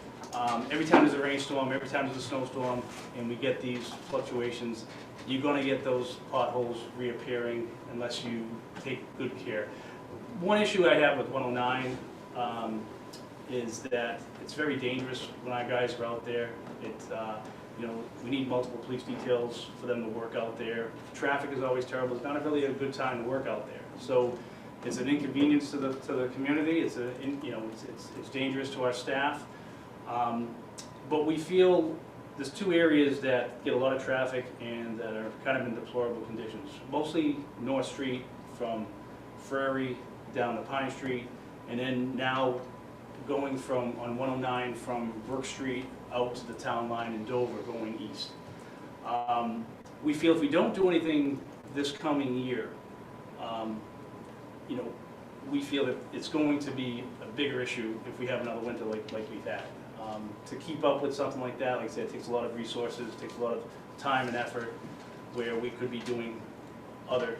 every time there's a rainstorm, every time there's a snowstorm, and we get these fluctuations, you're gonna get those potholes reappearing unless you take good care. One issue I have with 109 is that it's very dangerous when our guys are out there. You know, we need multiple police details for them to work out there. Traffic is always terrible. It's not really a good time to work out there. So it's an inconvenience to the community. It's it's dangerous to our staff. But we feel there's two areas that get a lot of traffic and that are kind of in deplorable conditions. Mostly North Street from Frary down to Pine Street, and then now going from, on 109 from Brook Street out to the town line in Dover going east. We feel if we don't do anything this coming year, you know, we feel that it's going to be a bigger issue if we have another winter like we've had. To keep up with something like that, like I said, it takes a lot of resources, it takes a lot of time and effort, where we could be doing other,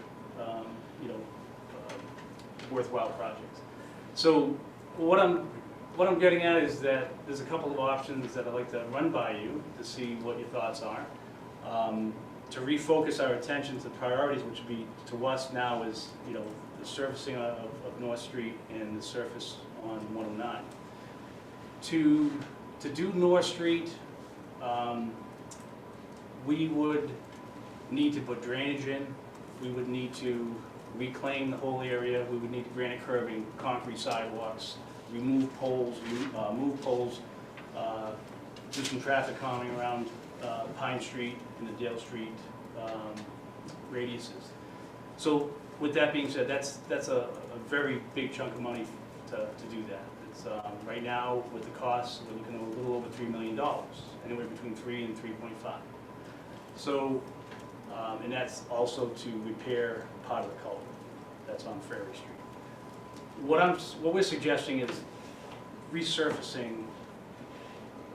worthwhile projects. So what I'm getting at is that there's a couple of options that I'd like to run by you to see what your thoughts are. To refocus our attention to priorities, which would be to us now is, you know, the surfacing of North Street and the surface on 109. To do North Street, we would need to put drainage in. We would need to reclaim the whole area. We would need granite curbing, concrete sidewalks, remove poles, do some traffic calming around Pine Street and the Dale Street radiuses. So with that being said, that's a very big chunk of money to do that. It's, right now, with the costs, we're looking at a little over $3 million, anywhere between 3 and 3.5. So, and that's also to repair part of the culvert that's on Frary Street. What we're suggesting is resurfacing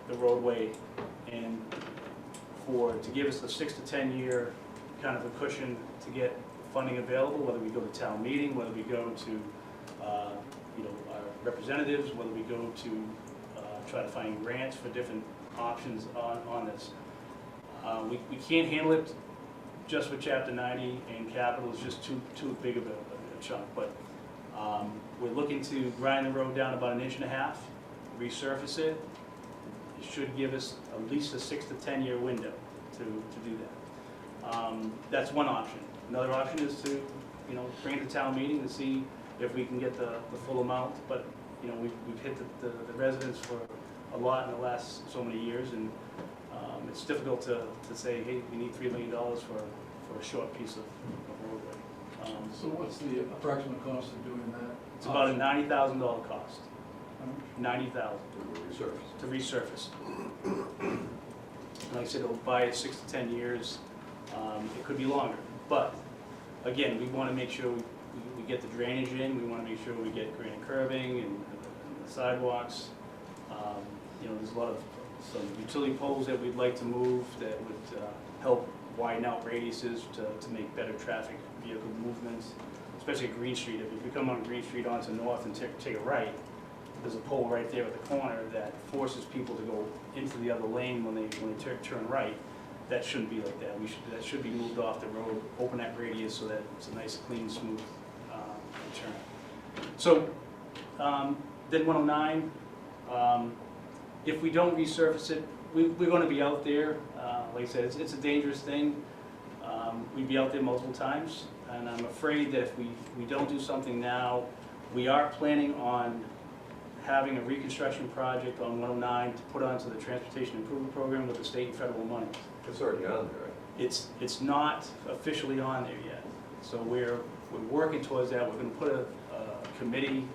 the roadway and to give us a 6 to 10 year kind of a cushion to get funding available, whether we go to town meeting, whether we go to our representatives, whether we go to try to find grants for different options on this. We can't handle it just with Chapter 90 and capital. It's just too big of a chunk. But we're looking to grind the road down about 1.5 inches, resurface it. It should give us at least a 6 to 10 year window to do that. That's one option. Another option is to, bring it to town meeting to see if we can get the full amount. But we've hit the residents for a lot in the last so many years, and it's difficult to say, hey, we need $3 million for a short piece of roadway. So what's the approximate cost of doing that? It's about a $90,000 cost. $90,000 Resurface. to resurface. Like I said, it'll buy it 6 to 10 years. It could be longer, but again, we want to make sure we get the drainage in. We want to make sure we get granite curbing and the sidewalks. There's a lot of some utility poles that we'd like to move that would help widen out radiuses to make better traffic vehicle movements, especially at Green Street. If you come on Green Street onto North and take a right, there's a pole right there at the corner that forces people to go into the other lane when they turn right. That shouldn't be like that. That should be moved off the road, open that radius so that it's a nice, clean, smooth turn. So then 109, if we don't resurface it, we're going to be out there. Like I said, it's a dangerous thing. We'd be out there multiple times, and I'm afraid that if we don't do something now, we are planning on having a reconstruction project on 109 to put onto the Transportation Improvement Program with the state and federal money. It's already on there, right? It's not officially on there yet. So we're working towards that. We're going to put a community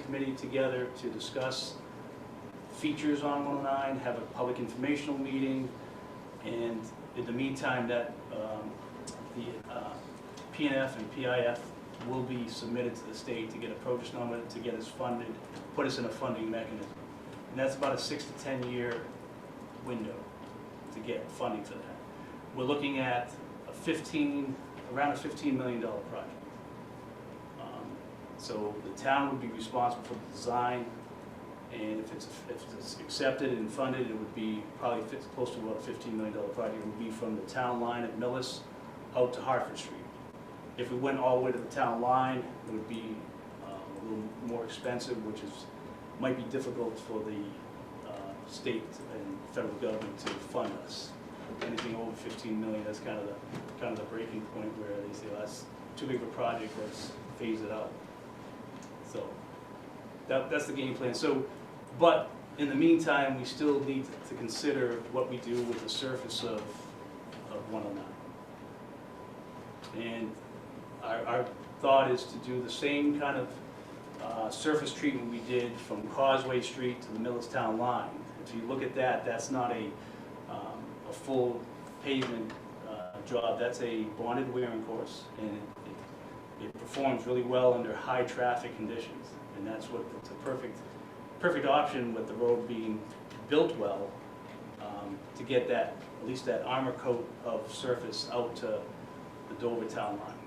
committee together to discuss features on 109, have a public informational meeting, and in the meantime, that the PNF and PIF will be submitted to the state to get a project number to get us funded, put us in a funding mechanism. And that's about a 6 to 10 year window to get funding for that. We're looking at around a $15 million project. So the town would be responsible for the design, and if it's accepted and funded, it would be probably close to about a $15 million project. It would be from the town line at Millis out to Hartford Street. If we went all the way to the town line, it would be a little more expensive, which might be difficult for the state and federal government to fund us. Anything over 15 million, that's kind of the breaking point where they say, well, that's too big of a project, let's phase it out. So that's the game plan. So, but in the meantime, we still need to consider what we do with the surface of 109. And our thought is to do the same kind of surface treatment we did from Causeway Street to the Millerstown line. If you look at that, that's not a full pavement job. That's a bonded wearing course, and it performs really well under high traffic conditions. And that's what it's a perfect option with the road being built well to get that, at least that armor coat of surface out to the Dover town line.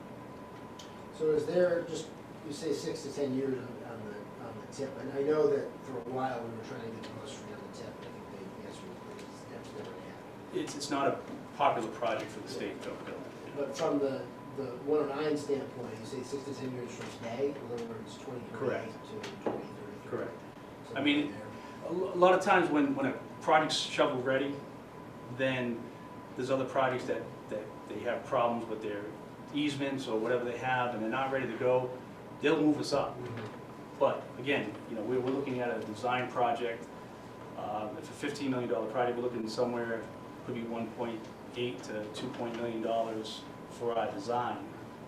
So is there, just, you say 6 to 10 years on the tip, and I know that for a while we were trying to get North Street on the tip, I think the answer was that's never happened. It's not a popular project for the state, though. But from the 109 standpoint, you say 6 to 10 years from today, in other words, 2028 Correct. to 2033. Correct. Something I mean, there. a lot of times when a project's shovel ready, then there's other projects that they have problems with their easements or whatever they have, and they're not ready to go, they'll move us up. But again, you know, we're looking at a design project. If a $15 million project, we're looking somewhere, could be $1.8 to $2 million for our design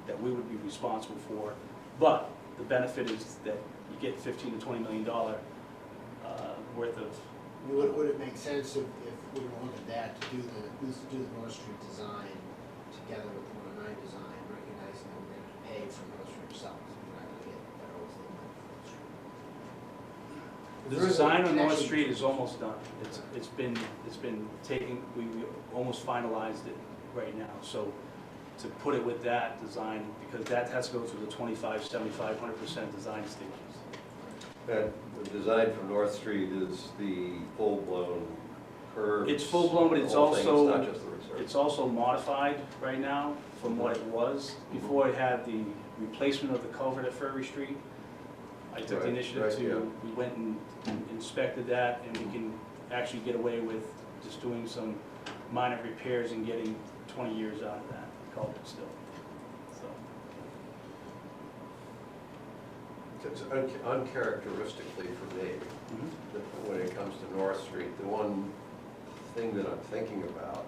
that we would be responsible for. But the benefit is that you get $15 to $20 million worth of. Would it make sense if we were looking at that, to do the North Street design together with the 109 design, recognizing that we're going to pay for North Street ourselves? We're not going to get federal state money for North Street. The There is a design on North connection Street is between- almost done. It's been taken, we almost finalized it right now. So to put it with that design, because that has to go through the 25, 75, 100% design stages. And the design for North Street is the full-blown curve. It's full-blown, but it's the whole thing, also, not just the reserve. it's also modified right now from what it was. Before it had the replacement of the culvert at Ferry Street. I took the Right, initiative right, yeah. we went and inspected that, and we can actually get away with just doing some minor repairs and getting 20 years out of that culvert still. So, It's uncharacteristically for me, that when it comes to North Street, the one thing that I'm thinking about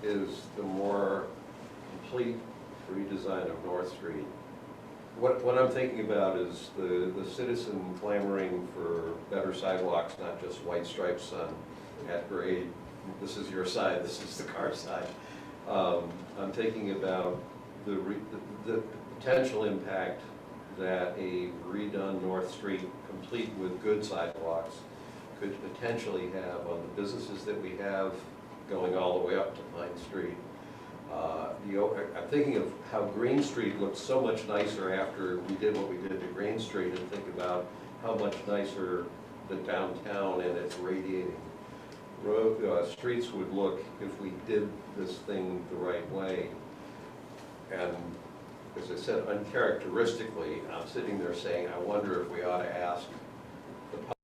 is the more complete redesign of North Street. What I'm thinking about is the citizen clamoring for better sidewalks, not just white stripes at grade. This is your side, this is the car side. I'm thinking about the potential impact that a redone North Street, complete with good sidewalks, could potentially have on the businesses that we have going all the way up to Pine Street. I'm thinking of how Green Street looked so much nicer after we did what we did to Green Street, and think about how much nicer the downtown and its radiating streets would look if we did this thing the right way. And as I said, uncharacteristically, I'm sitting there saying, I wonder if we ought to ask the public,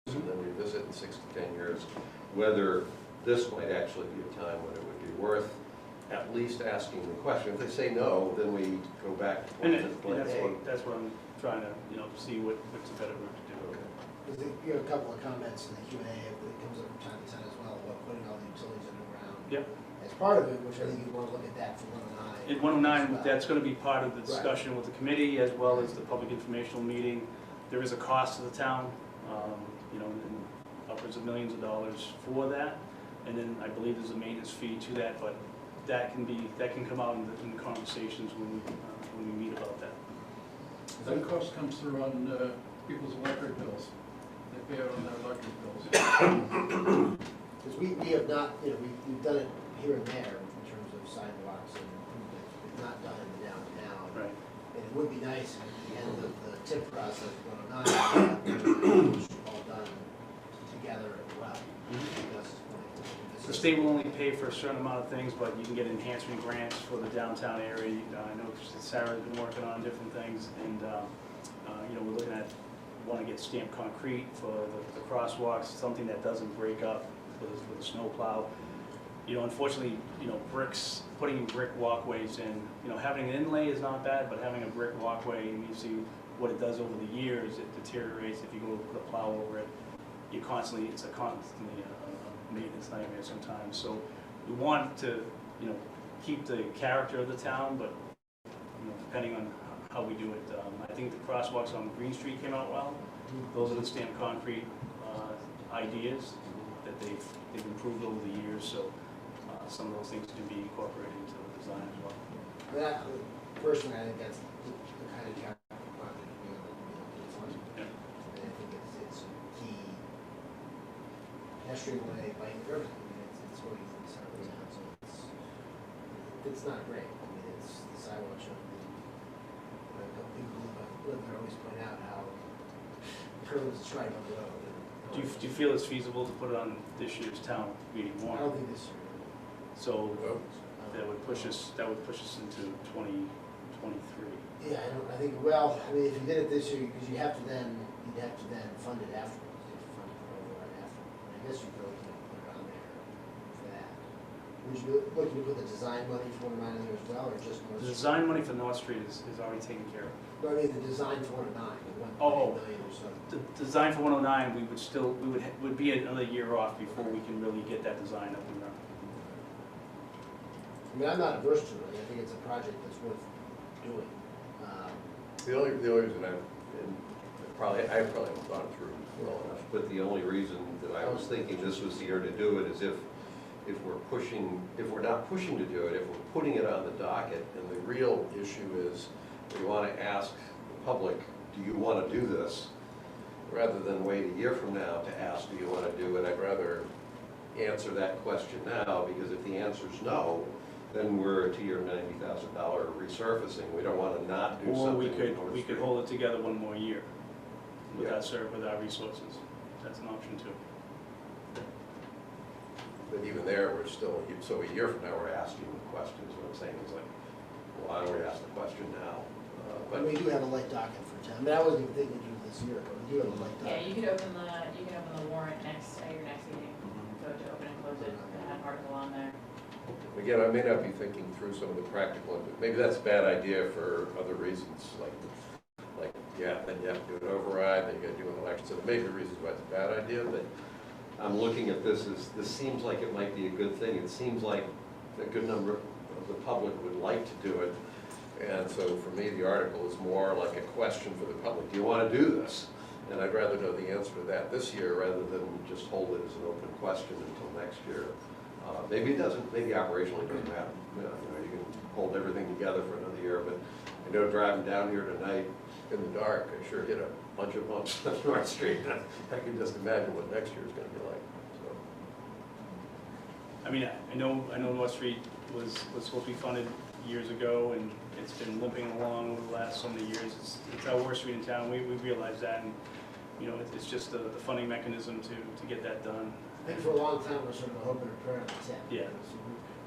and then revisit in 6 to 10 years, whether this might actually be a time when it would be worth at least asking the question. If they say no, then we go back to and plan A. that's what I'm trying to, see what's a better route to do. There's a couple of comments in the Q&A that comes up from time to time as well, about putting all the utilities underground. Yep. As part of it, which I think you want to look at that for 109. In 109, that's going to be part of the discussion with the committee as well as the public informational meeting. There is a cost to the town, and upwards of millions of dollars for that. And then I believe there's a maintenance fee to that, but that can come out in the conversations when we meet about that. That cost comes through on people's electric bills. They pay out on their electric bills. Because we have not, we've done it here and there in terms of sidewalks and improvements. We've not done it in the downtown. Right. And it would be nice if at the end of the tip process, 109, was all done together as well. The state will only pay for a certain amount of things, but you can get enhancement grants for the downtown area. I know Sarah's been working on different things, and We're looking at, want to get stamped concrete for the crosswalks, something that doesn't break up with a snow plow. Unfortunately, bricks, putting brick walkways in, having an inlay is not bad, but having a brick walkway, you see what it does over the years, it deteriorates. If you go put a plow over it, it's a constantly maintenance nightmare sometimes. So we want to, keep the character of the town, but, depending on how we do it. I think the crosswalks on Green Street came out well. Those are the stamped concrete ideas that they've improved over the years, so some of those things can be incorporated into the design as well. Personally, I think that's the kind of character project we want. Yeah. And I think it's key. Pedestrian way, bike, everything. I mean, it's what you think of the town, so it's not great. I mean, it's the sidewalk show. People who live there always point out how curves stripe on the road. Do you feel it's feasible to put it on this year's town meeting I warrant? don't think this year. So that would push us into 2023. Yeah, I think, well, I mean, if you did it this year, because you'd have to then fund it afterwards, you have to fund it right afterwards. And I guess you could always put it on there for that. Would you be looking to put the design money for 109 in there as well, or just North The Street? design money for North Street is already taken care of. No, I mean, the design for 109, the 1.8 Oh. million or so. The design for 109, would be another year off before we can really get that design up and running. I mean, I'm not averse to it, I think it's a project that's worth doing. The only reason I probably haven't gone through well enough, but the only reason that I was thinking this was the year to do it is if we're not pushing to do it, if we're putting it on the docket, and the real issue is we want to ask the public, do you want to do this? Rather than wait a year from now to ask, do you want to do it? I'd rather answer that question now, because if the answer is no, then we're to your $90,000 resurfacing. We don't want to not do Or something. we could hold it together one more year with our resources. That's an option too. But even there, we're still, so a year from now, we're asking the questions. What I'm saying is like, why don't we ask the question now? But we do have a light docket for town, I mean, I wasn't even thinking to do this year, but we do have a light Yeah, docket. you can open the warrant at your next meeting, vote to open and close it, and have an article on there. Again, I may not be thinking through some of the practical, maybe that's a bad idea for other reasons, like, then you have to do an override, then you gotta do an election, so there may be reasons why it's a bad idea, but I'm looking at this as, this seems like it might be a good thing. It seems like a good number of the public would like to do it, and so for me, the article is more like a question for the public. Do you want to do this? And I'd rather know the answer to that this year rather than just hold it as an open question until next year. Maybe it doesn't, maybe operationally it doesn't matter. You can hold everything together for another year, but I know driving down here tonight in the dark, I sure hit a bunch of bumps on North Street. I can just imagine what next year is going to be like. So. I mean, I know North Street was supposed to be funded years ago, and it's been limping along over the last so many years. It's our worst street in town. We realize that, and it's just the funding mechanism to get that done. I think for a long time, we're sort of hoping to prayer on the 10. Yeah. So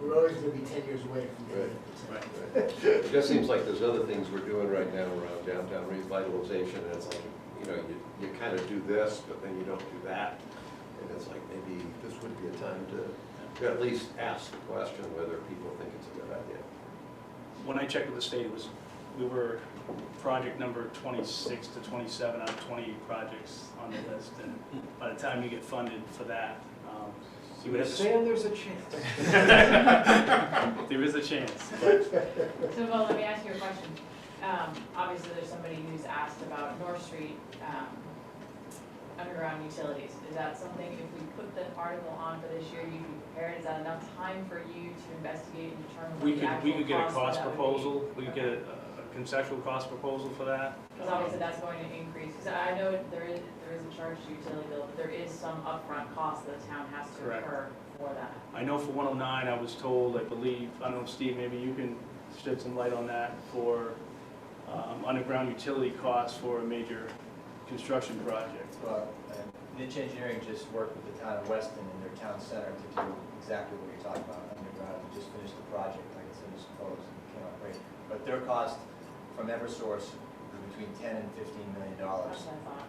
we're always going to be 10 years away from getting the 10. Right. It just seems like there's other things we're doing right now around downtown revitalization, and it's like, you kind of do this, but then you don't do that. And it's like, maybe this would be a time to at least ask the question whether people think it's a good idea. When I checked with the state, we were project number 26 to 27 out of 28 projects on the list, and by the time you get funded for that, you would have to saying there's a chance. there is a chance. So, well, let me ask you a question. Obviously, there's somebody who's asked about North Street underground utilities. Is that something, if we put the article on for this year, you'd be prepared? Is that enough time for you to investigate and determine what the actual We could get a cost that would be? proposal. We could get a conceptual cost proposal for that. Because obviously that's going to increase, because I know there is a charge to utility bill, but there is some upfront cost that the town has to Correct. incur for that. I know for 109, I was told, I believe, I don't know, Steve, maybe you can shed some light on that, for underground utility costs for a major construction project. Well, Niche Engineering just worked with the town of Weston in their town center to do exactly what you're talking about, underground. We just finished the project, like I said, just closed, and it came out great. But their cost from Eversource was between 10 and $15 million. That's what I thought.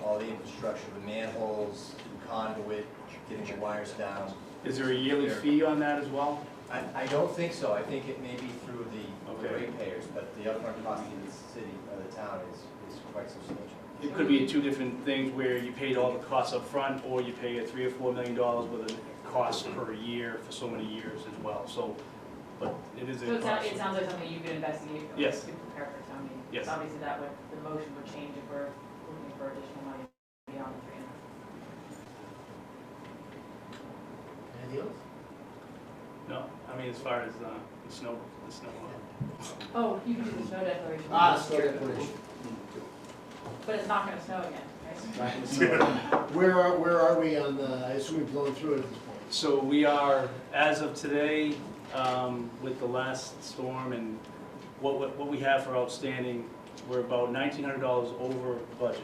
All the infrastructure, the manholes, the conduit, getting the wires down. Is there a yearly fee on that as well? I don't think so. I think it may be through the Okay. ratepayers, but the upfront cost to the city, the town is quite substantial. It could be two different things where you paid all the costs up front, or you pay a $3 or $4 million with a cost per year for so many years as well, so, but it is So a it cost. sounds like something you could investigate, or Yes. to prepare for town meeting. Yes. Obviously, that would, the motion would change if we're looking for additional money beyond the 3.5. Anything else? No, I mean, as far as the snow. Oh, you can do the snow declaration. Snow declaration. But it's not gonna snow again, right? Where are we on the, I assume we've blown through it at this point? So we are, as of today, with the last storm and what we have for outstanding, we're about $1,900 over budget,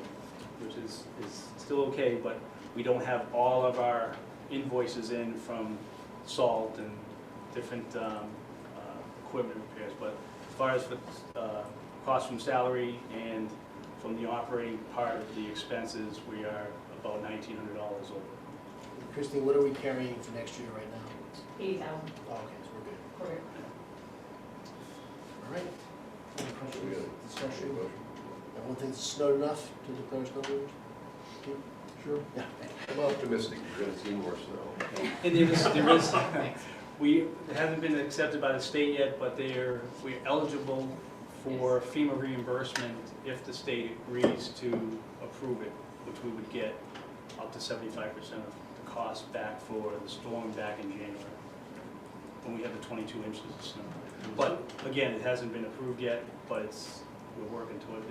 which is still okay, but we don't have all of our invoices in from salt and different equipment repairs. But as far as for cost from salary and from the operating part of the expenses, we are about $1,900 over. Christine, what are we carrying for next year right now? 80,000. Oh, okay, so we're good. We're good. All right. Any questions, discussion? Everyone thinks it's snowed enough to declare snow removal? Sure. Yeah. I'm optimistic you're gonna see more snow. And there is, it hasn't been accepted by the state yet, but we're eligible for FEMA reimbursement if the state agrees to approve it, which we would get up to 75% of the cost back for the storm back in January, when we had the 22 inches of snow. But again, it hasn't been approved yet, but we're working towards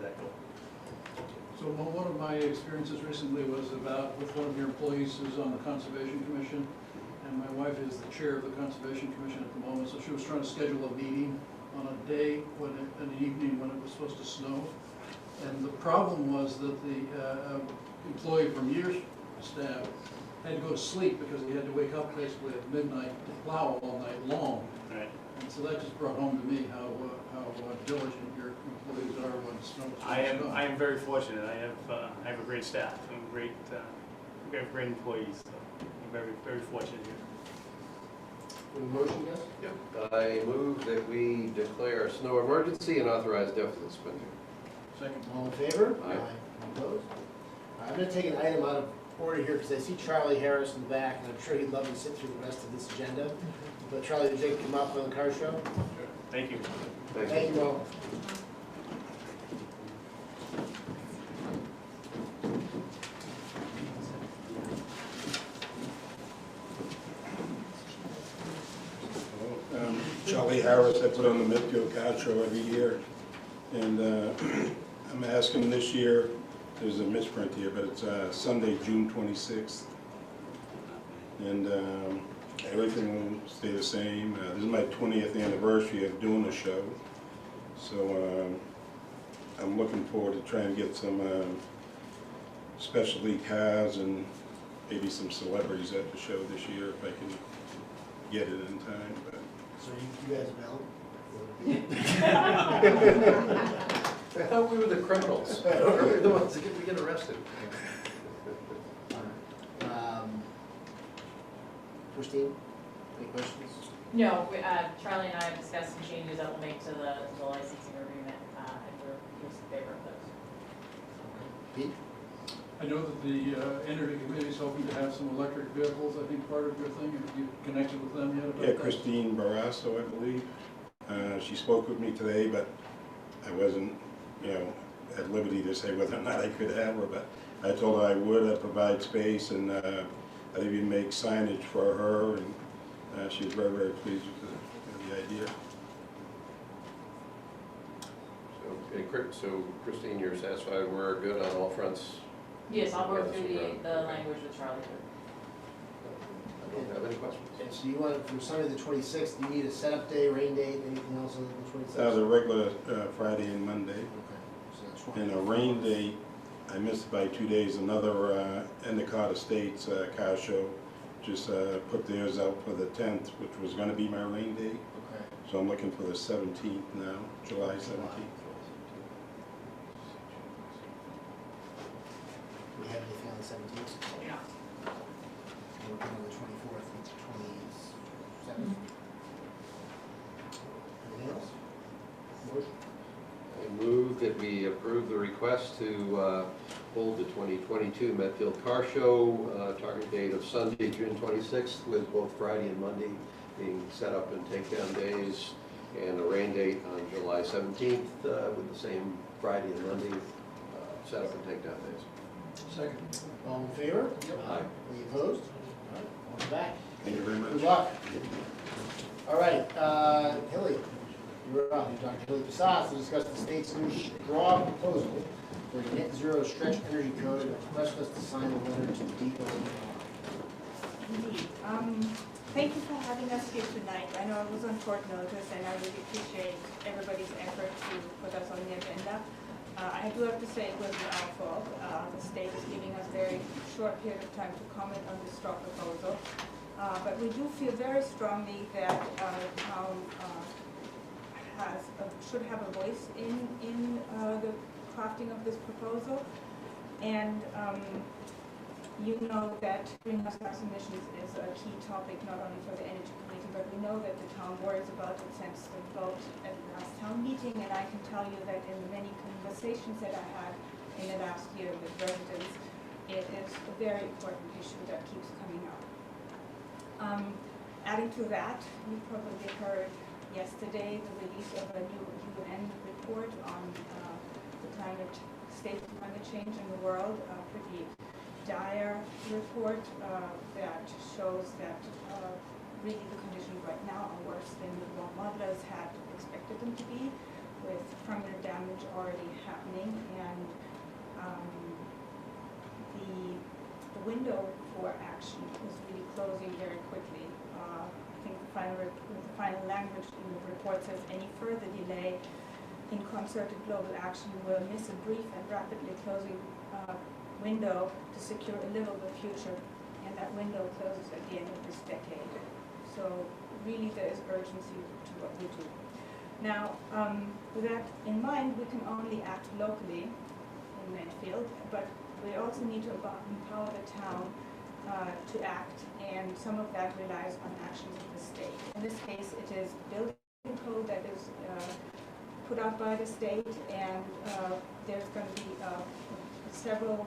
that goal. So one of my experiences recently was with one of your employees who's on the Conservation Commission, and my wife is the chair of the Conservation Commission at the moment, so she was trying to schedule a meeting on a day, an evening when it was supposed to snow. And the problem was that the employee from your staff had to go to sleep because he had to wake up basically at midnight to plow all night long. Right. And so that just brought home to me how diligent your employees are when snow. I am very fortunate. I have a great staff and we have great employees. So I'm very, very fortunate here. Any motion, yes? Yep. I move that we declare a snow emergency and authorize deficit spending. Second. All in favor? Aye. Opposed? I'm going to take an item out of order here because I see Charlie Harris in the back, and I'm sure he'd love to sit through the rest of this agenda. But Charlie, would you like to come up on the car show? Thank you. Thank you all. Charlie Harris, I put on the Medfield Car Show every year, and I'm asking this year, there's a misprint here, but it's Sunday, June 26th, and everything will stay the same. This is my 20th anniversary of doing the show, so I'm looking forward to trying to get some specialty cars and maybe some celebrities at the show this year if I can get it in time. But So you guys I thought we were the criminals. We're the ones that get arrested. Christine, any questions? No, Charlie and I have discussed some changes that we'll make to the licensing agreement, and we're in favor of those. Pete? I know that the Energy Committee is hoping to have some electric vehicles, I think, part of your thing. Have you connected with them yet about yeah, that? Christine Barrasso, I believe. She spoke with me today, but I wasn't, at liberty to say whether or not I could have her, but I told her I would provide space, and I'd even make signage for her, and she was very, very pleased with the idea. So Christine, you're satisfied we're good on all fronts? Yes, I'll work through the language with Charlie. I don't have any questions. And so you want, from Sunday the 26th, do you need a setup day, rain date, anything else other than the 26th? The regular Friday and Monday. Okay, so that's fine. And a rain date, I missed by 2 days, another Endicott Estates car show. Just put theirs out for the 10th, which was going to be my rain date. Okay. So I'm looking for the 17th now, July 17th. have anything on the 17th? Yeah. Working on the 24th and 27th. Anything else? Motion? I move that we approve the request to hold the 2022 Medfield Car Show, target date of Sunday, June 26th, with both Friday and Monday being set up and takedown days, and a rain date on July 17th with the same Friday and Monday set up and takedown days. Second. All in favor? Aye. Any opposed? All right, on back. Thank you very much. Good luck. All right, Hilly, you're up. Dr. Hilly Passas to discuss the state's new straw proposal for a net zero stretch energy code and request us to sign a letter to DOE. Indeed. Thank you for having us here tonight. I know it was on short notice, and I really appreciate everybody's effort to put us on the agenda. I do have to say it wasn't our fault. The state is giving us a very short period of time to comment on this straw proposal. But we do feel very strongly that the town should have a voice in the crafting of this proposal. And you know that greenhouse gas emissions is a key topic not only for the Energy Committee, but we know that the town worries about it since the vote at the last town meeting. And I can tell you that in the many conversations that I had in the last year with residents, it is a very important issue that keeps coming up. Adding to that, you probably heard yesterday the release of a new UN report on the state of climate change in the world, a pretty dire report that shows that really the conditions right now are worse than the modelers had expected them to be, with permanent damage already happening, and the window for action is really closing very quickly. I think the final language in the report says any further delay in concerted global action will miss a brief and rapidly closing window to secure a livable future, and that window closes at the end of this decade. So really there is urgency to what we do. Now, with that in mind, we can only act locally in Medfield, but we also need to empower the town to act, and some of that relies on actions of the state. In this case, it is building code that is put out by the state, and there's going to be several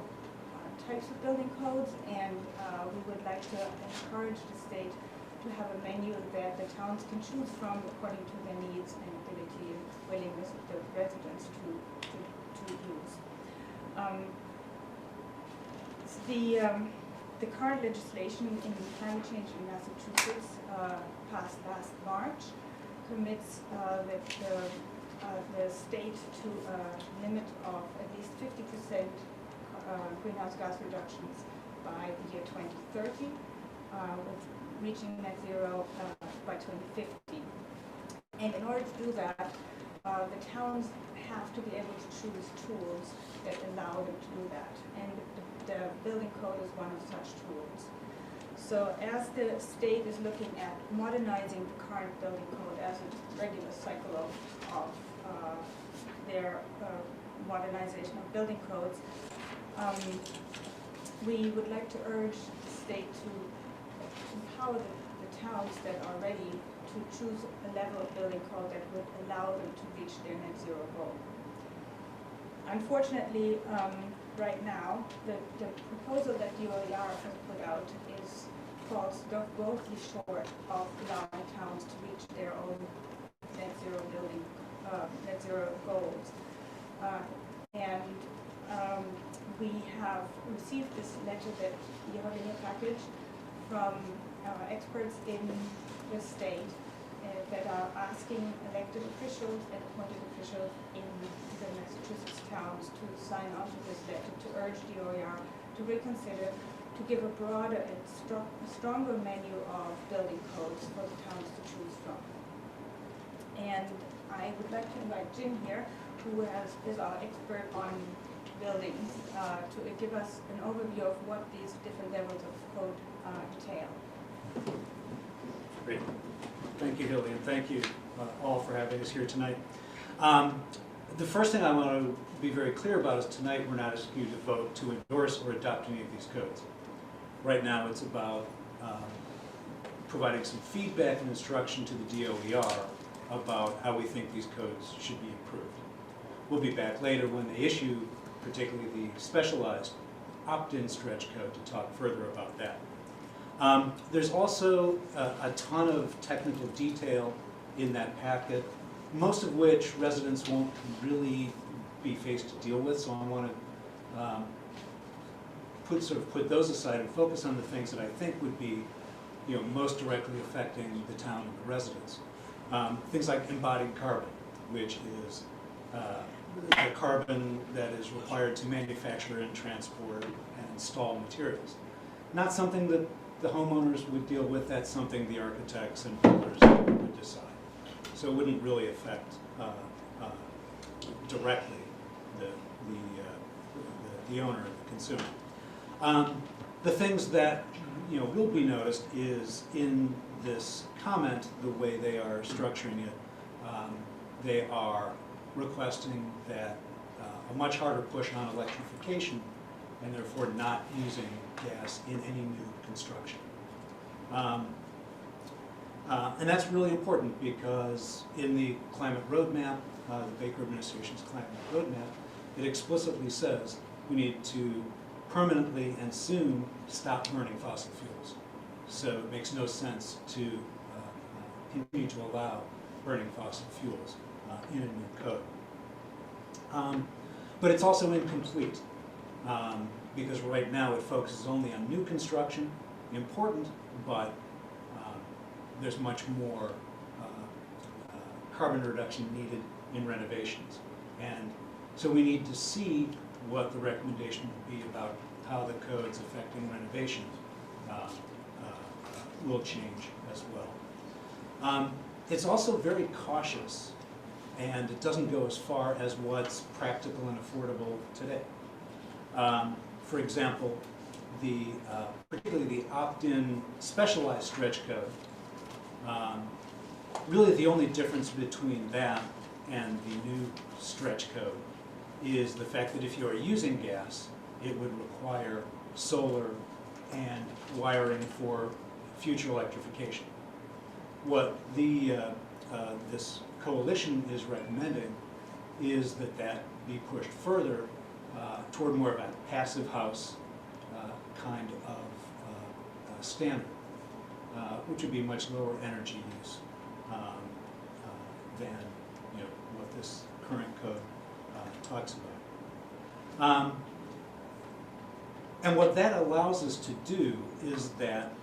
types of building codes, and we would like to encourage the state to have a menu that the towns can choose from according to their needs and ability and willingness of the residents to use. The current legislation in climate change in Massachusetts passed last March commits the state to a limit of at least 50% greenhouse gas reductions by the year 2030, with reaching net zero by 2050. And in order to do that, the towns have to be able to choose tools that allow them to do that. And the building code is one of such tools. So as the state is looking at modernizing the current building code as a regular cycle of their modernization of building codes, we would like to urge the state to empower the towns that are ready to choose a level of building code that would allow them to reach their net zero goal. Unfortunately, right now, the proposal that DOER has put out falls woefully short of allowing towns to reach their own net zero goals. We have received this letter that you have in your package from experts in the state that are asking elected officials and appointed officials in the Massachusetts towns to sign on to this letter to urge DOER to reconsider, to give a broader and stronger menu of building codes for the towns to choose from. And I would like to invite Jim here, who is our expert on buildings, to give us an overview of what these different levels of code entail. Great. Thank you, Hilly, and thank you all for having us here tonight. The first thing I want to be very clear about is tonight we're not asking you to vote to endorse or adopt any of these codes. Right now it's about providing some feedback and instruction to the DOER about how we think these codes should be improved. We'll be back later when they issue particularly the specialized opt-in stretch code to talk further about that. There's also a ton of technical detail in that packet, most of which residents won't really be faced to deal with, so I want to put those aside and focus on the things that I think would be most directly affecting the town and the residents. Things like embodied carbon, which is the carbon that is required to manufacture and transport and install materials. Not something that the homeowners would deal with, that's something the architects and builders would decide. So it wouldn't really affect directly the owner, the consumer. The things that will be noticed is in this comment, the way they are structuring it, they are requesting that a much harder push on electrification and therefore not using gas in any new construction. And that's really important because in the climate roadmap, the Baker administration's climate roadmap, it explicitly says we need to permanently and soon stop burning fossil fuels. So it makes no sense to continue to allow burning fossil fuels in a new code. But it's also incomplete because right now it focuses only on new construction, important, but there's much more carbon reduction needed in renovations. And so we need to see what the recommendation will be about how the codes affecting renovations will change as well. It's also very cautious, and it doesn't go as far as what's practical and affordable today. For example, particularly the opt-in specialized stretch code, really the only difference between that and the new stretch code is the fact that if you are using gas, it would require solar and wiring for future electrification. What this coalition is recommending is that be pushed further toward more of a passive house kind of standard, which would be much lower energy use than what this current code talks about. And what that allows us to do is that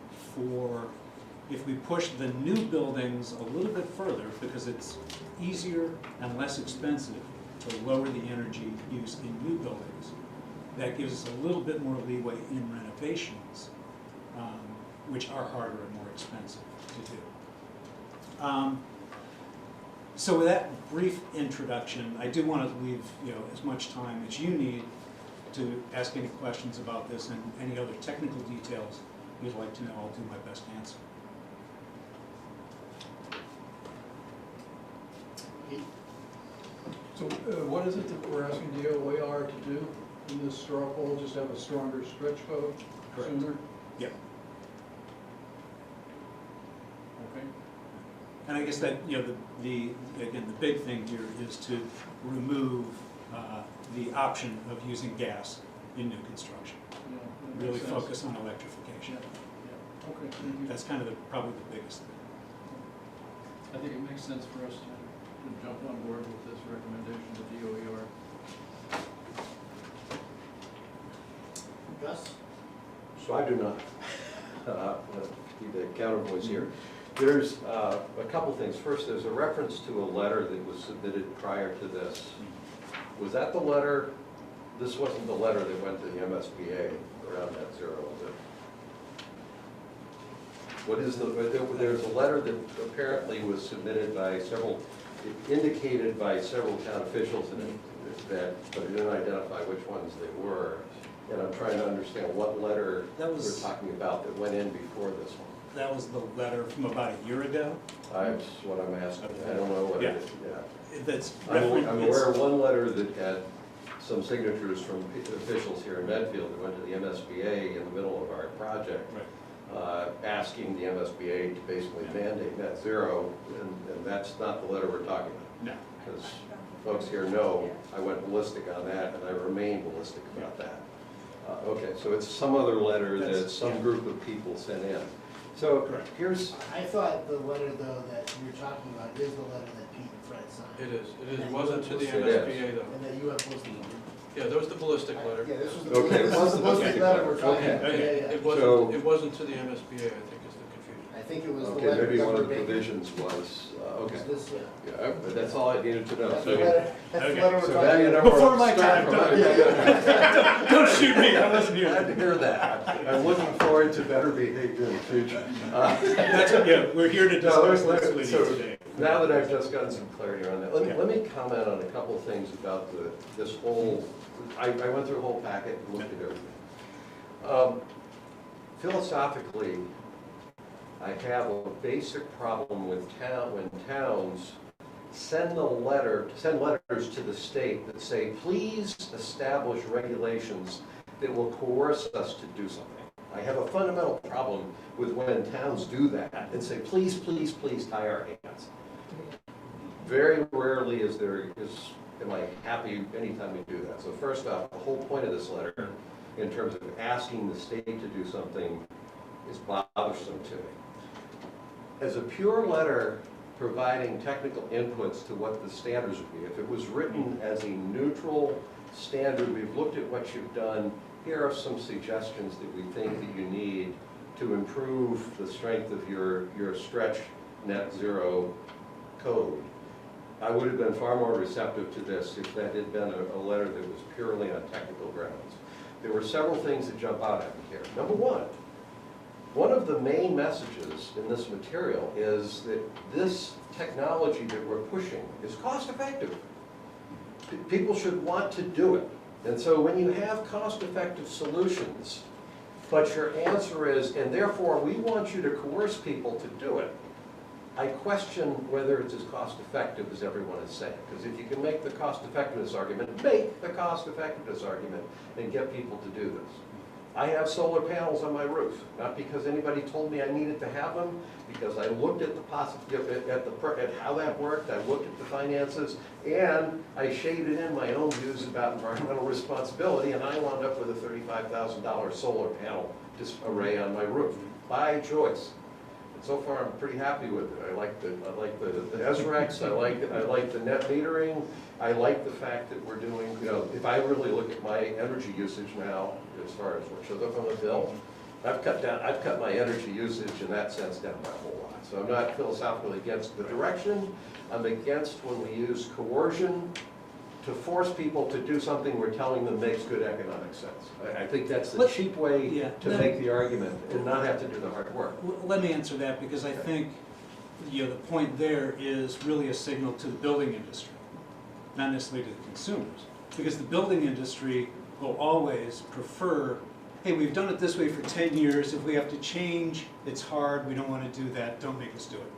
if we push the new buildings a little bit further, because it's easier and less expensive to lower the energy use in new buildings, that gives us a little bit more leeway in renovations, which are harder and more expensive to do. So with that brief introduction, I do want to leave as much time as you need to ask any questions about this and any other technical details you'd like to know. I'll do my best to answer. So what is it that we're asking DOER to do in this straw poll? Just have a stronger stretch code sooner? Yep. Okay. And I guess that again the big thing here is to remove the option of using gas in new construction. Yeah, really sense. Focus on electrification. Yeah. Okay. Thank you. That's kind of probably the biggest thing. I think it makes sense for us to jump on board with this recommendation to DOER. Gus? So I do not be the countervoice here. There's a couple things. First, there's a reference to a letter that was submitted prior to this. Was that the letter? This wasn't the letter that went to the MSBA around net zero, was it? What is there's a letter that apparently was submitted by indicated by several town officials but it didn't identify which ones they were. And I'm trying to understand what letter we're talking about that went in before this one. that was the letter from about a year ago. That's what I'm asking. I don't know what it is, That's I'm aware of one letter that had some signatures from officials here in Medfield that went to the MSBA in the middle of our project, asking the MSBA to basically mandate net zero, and that's not the letter we're talking about. No. Because folks here know I went ballistic on that, and I remain ballistic about that. Okay, so it's some other letter that some group of people sent in. So here's... I thought the letter, though, that you're talking about is the letter that Pete and Fred signed. It is. It And wasn't to the It is. MSBA though. And that you have posted it. Yeah, there was the ballistic letter. Yeah, this was the, Okay, this is the ballistic letter we're talking okay. about. Yeah, yeah. It wasn't to the MSBA, I think is the confusion. I think it was the Okay, letter. maybe one of the Governor Bacon. provisions was, okay. This, yeah. Yeah, but that's all I needed to know. That's the So letter, that's the letter we're so talking now you know about. where Before I'm my starting time, from. don't- Don't shoot me, I wasn't here. Glad to hear that. I'm looking forward to better behavior in the future. We're here to discuss legislating So today. now that I've just gotten some clarity around that, let me comment on a couple of things about this whole, I went through a whole packet and looked at everything. Philosophically, I have a basic problem with when towns send letters to the state that say, please establish regulations that will coerce us to do something. I have a fundamental problem with when towns do that and say, please, please, please tie our hands. Very rarely am I happy anytime we do that. So first off, the whole point of this letter, in terms of asking the state to do something, is bothersome to me. As a pure letter providing technical inputs to what the standards would be, if it was written as a neutral standard, we've looked at what you've done, here are some suggestions that we think that you need to improve the strength of your stretch net zero code. I would have been far more receptive to this if that had been a letter that was purely on technical grounds. There were several things that jump out at me here. Number one of the main messages in this material is that this technology that we're pushing is cost effective. People should want to do it. And so when you have cost-effective solutions, but your answer is, and therefore we want you to coerce people to do it, I question whether it's as cost-effective as everyone is saying. Because if you can make the cost-effectiveness argument, make the cost-effectiveness argument and get people to do this. I have solar panels on my roof, not because anybody told me I needed to have them, because I looked at at how that worked, I looked at the finances, and I shaded in my own views about environmental responsibility, and I wound up with a $35,000 solar panel array on my roof, by choice. And so far, I'm pretty happy with it. I like the SRECs, I like the net metering, I like the fact that we're doing, if I really look at my energy usage now, as far as what shows up on the bill, I've cut my energy usage in that sense down by a whole lot. So I'm not philosophically against the direction. I'm against when we use coercion to force people to do something we're telling them makes good economic sense. I think that's the cheap way to make the argument and not have to do the hard work. Let me answer that, because I think the point there is really a signal to the building industry, not necessarily to the consumers. Because the building industry will always prefer, hey, we've done it this way for 10 years. If we have to change, it's hard. We don't want to do that. Don't make us do it.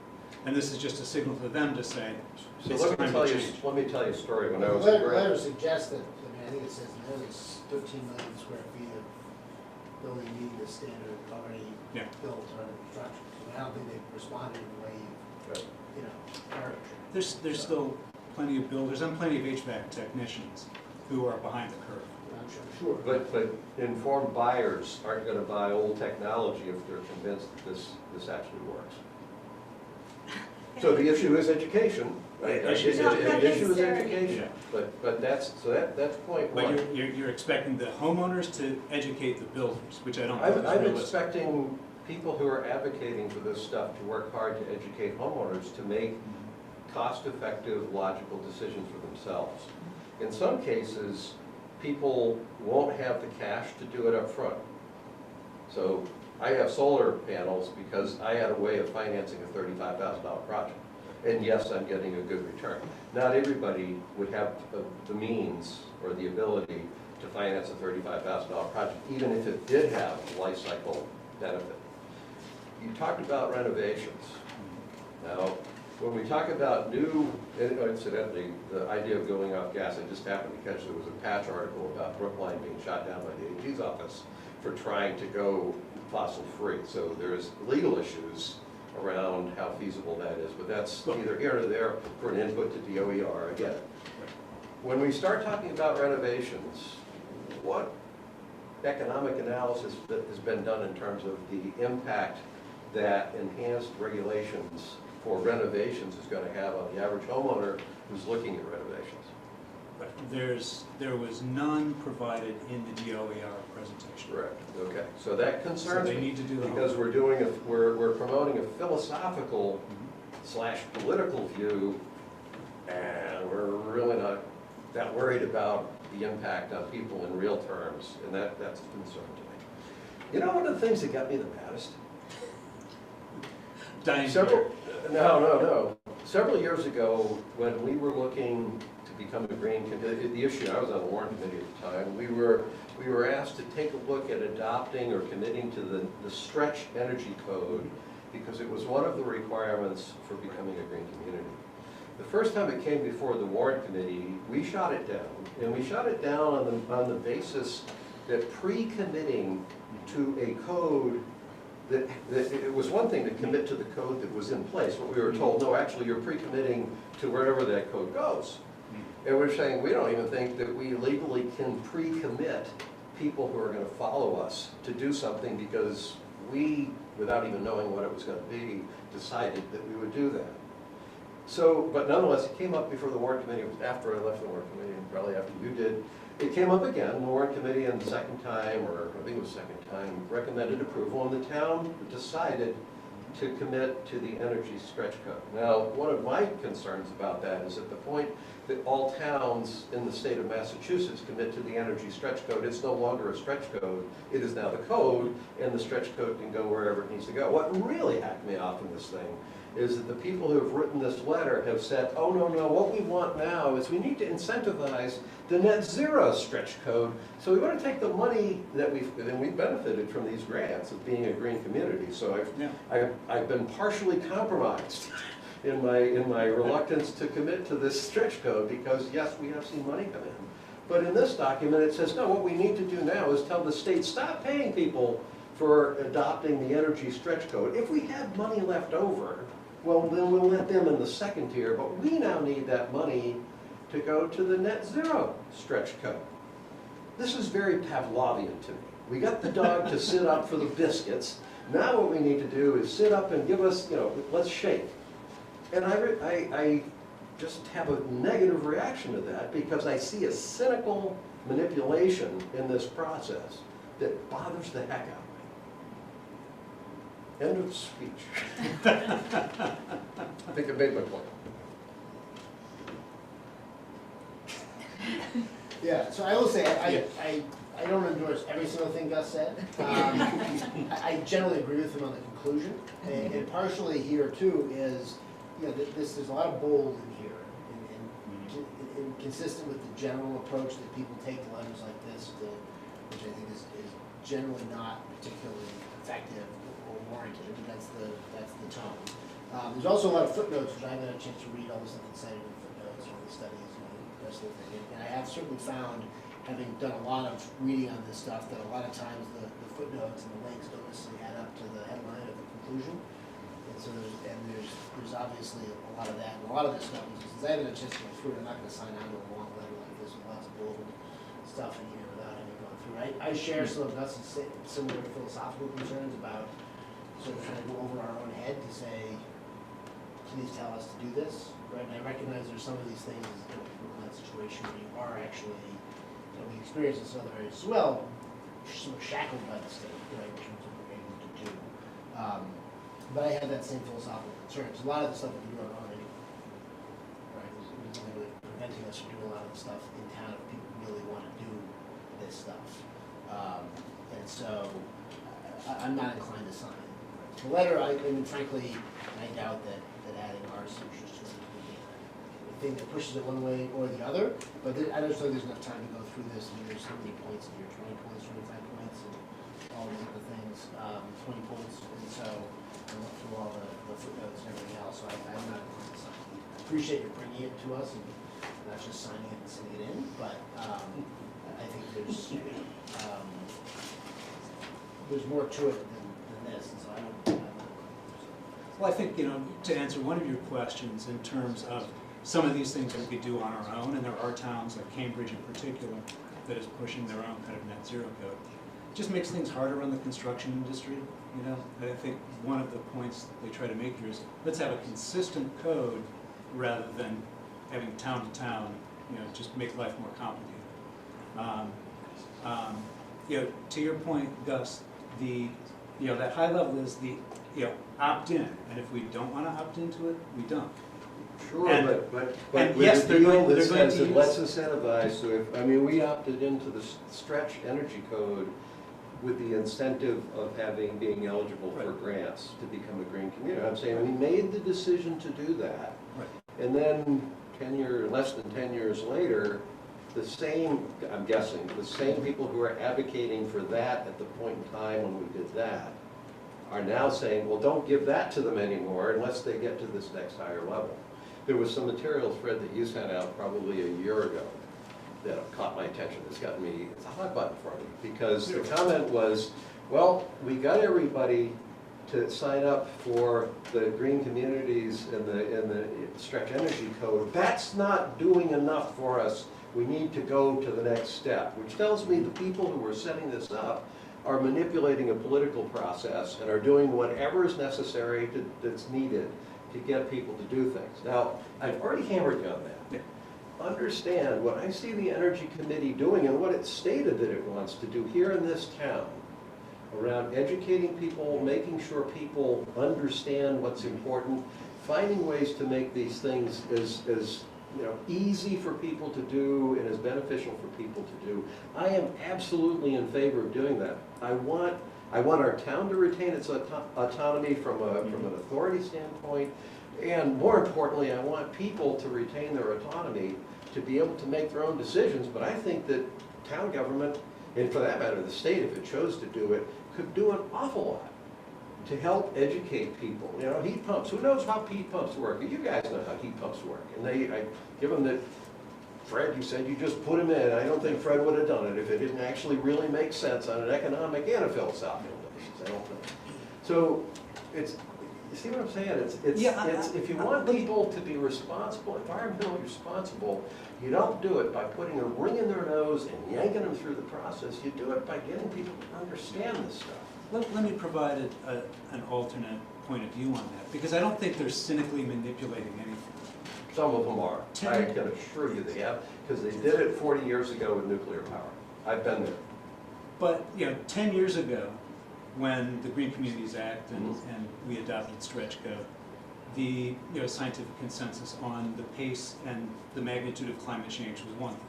And this is just a signal to them to say, it's So time to change. let me tell you a story. When I The was letter suggests that, I think it says there's 13 million square feet of building meeting the standard already built or under construction. So I don't think they've responded in the way you've, characterized. There's still plenty of builders and plenty of HVAC technicians who are behind the curve. I'm sure. But informed buyers aren't going to buy old technology if they're convinced that this actually works. So the issue is education. Right? The issue is education. But that's point one. But you're expecting the homeowners to educate the builders, which I don't think is I'm realistic. expecting people who are advocating for this stuff to work hard to educate homeowners to make cost-effective, logical decisions for themselves. In some cases, people won't have the cash to do it up front. So I have solar panels because I had a way of financing a $35,000 project. And yes, I'm getting a good return. Not everybody would have the means or the ability to finance a $35,000 project, even if it did have a life cycle benefit. you talked about renovations. Now, when we talk about new, incidentally, the idea of going off gas, I just happened to catch, there was a patch article about Brookline being shot down by the AG's office for trying to go fossil-free. So there's legal issues around how feasible that is, but that's neither here nor there for an input to DOER, I get it. When we start talking about renovations, what economic analysis that has been done in terms of the impact that enhanced regulations for renovations is going to have on the average homeowner who's looking at renovations? There was none provided in the DOER presentation. Correct. Okay. So that concerns So they me need to do the because homework. we're promoting a philosophical / political view, and we're really not that worried about the impact on people in real terms, and that's a concern to me. You know, one of the things that got me the maddest? Several years ago, when we were looking to become a green committee, the issue, I was on the warrant committee at the time, we were asked to take a look at adopting or committing to the stretch energy code because it was one of the requirements for becoming a green community. The first time it came before the warrant committee, we shot it down, and we shot it down on the basis that pre-committing to a code that it was one thing to commit to the code that was in place, but we were told, no, actually you're pre-committing to wherever that code goes. And we're saying we don't even think that we legally can pre-commit people who are going to follow us to do something because we, without even knowing what it was going to be, decided that we would do that. So, but nonetheless, it came up before the warrant committee. It was after I left the warrant committee and probably after you did. It came up again, the warrant committee, and the second time, or I think it was the second time, recommended approval, and the town decided to commit to the energy stretch code. Now, one of my concerns about that is at the point that all towns in the state of Massachusetts commit to the energy stretch code, it's no longer a stretch code, it is now the code, and the stretch code can go wherever it needs to go. What really hacked me off in this thing is that the people who have written this letter have said, oh, no, what we want now is we need to incentivize the net zero stretch code. So we want to take the money that we've benefited from these grants of being a green community. So I've been partially compromised in my reluctance to commit to this stretch code because yes, we have seen money come in. But in this document it says, no, what we need to do now is tell the state, stop paying people for adopting the energy stretch code. If we have money left over, well, then we'll let them in the second tier, but we now need that money to go to the net zero stretch code. This is very Pavlovian to me. We got the dog to sit up for the biscuits. Now what we need to do is sit up and give us, let's shake. And I just have a negative reaction to that because I see a cynical manipulation in this process that bothers the heck out of me. End of speech. I think I made my point. Yeah, so I will say, I don't endorse every single thing Gus said. I generally agree with him on the conclusion. And partially here too is, there's a lot of bold in here. And consistent with the general approach that people take to letters like this, which I think is generally not particularly effective or warranted, but that's the tone. There's also a lot of footnotes, which I haven't had a chance to read all the stuff that's cited in the footnotes, all the studies, the rest of the thing. And I have certainly found, having done a lot of reading on this stuff, that a lot of times the footnotes and the links don't necessarily add up to the headline of the conclusion. And so there's obviously a lot of that, and a lot of this stuff, since I haven't had a chance to go through it, I'm not going to sign on to a long letter like this with lots of bold stuff in here without having gone through. I share some of Gus's similar philosophical concerns about sort of trying to go over our own head to say, please tell us to do this, right? And I recognize there's some of these things in that situation where you are actually, we experience this in other areas as well, sort of shackled by the state, right, in terms of what we're able to do. But I have that same philosophical concerns. A lot of the stuff we can do on our own anyway, right? There's nothing really preventing us from doing a lot of the stuff in town if people really want to do this stuff. And so I'm not inclined to sign. The letter, I mean, frankly, I doubt that adding our signatures to it would be a thing that pushes it one way or the other, but I don't think there's enough time to go through this. I mean, there's so many points in here, 20 points, 25 points, and all these other things, 20 points, and so I went through all the footnotes and everything else, so I'm not going to sign. I appreciate you bringing it to us and not just signing it and sending it in, but I think there's more to it than this, and so I don't. Well, I think, to answer one of your questions in terms of some of these things we could do on our own, and there are towns like Cambridge in particular that is pushing their own kind of net zero code. It just makes things harder on the construction industry, I think one of the points they try to make here is let's have a consistent code rather than having town to town, just make life more complicated. To your point, Gus, that high level is the opt in, and if we don't want to opt into it, we don't. Sure, And- but and with yes, the they're deal going that to says it use- let's incentivize, so we opted into the stretch energy code with the incentive of being eligible for Right. grants to become a green community. I'm saying we made the decision to do that. Right. And then less than 10 years later, the same, I'm guessing, the same people who are advocating for that at the point in time when we did that are now saying, well, don't give that to them anymore unless they get to this next higher level. There was some materials, Fred, that you sent out probably a year ago that have caught my attention. It's a hot button for me, because the comment was, well, we got everybody to sign up for the green communities and the stretch energy code. That's not doing enough for us. We need to go to the next step, which tells me the people who are setting this up are manipulating a political process and are doing whatever is necessary that's needed to get people to do things. Now, I've already hammered you on that. Yeah. Understand what I see the Energy Committee doing and what it stated that it wants to do here in this town around educating people, making sure people understand what's important, finding ways to make these things as easy for people to do and as beneficial for people to do. I am absolutely in favor of doing that. I want our town to retain its autonomy from an authority standpoint, and more importantly, I want people to retain their autonomy to be able to make their own decisions. But I think that town government, and for that matter, the state, if it chose to do it, could do an awful lot to help educate people. Heat pumps, who knows how heat pumps work? You guys know how heat pumps work. And I give them that, Fred, you said you just put them in. I don't think Fred would have done it if it didn't actually really make sense on an economic and a philosophical basis. I don't think. So you see what I'm saying? If you want people to be responsible, environmentally responsible, you don't do it by putting a ring in their nose and yanking them through the process. You do it by getting people to understand this stuff. Let me provide an alternate point of view on that, because I don't think they're cynically manipulating anything. Some of them are. I can assure you they have, because they did it 40 years ago with nuclear power. I've been there. But 10 years ago, when the Green Communities Act and we adopted stretch code, the scientific consensus on the pace and the magnitude of climate change was one thing.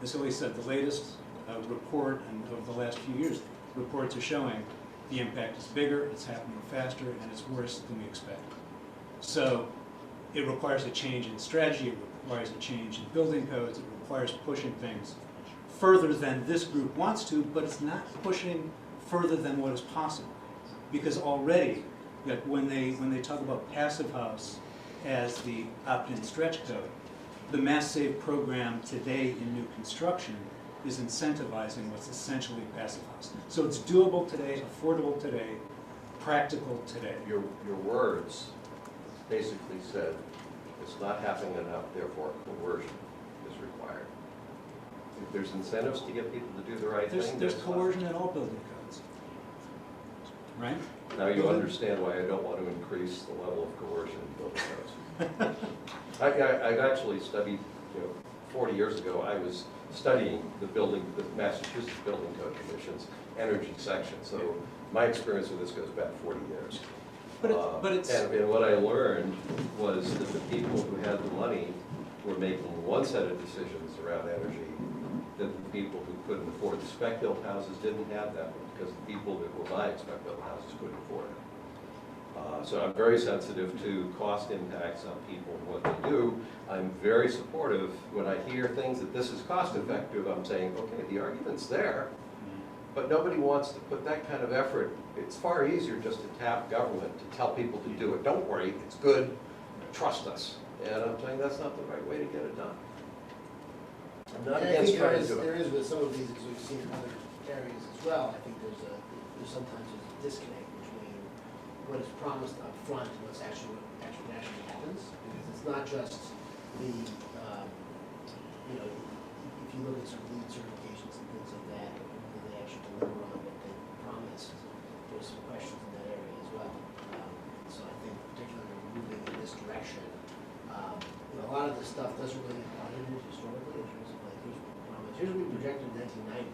As Ellie said, the latest report and over the last few years, reports are showing the impact is bigger, it's happening faster, and it's worse than we expected. So it requires a change in strategy, it requires a change in building codes, it requires pushing things further than this group wants to, but it's not pushing further than what is possible. Because already, when they talk about Passive House as the opt-in stretch code, the Mass Save program today in new construction is incentivizing what's essentially Passive House. So it's doable today, affordable today, practical today. Your words basically said it's not happening enough, therefore coercion is required. If there's incentives to get people to do the right thing, There's coercion in all building codes, right? Now you understand why I don't want to increase the level of coercion in building codes. I've actually studied, 40 years ago, I was studying the Massachusetts Building Code Commission's energy section. So my experience with this goes back 40 years. But it's and what I learned was that the people who had the money were making one set of decisions around energy, that the people who couldn't afford the spec-built houses didn't have that one, because the people that were buying spec-built houses couldn't afford it. So I'm very sensitive to cost impacts on people and what they do. I'm very supportive when I hear things that this is cost effective. I'm saying, okay, the argument's there. but nobody wants to put that kind of effort. It's far easier just to tap government, to tell people to do it. Don't worry, it's good, trust us. And I'm saying that's not the right way to get it done. I'm not And I against think trying to do there it. is with some of these, as we've seen in other areas as well, I think there's sometimes a disconnect between what is promised up front and what's actually happens. Because it's not just the, you know, if you look at sort of lead certifications and things like that, and they actually deliver on what they promised, there's some questions in that area as well. So I think particularly moving in this direction, you know, a lot of this stuff doesn't really get audited historically in terms of like, here's what we projected in 1990,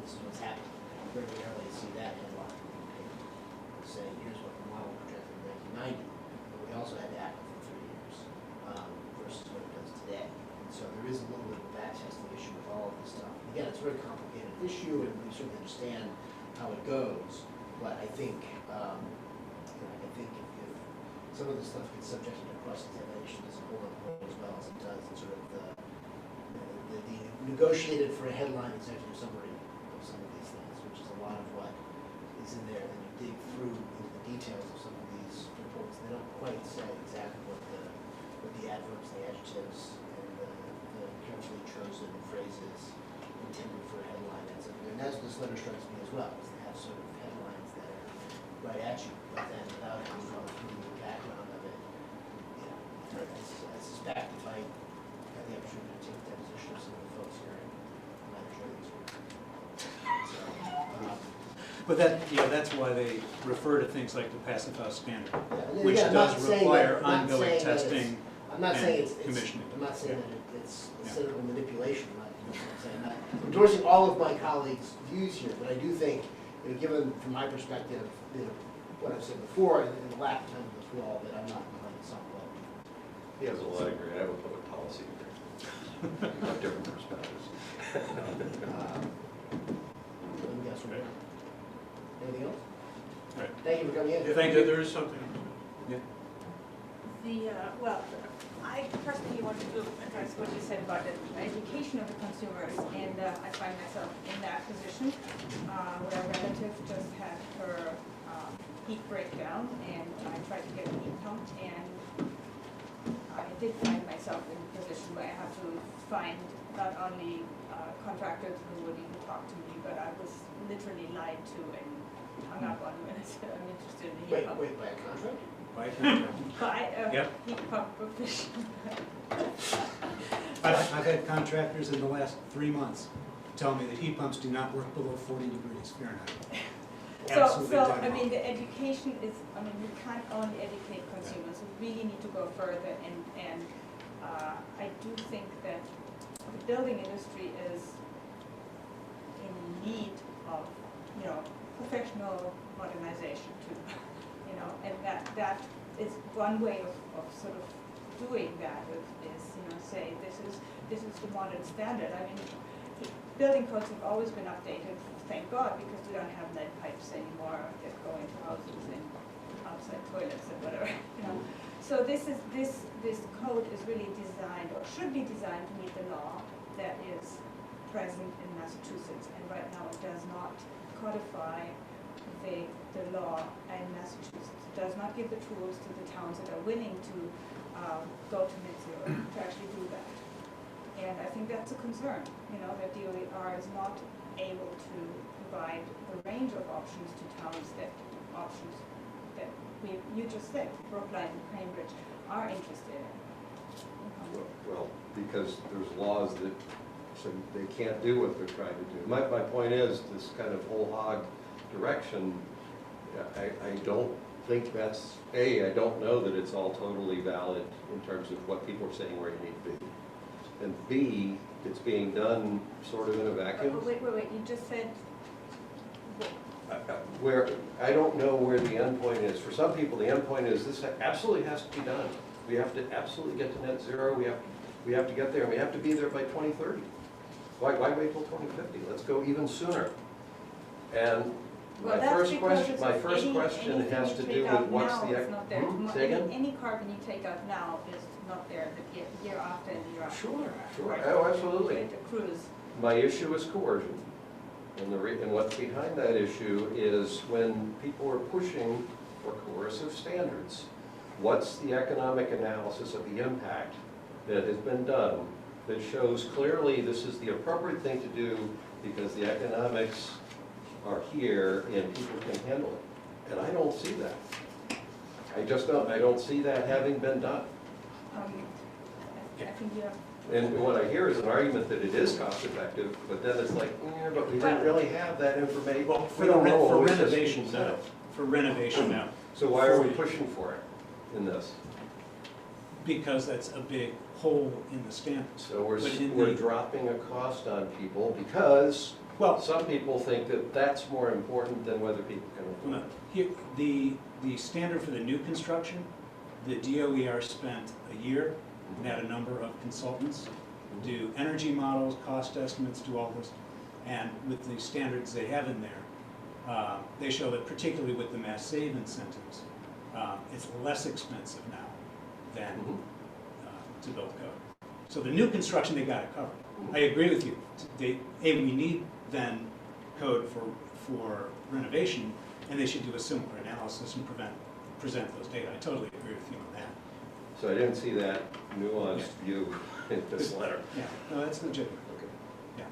this is what's happening. Very rarely see that headline saying, here's what the model projected in 1990, but we also had to act for 3 years versus what it does today. And so there is a little bit of a back testing issue with all of this stuff. Again, it's a very complicated issue, and we certainly understand how it goes, but I think, if some of this stuff gets subjected to cross-examination, doesn't hold up quite as well as it does in sort of the negotiated for a headline executive summary of some of these things, which is a lot of what is in there. Then you dig through into the details of some of these reports. They don't quite say exactly what the adverbs, the adjectives, and the carefully chosen phrases intended for a headline ends up doing. And that's what this letter strikes me as well, is they have sort of headlines that are right at you, but then without having gone through the background of it, you know, I suspect if I had the opportunity to take the deposition of some of the folks here, I might enjoy these words. So, But that, yeah, that's why they refer to things like the Passive Standard, yeah, which again, I'm not does saying require that- I'm not ongoing saying that testing I'm not saying and it's commissioning. I'm not saying Yeah. that it's Yeah. cynical manipulation, you know what I'm saying? I'm not endorsing all of my colleagues' views here, but I do think, you know, given from my perspective, you know, what I've said before, and the lack of time in this role, that I'm not behind some vote. He has a lot of degree. I have a public policy degree. We have different perspectives. Anything else? Right. Thank you for coming in. Thank you. There is something. Well, I personally wanted to address what you said about the education of the consumers, and I find myself in that position. Where a relative just had her heat breakdown, and I tried to get a heat pump, and I did find myself in a position where I had to find not only contractors who would even talk to me, but I was literally lied to and hung up on when I said I'm interested in a heat pump. Wait, by a contract? By a contract. By a Yep. heat pump professional. I've had contractors in the last 3 months tell me that heat pumps do not work below 40 degrees Fahrenheit. Absolutely So, dead I mean, wrong. the education is, I mean, we can't only educate consumers, we really need to go further, and I do think that the building industry is in need of, you know, professional modernization too, you know, and that is one way of sort of doing that is, you know, say, this is the modern standard. I mean, building codes have always been updated, thank God, because we don't have lead pipes anymore that go into houses and outside toilets and whatever, you know. So this code is really designed, or should be designed to meet the law that is present in Massachusetts, and right now it does not codify the law in Massachusetts. It does not give the tools to the towns that are willing to go to net zero to actually do that. And I think that's a concern, you know, that DOER is not able to provide the range of options to towns that you just said, Brookline and Cambridge are interested in. Well, because there's laws that say they can't do what they're trying to do. My point is, this kind of whole hog direction, I don't think that's, I don't know that it's all totally valid in terms of what people are saying where you need to be. And B, it's being done sort of in a vacuum. Wait, you just said, Where, I don't know where the end point is. For some people, the end point is this absolutely has to be done. We have to absolutely get to net zero. We have to get there, and we have to be there by 2030. Why wait till 2050? Let's go even sooner. And well, my first question has to do with what's the... Say again? Any carbon you take out now is not there the year after and the year after. Sure. Right. Oh, absolutely. The cruise. My issue is coercion. And what's behind that issue is when people are pushing for coercive standards, what's the economic analysis of the impact that has been done that shows clearly this is the appropriate thing to do because the economics are here and people can handle it? And I don't see that. I just don't. I don't see that having been done. I think you have. And what I hear is an argument that it is cost effective, but then it's like, yeah, but we didn't really have that information. Well, We don't know for what was renovation, just no. said. For renovation, no. So why are we pushing for it in this? Because that's a big hole in the standards. So we're But in we're the- dropping a cost on people because Well, some people think that that's more important than whether people can afford no, it. here, the standard for the new construction, the DOER spent a year and had a number of consultants do energy models, cost estimates, do all this. And with the standards they have in there, they show that particularly with the mass save incentives, it's less expensive now than to build code. So the new construction, they got it covered. I agree with you. We need then code for renovation, and they should do a similar analysis and present those data. I totally agree with you on that. So I didn't see that nuanced view in this letter. Yeah, no, that's legitimate. Okay. Yeah.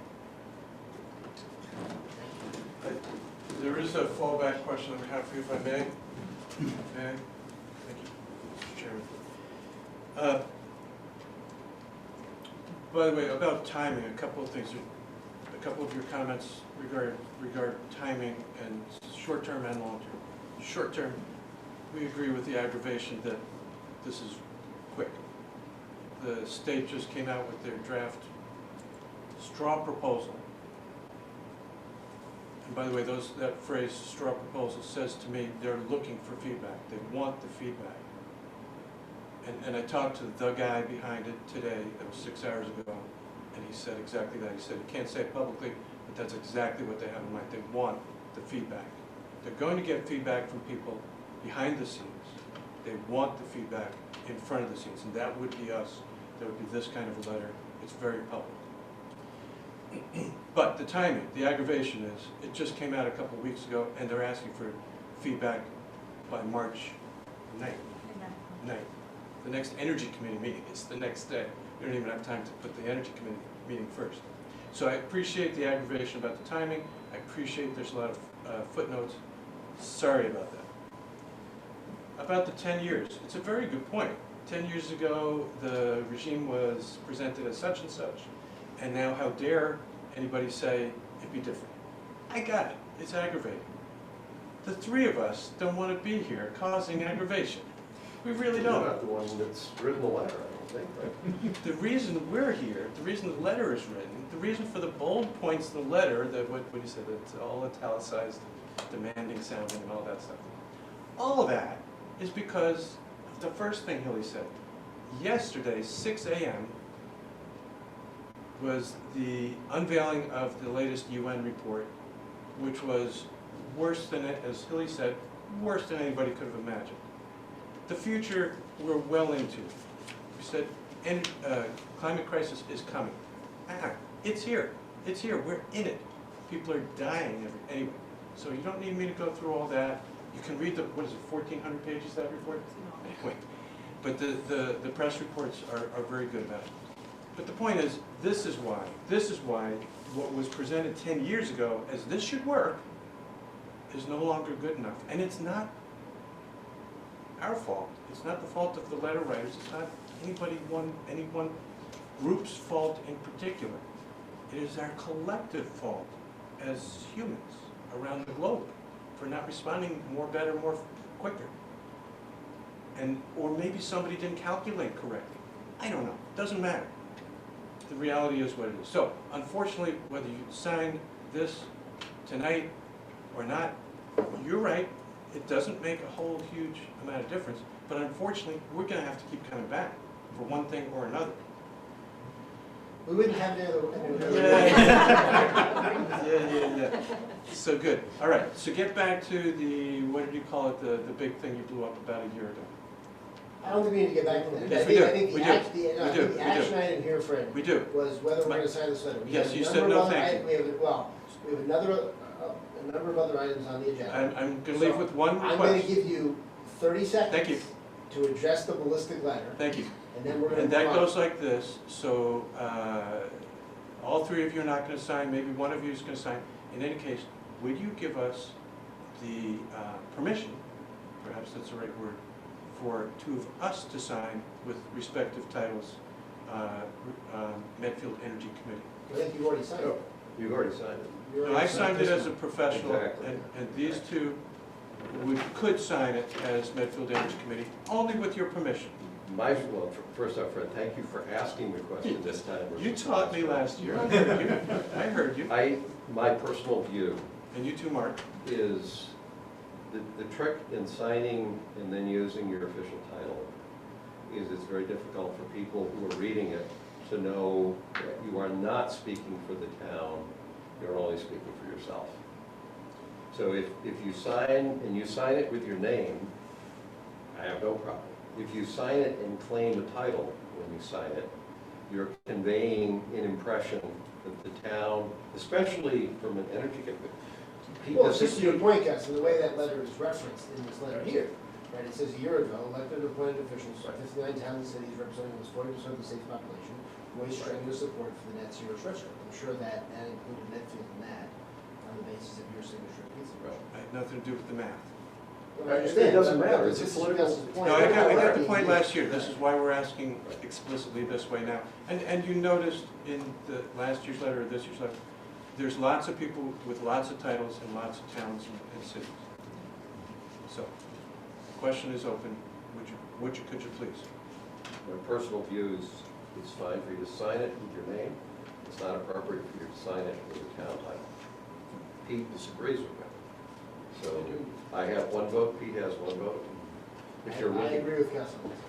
There is a fallback question on behalf of you, if I may. May I? Thank you, Mr. Chairman. By the way, about timing, a couple of things. A couple of your comments regard timing and short-term and long-term. Short-term, we agree with the aggravation that this is quick. The state just came out with their draft straw proposal. And by the way, that phrase, straw proposal, says to me they're looking for feedback. They want the feedback. And I talked to the guy behind it today, that was 6 hours ago, and he said exactly that. He said, he can't say it publicly, but that's exactly what they have in mind. They want the feedback. They're going to get feedback from people behind the scenes. They want the feedback in front of the scenes, and that would be us. That would be this kind of a letter. It's very public. But the timing, the aggravation is, it just came out a couple of weeks ago, and they're asking for feedback by March 9th. The next Energy Committee meeting is the next day. We don't even have time to put the Energy Committee meeting first. So I appreciate the aggravation about the timing. I appreciate there's a lot of footnotes. Sorry about that. About the 10 years, it's a very good point. 10 years ago, the regime was presented as such and such, and now how dare anybody say it'd be different? I got it. It's aggravating. The three of us don't want to be here causing aggravation. We really don't. You're not the one that's written the letter, I don't think, right? The reason we're here, the reason the letter is written, the reason for the bold points in the letter, that what you said, it's all italicized, demanding sounding and all that stuff. All of that is because of the first thing Hilly said. Yesterday, 6 a.m., was the unveiling of the latest UN report, which was worse than, as Hilly said, worse than anybody could have imagined. The future we're well into. We said, climate crisis is coming. It's here. It's here. We're in it. People are dying anyway. So you don't need me to go through all that. You can read the, what is it, 1,400 pages, that report? Anyway, but the press reports are very good about it. But the point is, this is why what was presented 10 years ago as this should work is no longer good enough. And it's not our fault. It's not the fault of the letter writers. It's not any one group's fault in particular. It is our collective fault as humans around the globe for not responding better, quicker. Or maybe somebody didn't calculate correctly. I don't know. Doesn't matter. The reality is what it is. So, unfortunately, whether you sign this tonight or not, you're right. It doesn't make a whole huge amount of difference, but unfortunately, we're going to have to keep coming back for one thing or another. We wouldn't have any other. Yeah. So good. All right. So get back to the, what did you call it, the big thing you blew up about a year ago. I don't think we need to get back to that. Yes, I think the action item here, Fred, We do. was whether we're going to sign this letter. Yes, you said no thank you. Well, We have another, a number of other items on the agenda. I'm gonna leave with one I'm gonna request. give you 30 seconds. Thank you. To address the ballistic letter, Thank you. and then we're gonna And move that on. goes like this, so, all three of you are not gonna sign, maybe one of you is gonna sign. In any case, would you give us the permission, perhaps that's the right word, for two of us to sign with respective titles, Medfield Energy Committee? I think you've already signed it. You've already signed it. You No, already I signed it this as a one. professional, Exactly. and these two could sign it as Medfield Energy Committee, only with your permission. Well, first off, Fred, thank you for asking the question this time. You taught me last year, I heard you, I heard you. My personal view And you too, Mark. is the trick in signing and then using your official title is it's very difficult for people who are reading it to know that you are not speaking for the town, you're only speaking for yourself. So if you sign, and you sign it with your name, I have no problem. If you sign it and claim the title when you sign it, you're conveying an impression that the town, especially from an energy committee. Well, it's just your point, Gus, and the way that letter is referenced in this letter here, right? It says a year ago, elected and appointed officials, 59 towns and cities representing almost 40% of the state's population, voiced strenuous support for the net zero stretch goal. I'm sure that included Medfield in that, on the basis of your signature. I had nothing to do with the math. Well, I understand. It doesn't but matter. It's a this is political- Gus's point. No, I got the point Yeah. last year, this is why we're asking explicitly this way now. And you noticed in the last year's letter or this year's letter, there's lots of people with lots of titles in lots of towns and cities. So, the question is open, could you please? My personal view is it's fine for you to sign it with your name. It's not appropriate for you to sign it with a town title. Pete disagrees with me. So I have one vote, Pete has one vote. If you're I looking, agree with Gus on this.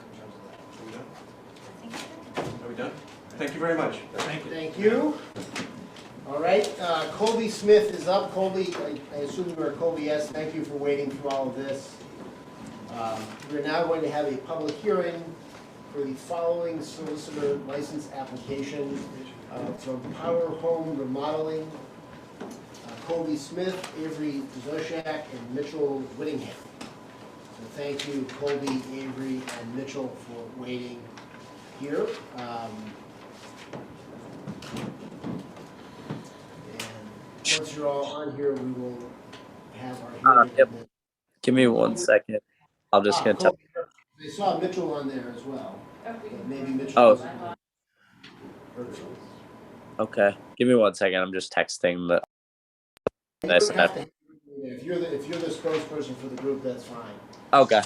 In terms of that. Are we done? Are we done? Thank you very much. Thank you. Thank you. All right, Colby Smith is up. Colby, I assume you are Colby, yes. Thank you for waiting through all of this. We're now going to have a public hearing for the following solicitor license application from Power Home Remodeling, Colby Smith, Avery Zoshak, and Mitchell Whittingham. So thank you, Colby, Avery, and Mitchell for waiting here. And once you're all on here, we will have our hearing. Yep. Give me 1 second. I'm just gonna tell. I saw Mitchell on there as well. But maybe Mitchell. Oh. wasn't- Okay. Give me 1 second. I'm just texting the. You don't have to- If you're the spokesperson for the group, that's fine. Okay.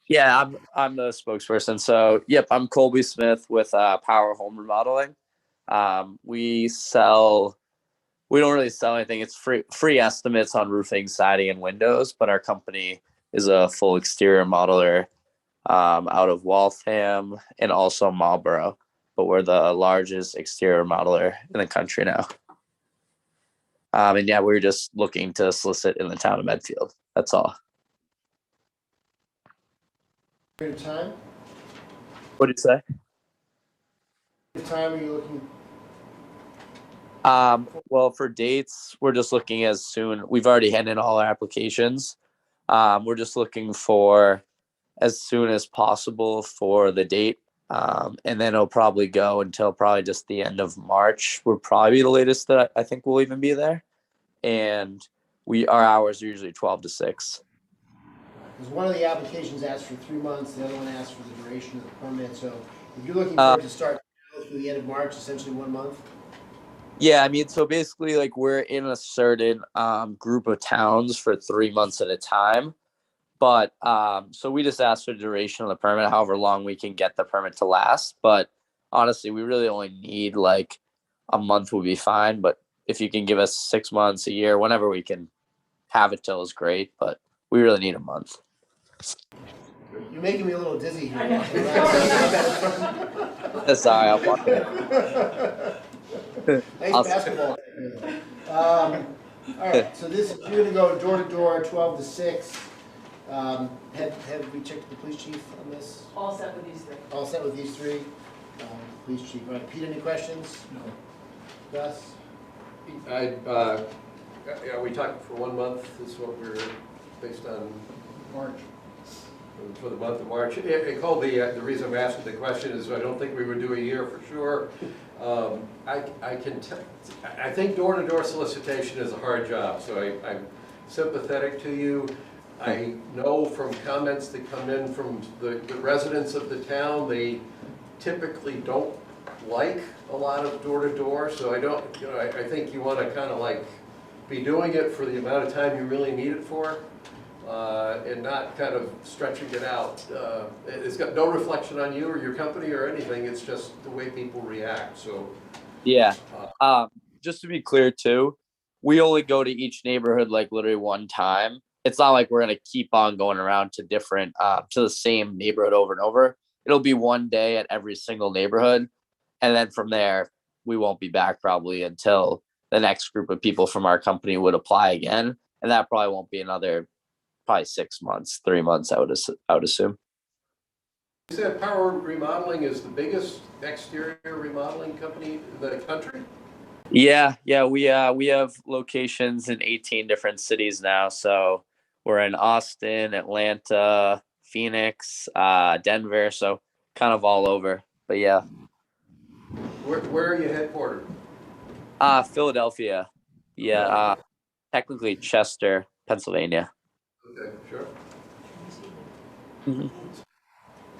Yeah, I'm the spokesperson. So, yep, I'm Colby Smith with Power Home Remodeling. We don't really sell anything. It's free estimates on roofing, siding, and windows. But our company is a full exterior modeler out of Waltham and also Marlborough. But we're the largest exterior modeler in the country now. And yeah, we're just looking to solicit in the town of Medfield. That's all. Your time? What did you say? What time are you looking? Well, for dates, we're just looking as soon. We've already handed in all our applications. We're just looking for as soon as possible for the date. And then it'll probably go until probably just the end of March. Would probably be the latest that I think we'll even be there. And our hours are usually 12 to 6. Because one of the applications asks for 3 months, the other one asks for the duration of the permit. So if you're looking for it to start through the end of March, essentially 1 month. Yeah, I mean, so basically, like, we're in a certain group of towns for 3 months at a time. But so we just ask for the duration of the permit, however long we can get the permit to last. But honestly, we really only need like a month would be fine. But if you can give us 6 months, a year, whenever we can have it till is great. But we really need a month. You're making me a little dizzy here. Sorry, I'll walk in. Nice basketball. All right, so this, you're gonna go door to door, 12 to 6. Have we checked the police chief on this? All set with these three. All set with these three? Police chief, all right, Pete, any questions? No. Gus? Yeah, we talked for 1 month, is what we're, based on March. for the month of March. The reason I'm asking the question is I don't think we would do a year for sure. I think door-to-door solicitation is a hard job, so I'm sympathetic to you. I know from comments that come in from the residents of the town, they typically don't like a lot of door-to-door, so I think you want to kind of like be doing it for the amount of time you really need it for. And not kind of stretching it out. It's got no reflection on you or your company or anything, it's just the way people react, so. Yeah, just to be clear too, we only go to each neighborhood like literally one time. It's not like we're gonna keep on going around to different, to the same neighborhood over and over. It'll be one day at every single neighborhood. And then from there, we won't be back probably until the next group of people from our company would apply again. And that probably won't be another probably 6 months, 3 months, I would assume. You said Power Remodeling is the biggest exterior remodeling company in the country? Yeah, we have locations in 18 different cities now. So we're in Austin, Atlanta, Phoenix, Denver, so kind of all over. But yeah. Where are you headquartered? Philadelphia. Yeah, technically Chester, Pennsylvania. Okay, sure. Mm-hmm.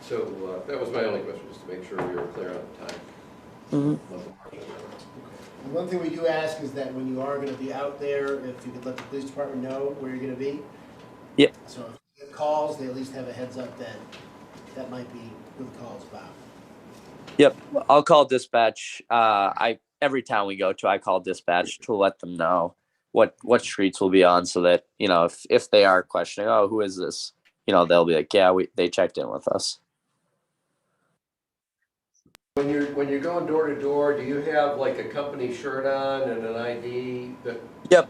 So that was my only question, just to make sure we were clear on the time. Mm-hmm. One thing we do ask is that when you are going to be out there, if you could let the police department know where you're going to be. Yep. So if you get calls, they at least have a heads up that that might be what the call's about. Yep, I'll call dispatch. Every town we go to, I call dispatch to let them know what streets we'll be on, so that, you know, if they are questioning, oh, who is this? You know, they'll be like, yeah, they checked in with us. When you're going door to door, do you have like a company shirt on and an ID that? Yep,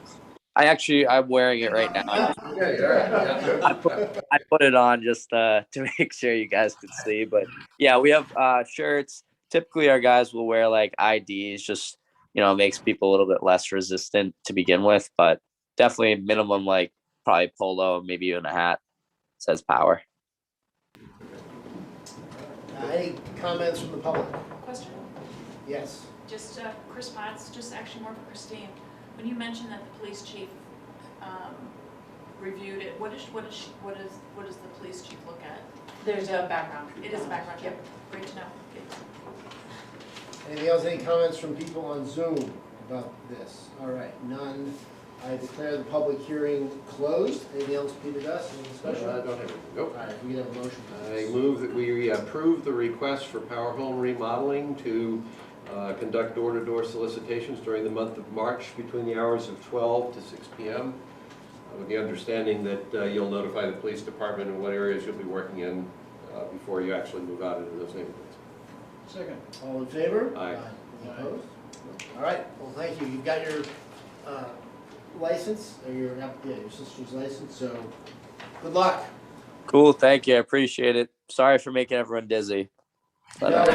I'm wearing it right now. Okay, all right. Yeah. I put it on just to make sure you guys could see, but yeah, we have shirts. Typically, our guys will wear like IDs, just, you know, makes people a little bit less resistant to begin with, but definitely minimum, like probably polo, maybe even a hat, says power. Any comments from the public? Question? Yes. Just Chris Potts, just actually more for Christine. When you mentioned that the police chief reviewed it, what does the police chief look at? There's a background. It is a background check. Great to know. Okay. Anything else, any comments from people on Zoom about this? All right, none. I declare the public hearing closed. Anything else, Peter Gus, any discussion? I don't have anything. Nope. All right, we can have a motion. I move that we approve the request for Power Home Remodeling to conduct door-to-door solicitations during the month of March between the hours of 12 to 6 p.m. With the understanding that you'll notify the police department in what areas you'll be working in before you actually move out into those neighborhoods. Second. All in favor? Aye. Any opposed? All right, well, thank you. You've got your license, or your sister's license, so good luck. Cool, thank you, I appreciate it. Sorry for making everyone dizzy. But,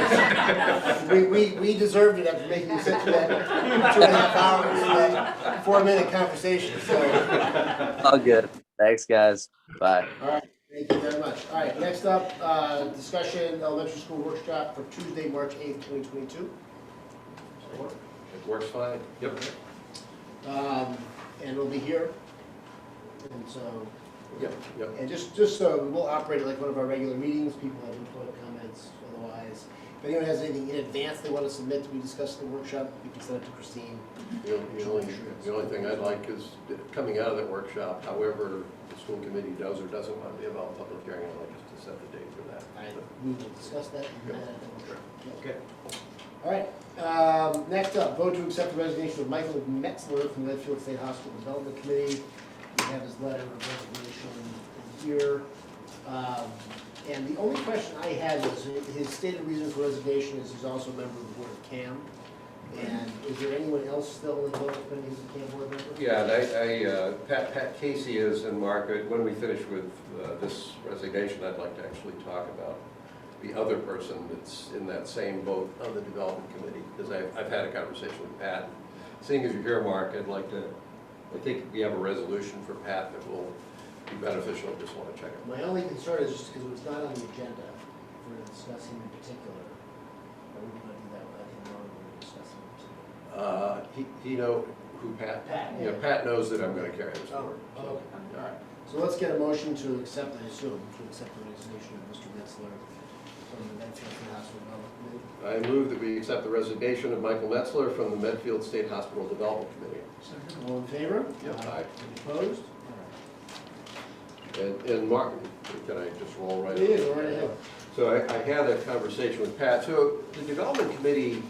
we deserved it after making you sit through that 2.5 hours, that 4-minute conversation, so. all good. Thanks, guys. Bye. All right, thank you very much. All right, next up, discussion elementary school workshop for Tuesday, March 8th, 2022. It works fine. Yep. And we'll be here. And so, Yep. and just so we'll operate like one of our regular meetings. People have input, comments, otherwise. If anyone has anything in advance they want to submit to be discussed in the workshop, you can send it to Christine. The only thing I'd like is coming out of that workshop, however the school committee does or doesn't want to be about public hearing, I'd like us to set the date for that. We will discuss that. Okay. All right. Next up, vote to accept the resignation of Michael Metzler from the Medfield State Hospital Development Committee. We have his letter of resignation here. And the only question I had was his stated reason for resignation is he's also a member of the board of CAM. And is there anyone else still in the development committee who's a CAM board member? Yeah, and Pat Casey is, and Mark, when we finish with this resignation, I'd like to actually talk about the other person that's in that same boat on the development committee, because I've had a conversation with Pat seeing as you're here, Mark, I think we have a resolution for Pat that will be beneficial. I just want to check it. My only concern is just because it was not on the agenda for discussing in particular. I wouldn't want to do that without him knowing we were discussing in particular. He know who Pat? Pat, Yeah, yeah. Pat knows that I'm going to carry this forward. Oh, okay, all right. So let's get a motion to accept, I assume, to accept the resignation of Mr. Metzler from the Medfield State Hospital Development Committee. I move that we accept the resignation of Michael Metzler from the Medfield State Hospital Development Committee. Second. All in favor? Yep. Aye. Any opposed? All And Mark, can I just roll right? Yeah, go right ahead. So I had a conversation with Pat. So the development committee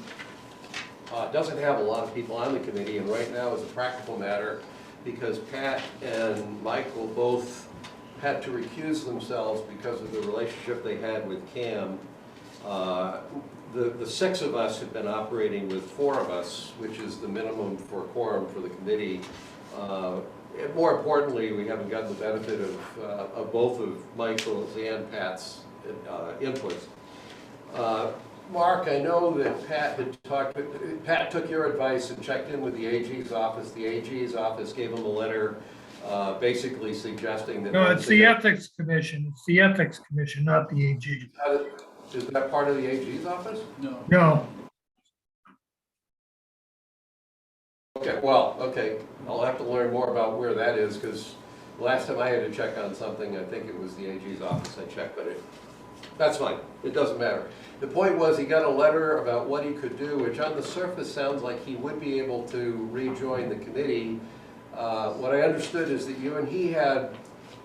doesn't have a lot of people on the committee, and right now, as a practical matter, because Pat and Michael both had to recuse themselves because of the relationship they had with Cam. The six of us have been operating with four of us, which is the minimum for quorum for the committee. And more importantly, we haven't gotten the benefit of both of Michael's and Pat's inputs. Mark, I know that Pat took your advice and checked in with the AG's office. The AG's office gave him a letter basically suggesting that. No, it's the Ethics Commission. It's the Ethics Commission, not the AG. Is that part of the AG's office? No. No. Okay, well, okay, I'll have to learn more about where that is, because last time I had to check on something, I think it was the AG's office I checked, but that's fine, it doesn't matter. The point was, he got a letter about what he could do, which on the surface sounds like he would be able to rejoin the committee. What I understood is that you and he had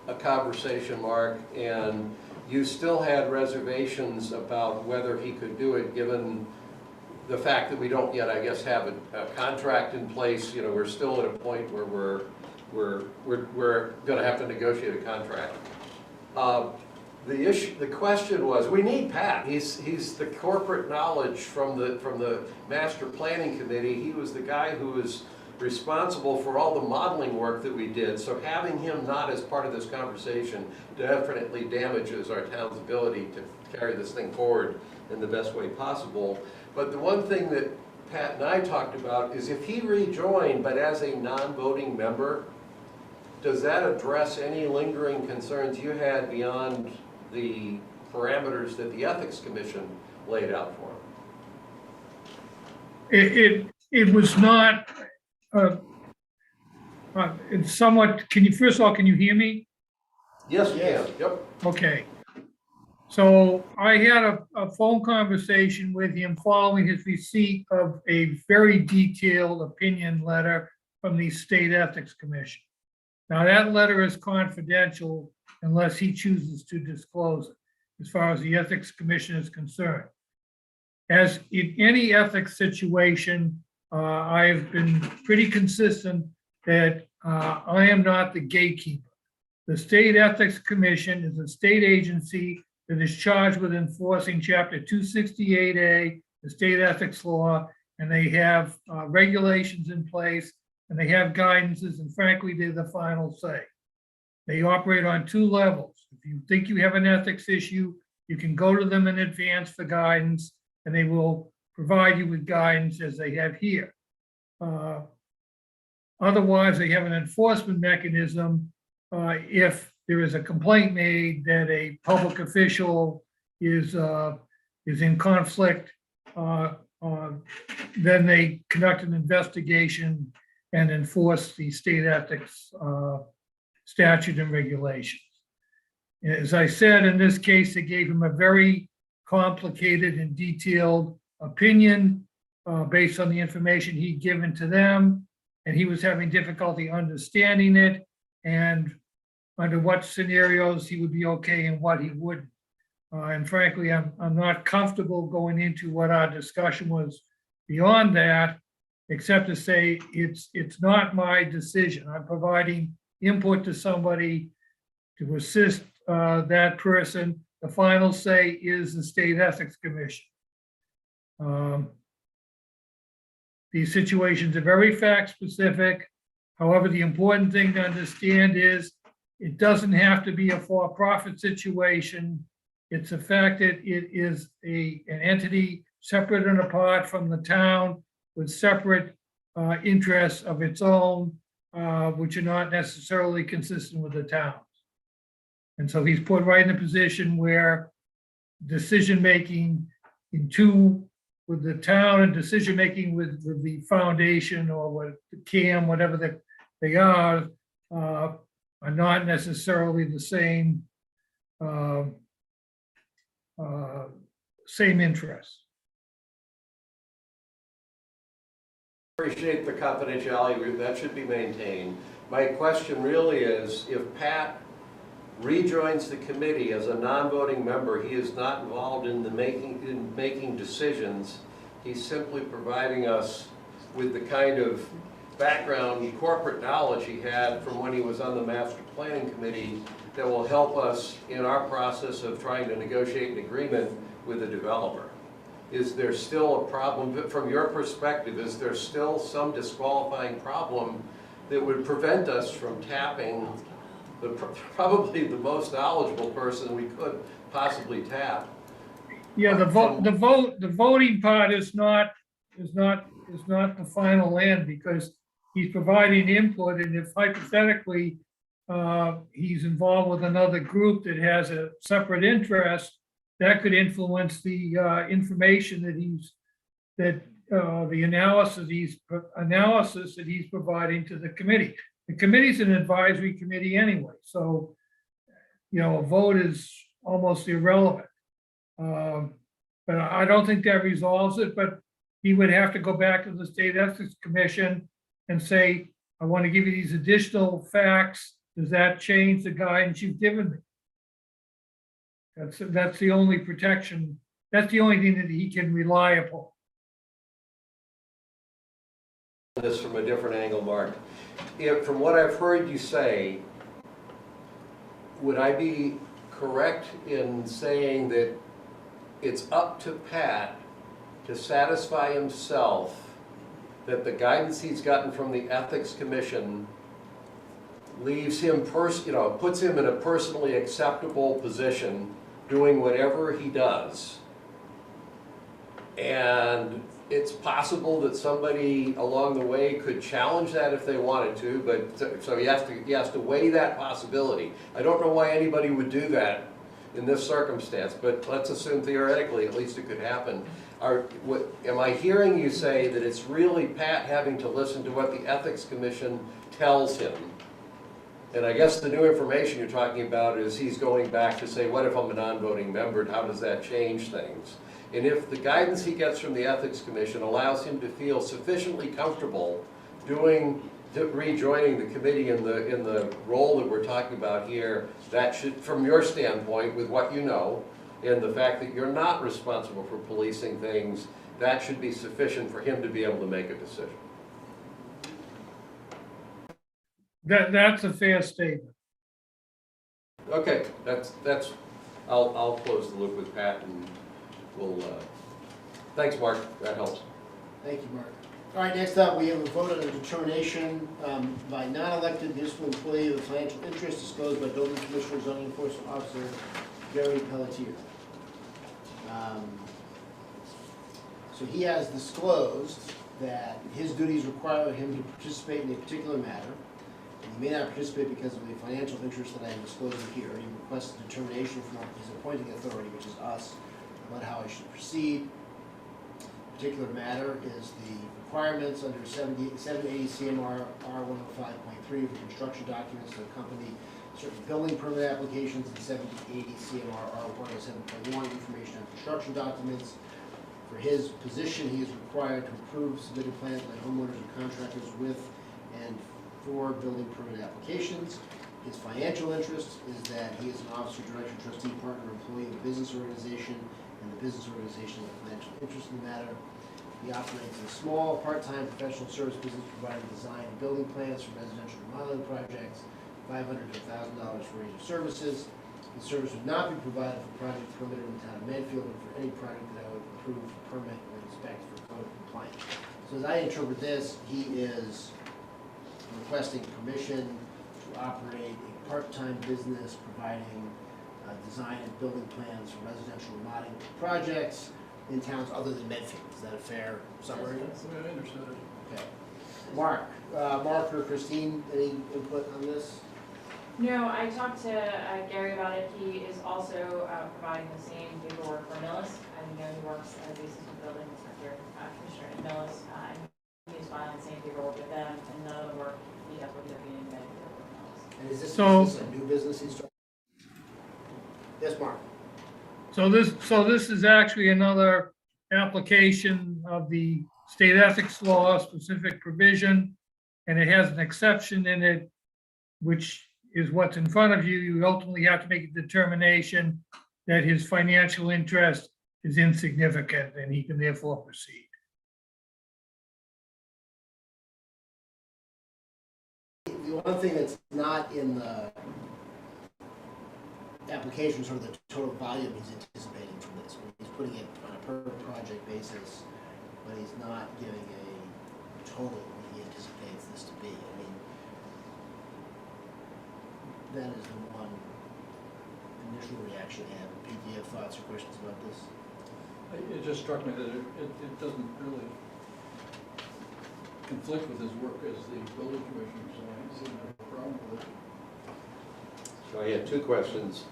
a conversation, Mark, and you still had reservations about whether he could do it, given the fact that we don't yet, I guess, have a contract in place. You know, we're still at a point where we're going to have to negotiate a contract. The question was, we need Pat. He's the corporate knowledge from the master planning committee. He was the guy who was responsible for all the modeling work that we did. So having him not as part of this conversation definitely damages our town's ability to carry this thing forward in the best way possible. But the one thing that Pat and I talked about is if he rejoined, but as a non-voting member, does that address any lingering concerns you had beyond the parameters that the Ethics Commission laid out for him? It was not, it's somewhat, first of all, can you hear me? Yes, we can, yep. Okay. So I had a phone conversation with him following his receipt of a very detailed opinion letter from the State Ethics Commission. Now, that letter is confidential unless he chooses to disclose it, as far as the Ethics Commission is concerned. As in any ethics situation, I've been pretty consistent that I am not the gatekeeper. The State Ethics Commission is a state agency that is charged with enforcing Chapter 268A, the state ethics law, and they have regulations in place, and they have guidances, and frankly, they're the final say. They operate on two levels. If you think you have an ethics issue, you can go to them in advance for guidance, and they will provide you with guidance as they have here. Otherwise, they have an enforcement mechanism if there is a complaint made that a public official is in conflict, then they conduct an investigation and enforce the state ethics statute and regulations. As I said, in this case, they gave him a very complicated and detailed opinion based on the information he'd given to them, and he was having difficulty understanding it and under what scenarios he would be okay and what he wouldn't. And frankly, I'm not comfortable going into what our discussion was beyond that, except to say it's not my decision. I'm providing input to somebody to assist that person. The final say is the State Ethics Commission. These situations are very fact specific. However, the important thing to understand is it doesn't have to be a for-profit situation. It's the fact that it is an entity separate and apart from the town with separate interests of its own, which are not necessarily consistent with the town's. And so he's put right in a position where decision-making with the town and decision-making with the foundation or what the CAM, whatever they are not necessarily the same same interests. Appreciate the confidentiality, that should be maintained. My question really is, if Pat rejoins the committee as a non-voting member, he is not involved in making decisions. He's simply providing us with the kind of background corporate knowledge he had from when he was on the master planning committee that will help us in our process of trying to negotiate an agreement with the developer. Is there still a problem, from your perspective, is there still some disqualifying problem that would prevent us from tapping probably the most knowledgeable person we could possibly tap? Yeah, the voting part is not the final end, because he's providing input, and if hypothetically he's involved with another group that has a separate interest, that could influence the information the analysis that he's providing to the committee. The committee's an advisory committee anyway, so a vote is almost irrelevant. But I don't think that resolves it, but he would have to go back to the State Ethics Commission and say, I want to give you these additional facts. Does that change the guidance you've given me? That's the only protection. That's the only thing that he can rely upon. This from a different angle, Mark. From what I've heard you say, would I be correct in saying that it's up to Pat to satisfy himself that the guidance he's gotten from the Ethics Commission leaves him, puts him in a personally acceptable position doing whatever he does? And it's possible that somebody along the way could challenge that if they wanted to, but so he has to weigh that possibility. I don't know why anybody would do that in this circumstance, but let's assume theoretically at least it could happen. Am I hearing you say that it's really Pat having to listen to what the Ethics Commission tells him? And I guess the new information you're talking about is he's going back to say, what if I'm a non-voting member, and how does that change things? And if the guidance he gets from the Ethics Commission allows him to feel sufficiently comfortable rejoining the committee in the role that we're talking about here, that should, from your standpoint, with what you know, and the fact that you're not responsible for policing things, that should be sufficient for him to be able to make a decision. That's a fair statement. Okay, I'll close the loop with Pat, and we'll, thanks, Mark, that helps. Thank you, Mark. All right, next up, we have a vote on a determination by non-elected municipal employee of the financial interest disclosed by building commissioner, zoning enforcement officer Gary Pelletier. So he has disclosed that his duties require him to participate in a particular matter. And he may not participate because of the financial interest that I am disclosing here. He requests a determination from his appointing authority, which is us, about how I should proceed. Particular matter is the requirements under 780 CMR R105.3 of the construction documents to accompany certain building permit applications, and 780 CMR R107.1 information on construction documents. For his position, he is required to approve submitted plans by homeowners and contractors with and for building permit applications. His financial interest is that he is an officer, director, trustee, partner, employee of a business organization, and the business organization has a financial interest in the matter. He operates a small, part-time professional service business providing design and building plans for residential remodeling projects, $500 to $1,000 for range of services. The service would not be provided for projects permitted in the town of Medfield or for any project that I would approve, permit, or inspect for code compliance. So as I interpret this, he is requesting permission to operate a part-time business providing design and building plans for residential remodeling projects in towns other than Medfield. Is that a fair summary? That's the way I understood it. Okay. Mark or Christine, any input on this? No, I talked to Gary about it. He is also providing the same paperwork for Millis. I know he works as the assistant building inspector, commissioner at Millis. And he is filing the same paperwork with them, and none of the work he does will either be in Medfield or Millis. And is this So- a new business he's starting? Yes, Mark? So this is actually another application of the state ethics law specific provision, and it has an exception in it, which is what's in front of you. You ultimately have to make a determination that his financial interest is insignificant and he can therefore proceed. The one thing that's not in the application is sort of the total volume he's anticipating from this. He's putting it on a per project basis, but he's not giving a total what he anticipates this to be. I mean, that is the one initial reaction I have. Pete, do you have thoughts or questions about this? It just struck me that it doesn't really conflict with his work as the building commissioner, so I see no problem with it. So I had two questions.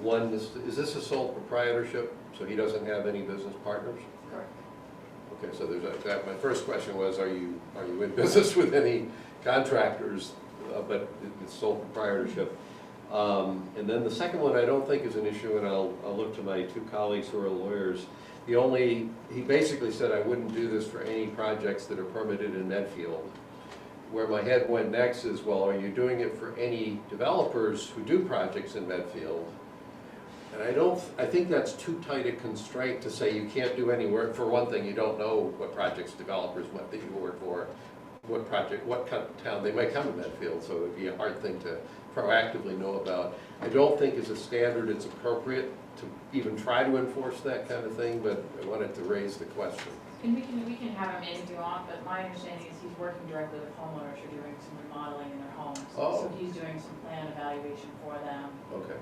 One, is this a sole proprietorship, so he doesn't have any business partners? Correct. Okay, so there's that. My first question was, are you in business with any contractors? But it's sole proprietorship. And then the second one I don't think is an issue, and I'll look to my two colleagues who are lawyers. He basically said I wouldn't do this for any projects that are permitted in Medfield. Where my head went next is, well, are you doing it for any developers who do projects in Medfield? And I think that's too tight a constraint to say you can't do any work. For one thing, you don't know what projects developers might be you work for, what kind of town they might come to Medfield, so it would be a hard thing to proactively know about. I don't think as a standard it's appropriate to even try to enforce that kind of thing, but I wanted to raise the question. And we can have him in if you want, but my understanding is he's working directly with homeowners who are doing some remodeling in their homes. Oh. So he's doing some plan evaluation for them. Okay.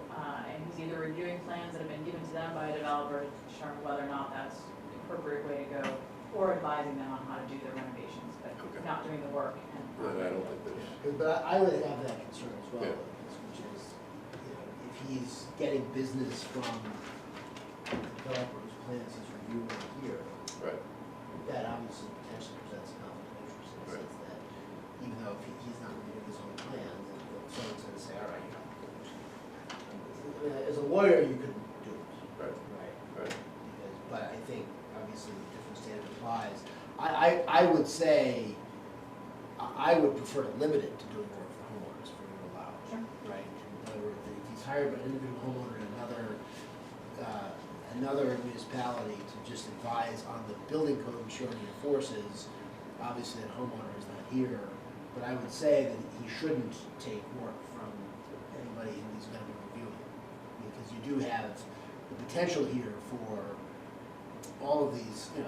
And he's either reviewing plans that have been given to them by a developer to determine whether or not that's the appropriate way to go, or advising them on how to do their renovations, but not doing the work. But I don't think there's. But I would have that concern as well, Yeah. which is, if he's getting business from the developer whose plans he's reviewing here, Right. that obviously potentially presents a conflict of interest in the sense that even though if he's not reviewing his own plans, and someone's gonna say, all right, as a lawyer, you couldn't do it. Right. Right. But I think obviously the different standard applies. I would say, I would prefer to limit it to doing work for homeowners if we're allowed. Sure. Right? In other words, if he's hired by an individual homeowner in another municipality to just advise on the building code ensuring he enforces, obviously that homeowner is not here. But I would say that he shouldn't take work from anybody who he's going to be reviewing. Because you do have the potential here for all of these, you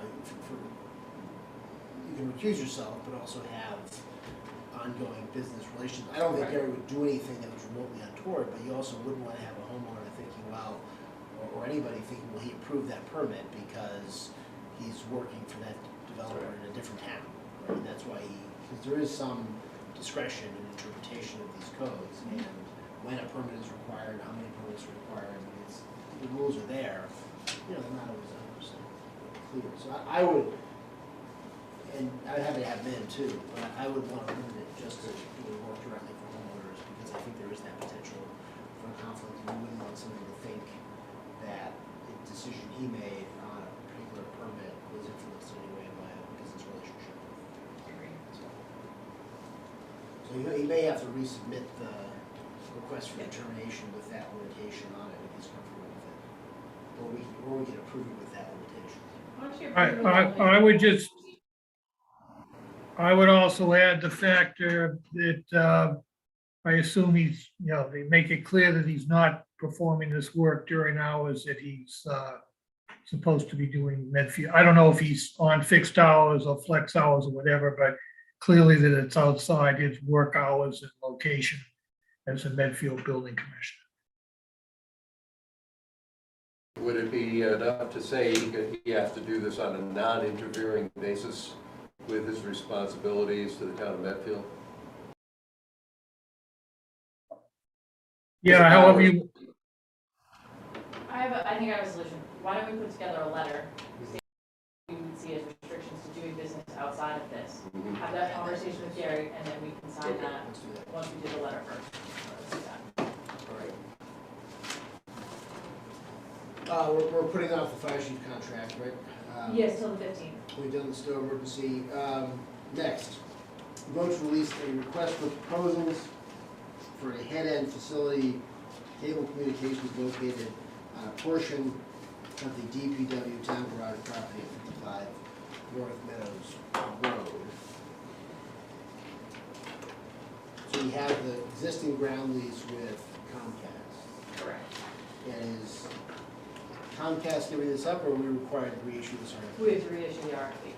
can recuse yourself, but also have ongoing business relations. I don't think Gary would do anything that was remotely untoward, but you also wouldn't want to have a homeowner thinking, well, or anybody thinking, well, he approved that permit because he's working for that developer in a different town. Right? And that's why because there is some discretion in interpretation of these codes, and when a permit is required, how many permits are required, the rules are there. They're not always 100% clear. So I would, and I'd have to have men too, but I would want to limit it just to doing work directly for homeowners, because I think there is that potential for a conflict, and you wouldn't want somebody to think that the decision he made on a particular permit was influenced in any way by a business relationship. So he may have to resubmit the request for determination with that limitation on it if he's comfortable with it. Or we can approve it with that limitation. I would also add the factor that I assume he's, they make it clear that he's not performing this work during hours that he's supposed to be doing Medfield. I don't know if he's on fixed hours or flex hours or whatever, but clearly that it's outside his work hours and location as a Medfield building commissioner. Would it be enough to say he has to do this on a non-interfering basis with his responsibilities to the town of Medfield? Yeah, however you, I think I have a solution. Why don't we put together a letter stating what we would see as restrictions to doing business outside of this? Have that conversation with Gary, and then we can sign that once we do the letter first. Let's do that. All right. We're putting off the fire chief contract, right? Yes, till the 15th. We've done the snow emergency. Next, vote to release a request for proposals for a head-end facility, cable communications located on a portion of the DPW town garage property at 55 North Meadows Road. So we have the existing ground lease with Comcast. Correct. And is Comcast giving this up, or are we required to reissue this RFP? We have to reissue the RFP.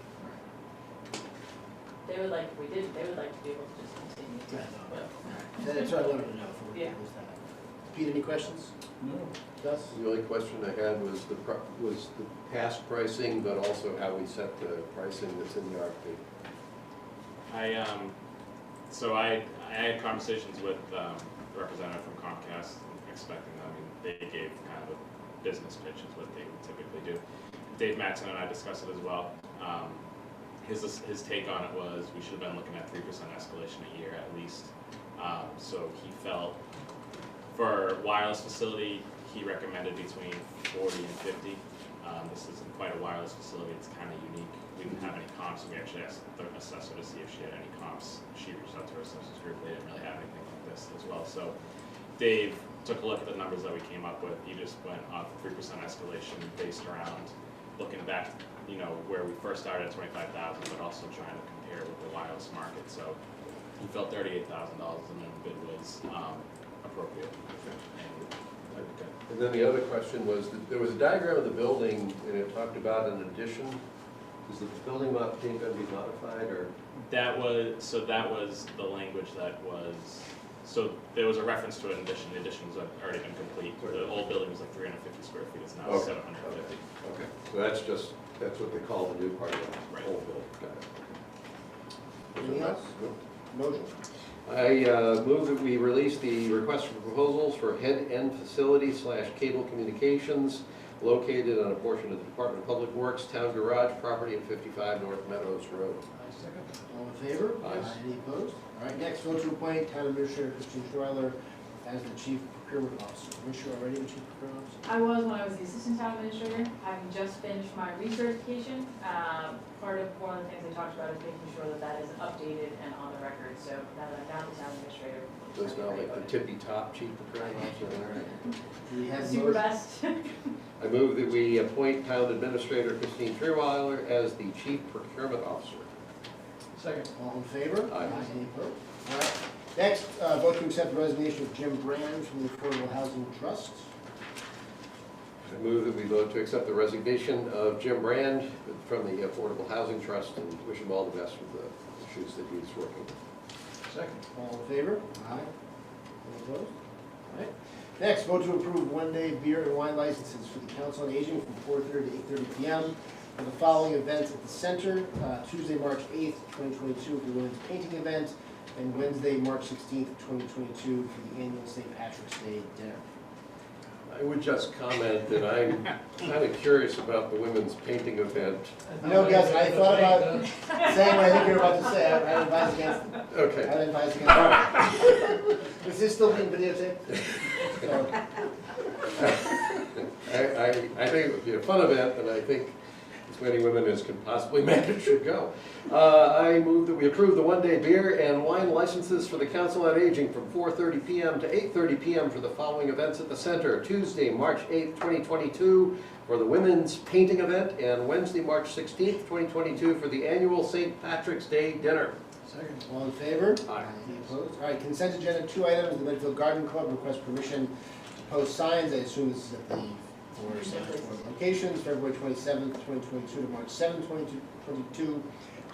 They would like, if we didn't, they would like to be able to just continue. Right. But- That's what I wanted to know. If we Yeah. Pete, any questions? No. Gus? The only question I had was the past pricing, but also how we set the pricing that's in the RFP. So I had conversations with the representative from Comcast, expecting them. I mean, they gave kind of a business pitch is what they would typically do. Dave Matson and I discussed it as well. His take on it was we should have been looking at 3% escalation a year at least. So he felt for wireless facility, he recommended between 40 and 50. This isn't quite a wireless facility, it's kind of unique. We didn't have any comps, so we actually asked the assessor to see if she had any comps. She reached out to her assessors group, they didn't really have anything like this as well. So Dave took a look at the numbers that we came up with. He just went off 3% escalation based around looking back, you know, where we first started at 25,000, but also trying to compare with the wireless market. So he felt $38,000 and then the bid was appropriate. And then the other question was, that there was a diagram of the building, and it talked about an addition. Is the building going to be modified, or? That was the language that was, so there was a reference to an addition. The addition's already been complete. The old building was like 350 square feet, it's now 750. Okay, so that's what they call the new part of the old building. Got it. Anything else? Motion. I move that we release the request for proposals for head-end facility / cable communications located on a portion of the Department of Public Works town garage property at 55 North Meadows Road. All in favor? Aye. Any opposed? All right, next, vote to appoint town administrator Christine Schreiler as the chief procurement officer. Was you already the chief procurement officer? I was when I was the assistant town administrator, having just finished my recertification. Part of one of the things they talked about is making sure that that is updated and on the record. So now that I'm down to town administrator. That's now like the tippy-top chief procurement officer, all right. Do we have Super motion? best. I move that we appoint town administrator Christine Trewiler as the chief procurement officer. Second. All in favor? Aye. Any opposed? All right. Next, vote to accept the resignation of Jim Brand from the Affordable Housing Trust. I move that we vote to accept the resignation of Jim Brand from the Affordable Housing Trust and wish him all the best with the issues that he's working with. Second. All in favor? Aye. Any opposed? All right. Next, vote to approve one-day beer and wine licenses for the Council on Aging from 4:30 to 8:30 p.m. for the following events at the center, Tuesday, March 8th, 2022 for the Women's Painting Event, and Wednesday, March 16th, 2022 for the annual St. Patrick's Day Dinner. I would just comment that I'm kind of curious about the women's painting event. You know, guys, I thought about saying what I think you're about to say. I advise against it. Okay. I advise against it. Is this still being videotaped? So, I think it would be a fun event, and I think as many women as can possibly manage should go. I move that we approve the one-day beer and wine licenses for the Council on Aging from 4:30 p.m. to 8:30 p.m. for the following events at the center. Tuesday, March 8th, 2022 for the Women's Painting Event, and Wednesday, March 16th, 2022 for the annual St. Patrick's Day Dinner. Second. All in favor? Aye. Any opposed? All right, consent agenda, 2 items. The Medfield Garden Club requests permission to post signs. I assume this is at the four locations, February 27th, 2022 to March 7th, 2022,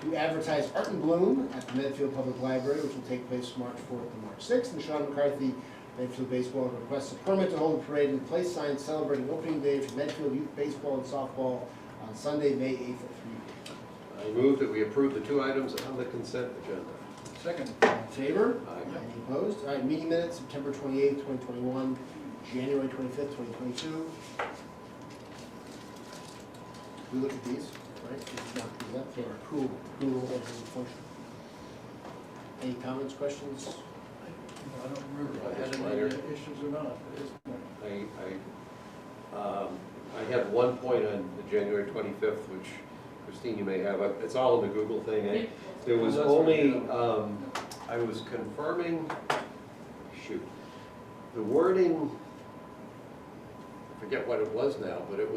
to advertise Art and Bloom at the Medfield Public Library, which will take place March 4th to March 6th. And Sean McCarthy, Medfield Baseball, requests a permit to hold a parade and place signs celebrating opening day for Medfield Youth Baseball and Softball on Sunday, May 8th at 3 p.m. I move that we approve the 2 items on the consent agenda. Second. All in favor? Aye. Any opposed? All right, meeting minutes, September 28th, 2021, January 25th, 2022. We look at these, right? It's not present for approval of the function. Any comments, questions? I don't remember if I had any issues or not. I have one point on the January 25th, which Christine, you may have. It's all in the Google thing. There was only, I was confirming, the wording, I forget what it was now, but it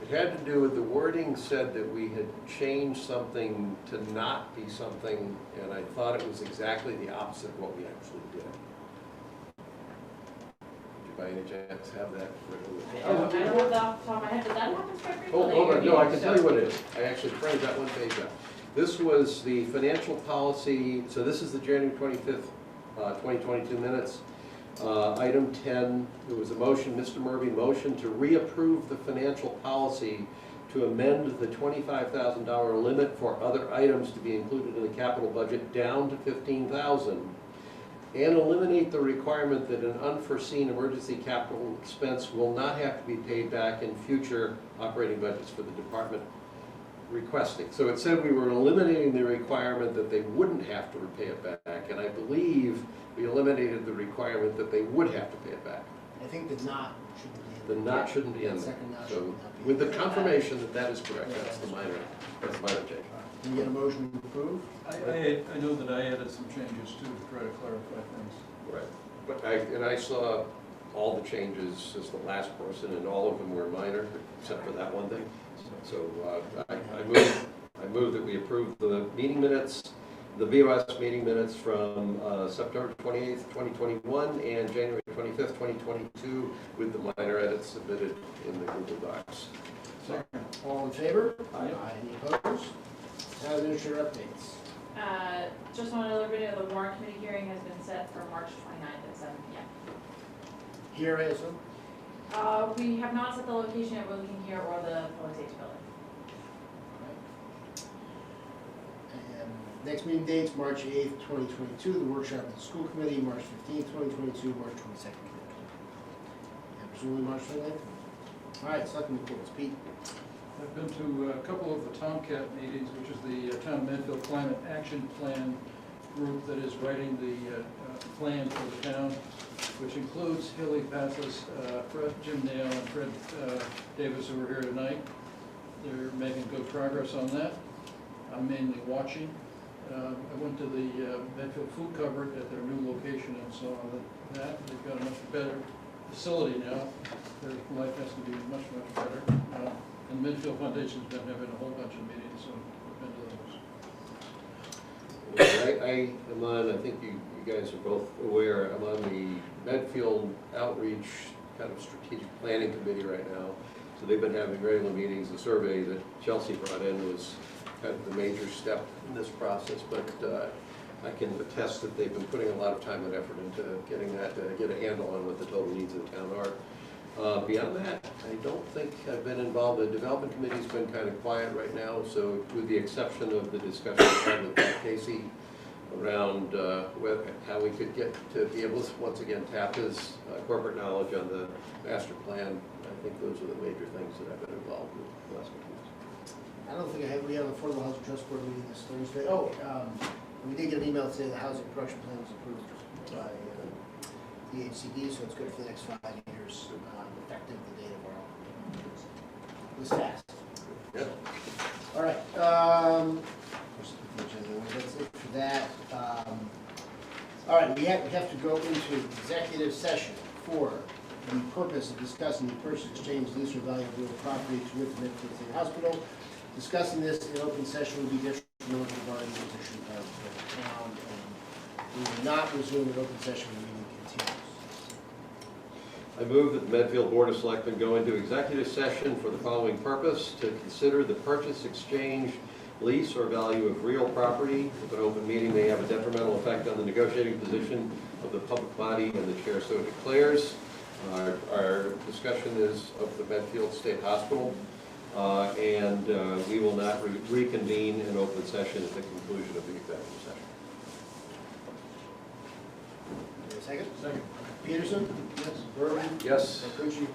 had to do with, the wording said that we had changed something to not be something, and I thought it was exactly the opposite of what we actually did. Did you by any chance have that written? I don't have that off the top of my head, did that happen quite frequently? Oh, hold on, no, I can tell you what it is. I actually printed that one page out. This was the financial policy, so this is the January 25th, 2022 minutes. Item 10, there was a motion, Mr. Murphy motioned to reapprove the financial policy to amend the $25,000 limit for other items to be included in the capital budget down to $15,000 and eliminate the requirement that an unforeseen emergency capital expense will not have to be paid back in future operating budgets for the department requesting. So it said we were eliminating the requirement that they wouldn't have to repay it back, and I believe we eliminated the requirement that they would have to pay it back. I think the not shouldn't be in The not shouldn't be in there. Second not So should not be. with the confirmation that that is correct, that's the minor change. Can you get a motion to approve? I know that I added some changes too, to try to clarify things. Right. But I saw all the changes as the last person, and all of them were minor, except for that one thing. So I move that we approve the meeting minutes, the BOS meeting minutes from September 28th, 2021 and January 25th, 2022 with the minor edits submitted in the Google Docs. Second. All in favor? Aye. Any opposed? Town administrator updates. Just want to let everybody know the warrant committee hearing has been set for March 29th at 7 p.m. Here, I assume? We have not set the location yet, we're looking here or the public safety building. And next meeting dates, March 8th, 2022, the workshop with the school committee, March 15th, 2022, March 22nd, 2022. And presumably March 29th? All right, Selectmen reports. Pete? I've been to a couple of the Tomcat meetings, which is the Town of Medfield Climate Action Plan group that is writing the plan for the town, which includes Hilly Pathos, Jim Dale, and Fred Davis, who are here tonight. They're making good progress on that. I'm mainly watching. I went to the Medfield Food Cupboard at their new location and saw that. They've got a much better facility now. Their life has to be much, much better. And the Medfield Foundation's been having a whole bunch of meetings, so I've been to those. I am on, I think you guys are both aware, I'm on the Medfield Outreach kind of strategic planning committee right now. So they've been having regular meetings. The survey that Chelsea brought in was kind of the major step in this process, but I can attest that they've been putting a lot of time and effort into getting that, get a handle on what the total needs of the town are. Beyond that, I don't think I've been involved. The development committee's been kind of quiet right now, so with the exception of the discussion we had with Pat Casey around how we could get to be able to once again tap his corporate knowledge on the master plan. I think those are the major things that I've been involved with the last couple weeks. I don't think we have an Affordable Housing Trust Board meeting this Thursday. Oh, we did get an email today, the housing production plan was approved by the HCD, so it's good for the next 5 years, effective the date of our, it was fast. Yeah. All right, that's it for that. All right, we have to go into executive session for the purpose of discussing the purchase, exchange, lease, or value of real property to with the Medfield State Hospital. Discussing this in open session would be detrimental to the bargaining position of the town, and we will not resume an open session when the meeting continues. I move that the Medfield Board of Selectmen go into executive session for the following purpose: to consider the purchase, exchange, lease, or value of real property. If an open meeting may have a detrimental effect on the negotiating position of the public body and the chair so declares. Our discussion is of the Medfield State Hospital. And we will not reconvene in open session at the conclusion of the executive session. Second? Second. Peterson? Yes. Berman? Yes. Marcucci?